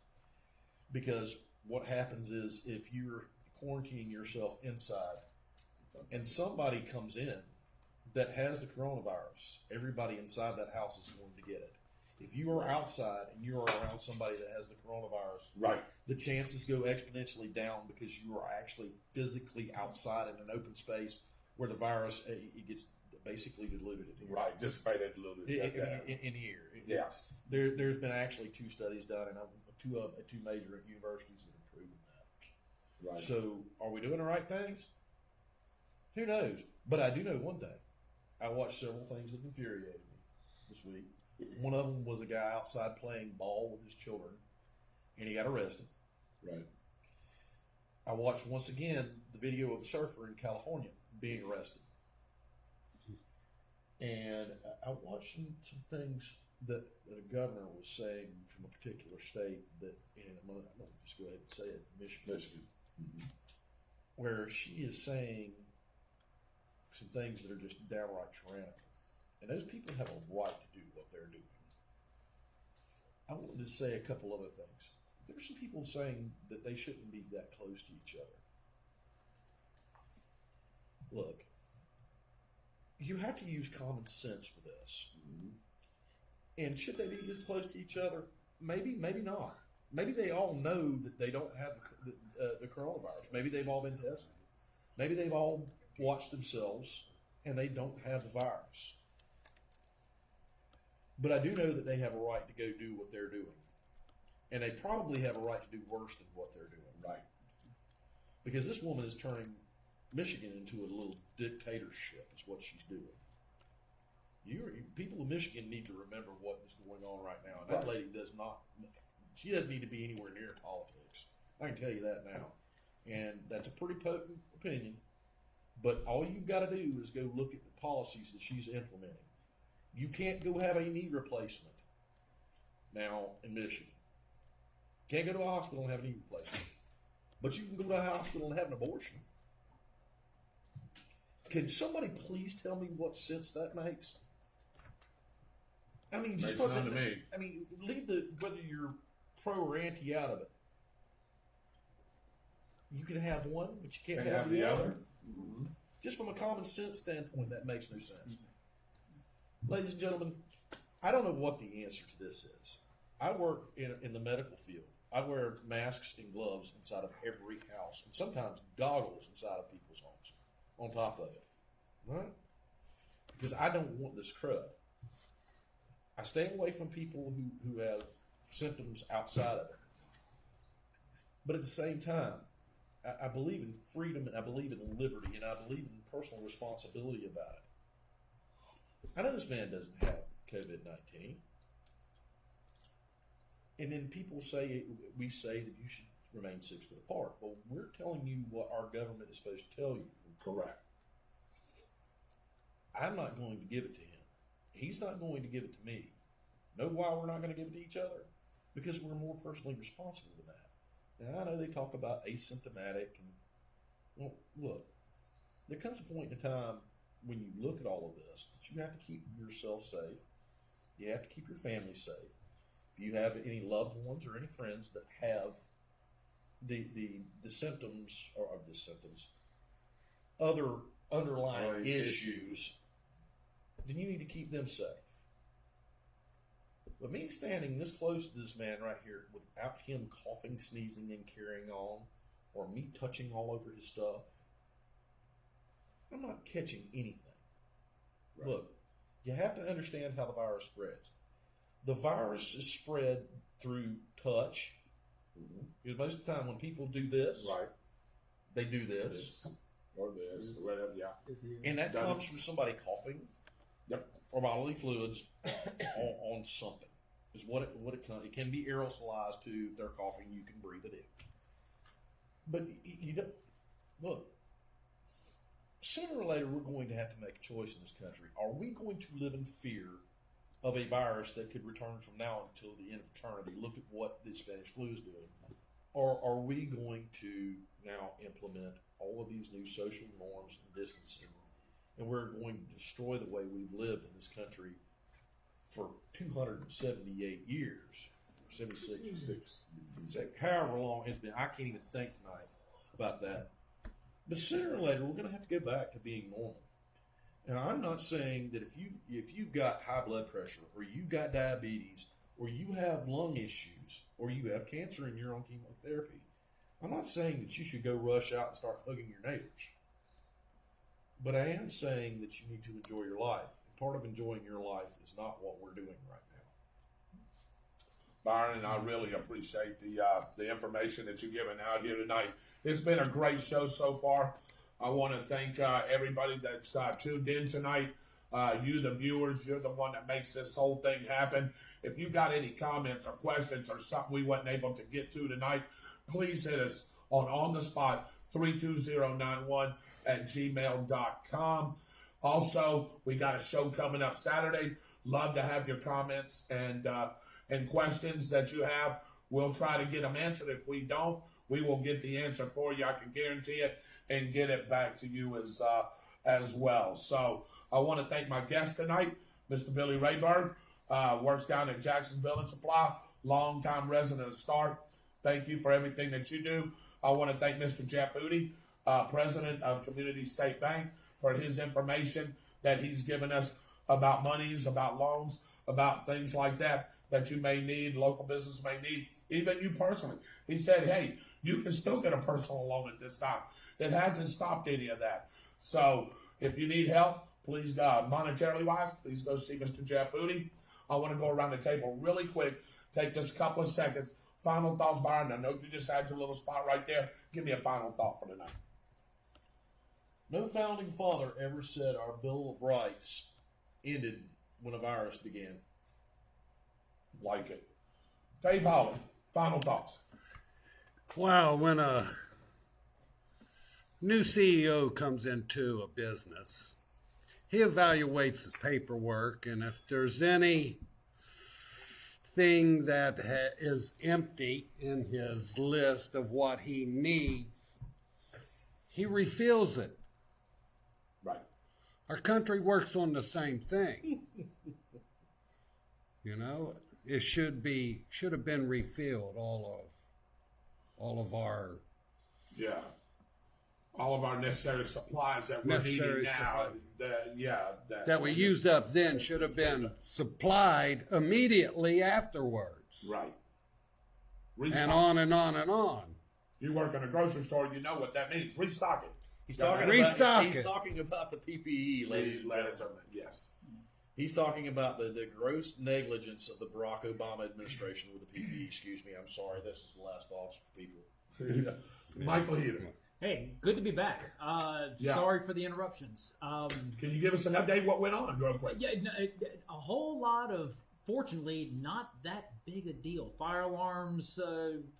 because what happens is if you're quarantining yourself inside and somebody comes in that has the coronavirus, everybody inside that house is going to get it. If you are outside and you are around somebody that has the coronavirus, the chances go exponentially down, because you are actually physically outside in an open space where the virus it gets basically diluted. Dissipated, diluted. In the air. Yes. There's been actually 2 studies done, and two major universities that have proven that. Right. So are we doing the right things? Who knows? But I do know one thing. I watched several things that infuriated me this week. One of them was a guy outside playing ball with his children, and he got arrested. Right. I watched once again the video of a surfer in California being arrested. And I watched some things that a governor was saying from a particular state that, and I'm going to just go ahead and say it, Michigan. Mm-hmm. Where she is saying some things that are just downright tyrannical. And those people have a right to do what they're doing. I wanted to say a couple other things. There's some people saying that they shouldn't be that close to each other. Look, you have to use common sense with this. Mm-hmm. And should they be this close to each other? Maybe, maybe not. Maybe they all know that they don't have the coronavirus. Maybe they've all been tested. Maybe they've all watch themselves, and they don't have the virus. But I do know that they have a right to go do what they're doing. And they probably have a right to do worse than what they're doing. Right. Because this woman is turning Michigan into a little dictatorship, is what she's doing. People of Michigan need to remember what is going on right now. And that lady she doesn't need to be anywhere near politics. I can tell you that now. And that's a pretty potent opinion. But all you've got to do is go look at the policies that she's implementing. You can't go have a knee replacement now in Michigan. Can't go to a hospital and have a knee replacement. But you can go to a hospital and have an abortion. Can somebody please tell me what sense that makes? I mean, just Makes none to me. I mean, leave whether you're pro or anti out of it. You can have one, but you can't have the other. Mm-hmm. Just from a common sense standpoint, that makes no sense. Ladies and gentlemen, I don't know what the answer to this is. I work in the medical field. I wear masks and gloves inside of every house, and sometimes goggles inside of people's homes on top of it. Right? Because I don't want this crud. I stay away from people who have symptoms outside of it. But at the same time, I believe in freedom, and I believe in liberty, and I believe in personal responsibility about it. I know this man doesn't have COVID-19. And then people we say that you should remain 6 foot apart. Well, we're telling you what our government is supposed to tell you. Correct. I'm not going to give it to him. He's not going to give it to me. Know why we're not going to give it to each other? Because we're more personally responsible than that. Now, I know they talk about asymptomatic, and well, look, there comes a point in time when you look at all of this that you have to keep yourself safe. You have to keep your family safe. If you have any loved ones or any friends that have the symptoms or the symptoms, other underlying issues, then you need to keep them safe. But me standing this close to this man right here without him coughing, sneezing, and carrying on, or me touching all over his stuff, I'm not catching anything. Right. Look, you have to understand how the virus spreads. The virus is spread through touch. Mm-hmm. Because most of the time when people do this, right, they do this. Or this, or whatever, yeah. And that comes from somebody coughing. Yep. Or bodily fluids on something. Is what it can be aerosolized too. If they're coughing, you can breathe it in. But you don't look. Sooner or later, we're going to have to make a choice in this country. Are we going to live in fear of a virus that could return from now until the end of eternity? Look at what the Spanish flu is doing. Or are we going to now implement all of these new social norms and distancing, and we're going to destroy the way we've lived in this country for 278 years, 76, however long it's been. I can't even think tonight about that. But sooner or later, we're going to have to go back to being normal. And I'm not saying that if you've got high blood pressure, or you've got diabetes, or you have lung issues, or you have cancer and you're on chemotherapy, I'm not saying that you should go rush out and start hugging your neighbors. But I am saying that you need to enjoy your life. Part of enjoying your life is not what we're doing right now. Byron, I really appreciate the information that you're giving out here tonight. It's been a great show so far. I want to thank everybody that's tuned in tonight. You, the viewers, you're the one that makes this whole thing happen. If you got any comments or questions or something we wasn't able to get to tonight, please hit us on the spot 32091@gmail.com. Also, we got a show coming up Saturday. Love to have your comments and questions that you have. We'll try to get them answered. If we don't, we will get the answer for you. I can guarantee it, and get it back to you as well. So I want to thank my guest tonight, Mr. Billy Rayburn, works down at Jackson Building Supply, longtime resident of Stark. Thank you for everything that you do. I want to thank Mr. Jeff Hootie, president of Community State Bank, for his information that he's given us about monies, about loans, about things like that you may need, local business may need, even you personally. He said, hey, you can still get a personal loan at this time. It hasn't stopped any of that. So if you need help, please, monetarily wise, please go see Mr. Jeff Foodie. I want to go around the table really quick, take just a couple of seconds. Final thoughts, Byron. I know you just had your little spot right there. Give me a final thought for tonight. No founding father ever said our Bill of Rights ended when a virus began. Like it. Dave Holland, final thoughts. Well, when a new CEO comes into a business, he evaluates his paperwork, and if there's anything that is empty in his list of what he needs, he refills it. Right. Our country works on the same thing. You know, it should have been refilled, all of our all of our necessary supplies that we're needing now. that we used up then should have been supplied immediately afterwards. Right. And on and on and on. You work in a grocery store, you know what that means. Restock it. He's talking about the PPE, ladies and gentlemen. Yes. He's talking about the gross negligence of the Barack Obama administration with the PPE. Excuse me, I'm sorry. This is the last office for people. Michael Heater. Hey, good to be back. Sorry for the interruptions. Can you give us an update what went on real quick? Yeah, a whole lot of, fortunately, not that big a deal. Fire alarms,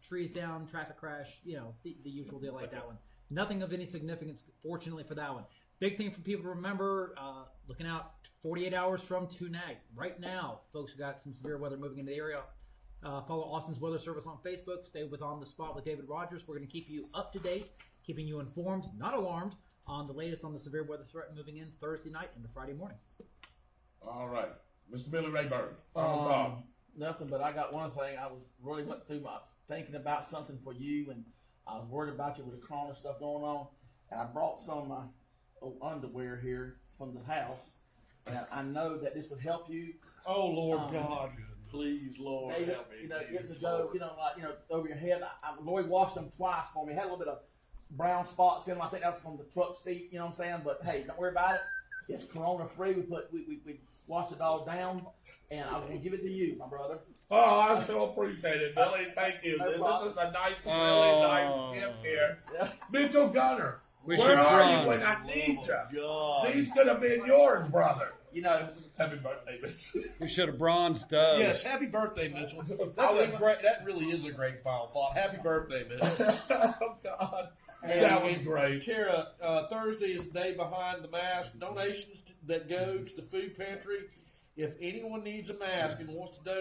trees down, traffic crash, the usual deal like that one. Nothing of any significance, fortunately, for that one. Big thing for people to remember, looking out 48 hours from tonight. Right now, folks have got some severe weather moving into the area. Follow Austin's Weather Service on Facebook. Stay with On the Spot with David Rodgers. We're going to keep you up to date, keeping you informed, not alarmed, on the latest on the severe weather threat moving in Thursday night into Friday morning. All right. Mr. Billy Rayburn, final thought. Nothing, but I got one thing. I was really went through thinking about something for you, and I was worried about you with the corona stuff going on, and I brought some of my old underwear here from the house, and I know that this would help you. Oh, Lord God. Please, Lord, help me. Getting to go, over your head. Lloyd washed them twice for me. Had a little bit of brown spots in them. I think that's from the truck seat, you know what I'm saying? But hey, don't worry about it. It's corona free. We washed it all down, and I was going to give it to you, my brother. Oh, I so appreciate it, Billy. Thank you. This is a nice, really nice gift here. Yeah. Mitchell Gunner, where are you when I need you? God. These could have been yours, brother. Happy birthday, Mitchell. We should have bronzed up. Yes, happy birthday, Mitchell. That really is a great final thought. Happy birthday, Mitchell. Oh, God. That was great. Kara, Thursday is the day behind the mask. Donations that go to the food pantry. If anyone needs a mask and wants the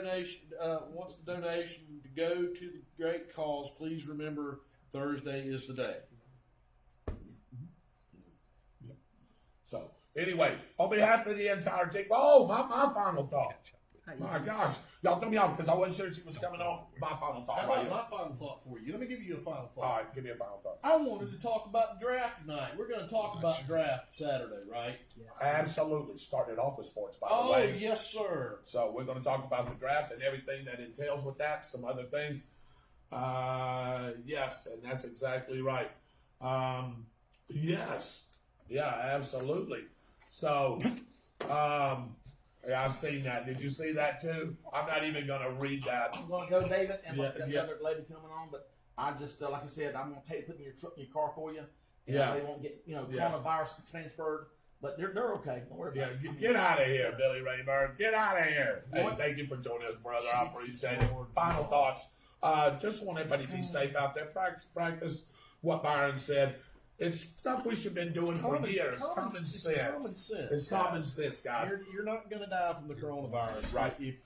donation to go to the great cause, please remember Thursday is the day. So, anyway, on behalf of the entire team, my final thought. My gosh, y'all threw me off because I wasn't sure she was coming on. My final thought. How about my final thought for you? Let me give you a final thought. All right, give me a final thought. I wanted to talk about the draft tonight. We're going to talk about draft Saturday, right? Yes. Absolutely. Started off with sports, by the way. Oh, yes, sir. So we're going to talk about the draft and everything that entails with that, some other things. Yes, and that's exactly right. Yes. Yeah, absolutely. So, I've seen that. Did you see that too? I'm not even going to read that. I'm going to go, David, and the other lady coming on, but I just, like I said, I'm going to put them in your car for you. They won't get, coronavirus transferred, but they're okay. Don't worry about it. Get out of here, Billy Rayburn. Get out of here. Hey, thank you for joining us, brother. I appreciate it. Final thoughts. Just want everybody to be safe out there. Practice what Byron said. It's stuff we should have been doing for years. Common sense. It's common sense, guys. You're not going to die from the coronavirus, right? If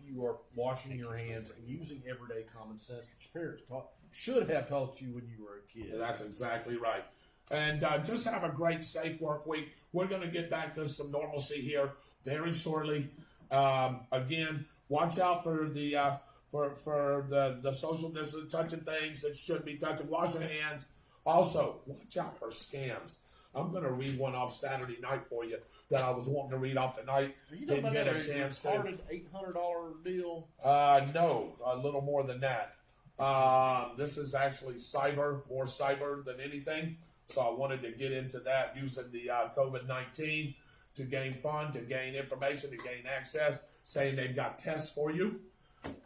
you are washing your hands and using everyday common sense that your parents should have taught you when you were a kid. Yeah, that's exactly right. And just have a great, safe work week. We're going to get back to some normalcy here very shortly. Again, watch out for the the social distance, touching things that should be touching. Wash your hands. Also, watch out for scams. I'm going to read one off Saturday night for you that I was wanting to read off tonight. Didn't get a chance to. $800 deal? No, a little more than that. This is actually more cyber than anything. So I wanted to get into that using the COVID-19 to gain fun, to gain information, to gain access, saying they've got tests for you,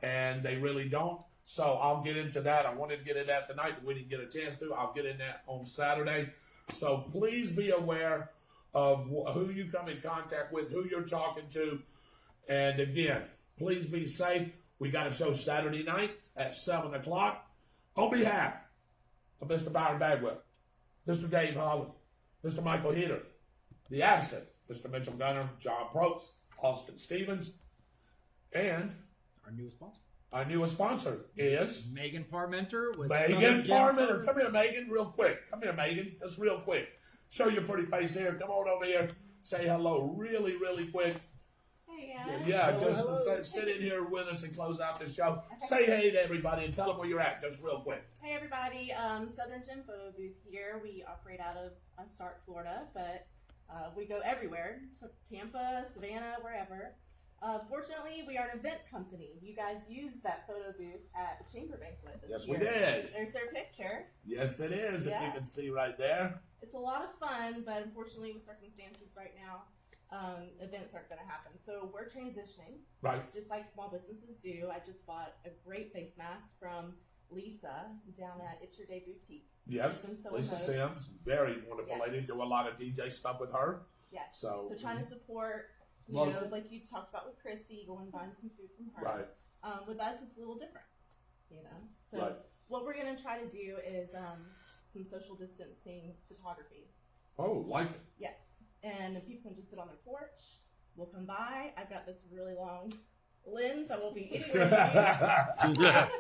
and they really don't. So I'll get into that. I wanted to get into that tonight, but we didn't get a chance to. I'll get in that on Saturday. So please be aware of who you come in contact with, who you're talking to. And again, please be safe. We got a show Saturday night at 7 o'clock. On behalf of Mr. Byron Bagwell, Mr. Dave Holland, Mr. Michael Heater, the absent Mr. Mitchell Gunner, John Probst, Austin Stevens, and Our newest sponsor, is Megan Parmenter. With Megan Parmenter. Come here, Megan, real quick. Come here, Megan, just real quick. Show your pretty face here. Come on over here. Say hello really, really quick. Hey, guys. Yeah, just sit in here with us and close out the show. Okay. Say hey to everybody and tell them where you're at, just real quick. Hey, everybody. Southern Gym Photo Booth here. We operate out of Stark, Florida, but we go everywhere, to Tampa, Savannah, wherever. Fortunately, we are an event company. You guys used that photo booth at the Chamber Banquet this year. We did. There's their picture. Yes, it is, if you can see right there. It's a lot of fun, but unfortunately, with circumstances right now, events aren't going to happen. So we're transitioning, right? Just like small businesses do. I just bought a great face mask from Lisa down at It's Your Day Boutique. Yes, Lisa Sims, very wonderful lady. Do a lot of DJ stuff with her. Yes. So trying to support, you know, like you talked about with Chrissy, going and buying some food from her. Right. With us, it's a little different, you know. So what we're going to try to do is some social distancing photography. Oh, like it. Yes. And people can just sit on their porch. We'll come by. I've got this really long lens. I will be anywhere.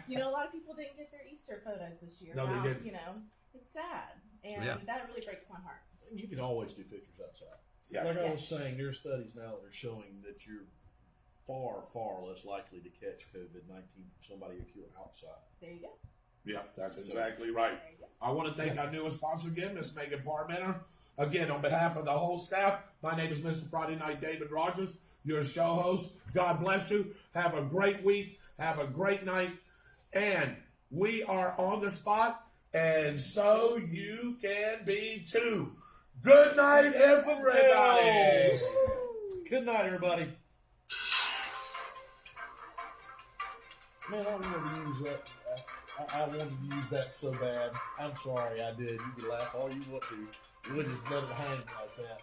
You know, a lot of people didn't get their Easter photos this year. No, they didn't. You know, it's sad. And that really breaks my heart. You can always do pictures outside. Yes. Like I was saying, there's studies now that are showing that you're far, far less likely to catch COVID-19 from somebody if you're outside. There you go. Yeah, that's exactly right. I want to thank our newest sponsor again, Miss Megan Parmenter. Again, on behalf of the whole staff, my name is Mr. Friday Night David Rodgers, your show host. God bless you. Have a great week. Have a great night. And we are on the spot, and so you can be too. Good night, everybody. Good night, everybody. Man, I wanted to use that. I wanted to use that so bad. I'm sorry I did. You can laugh all you want to. You wouldn't just let it hang like that.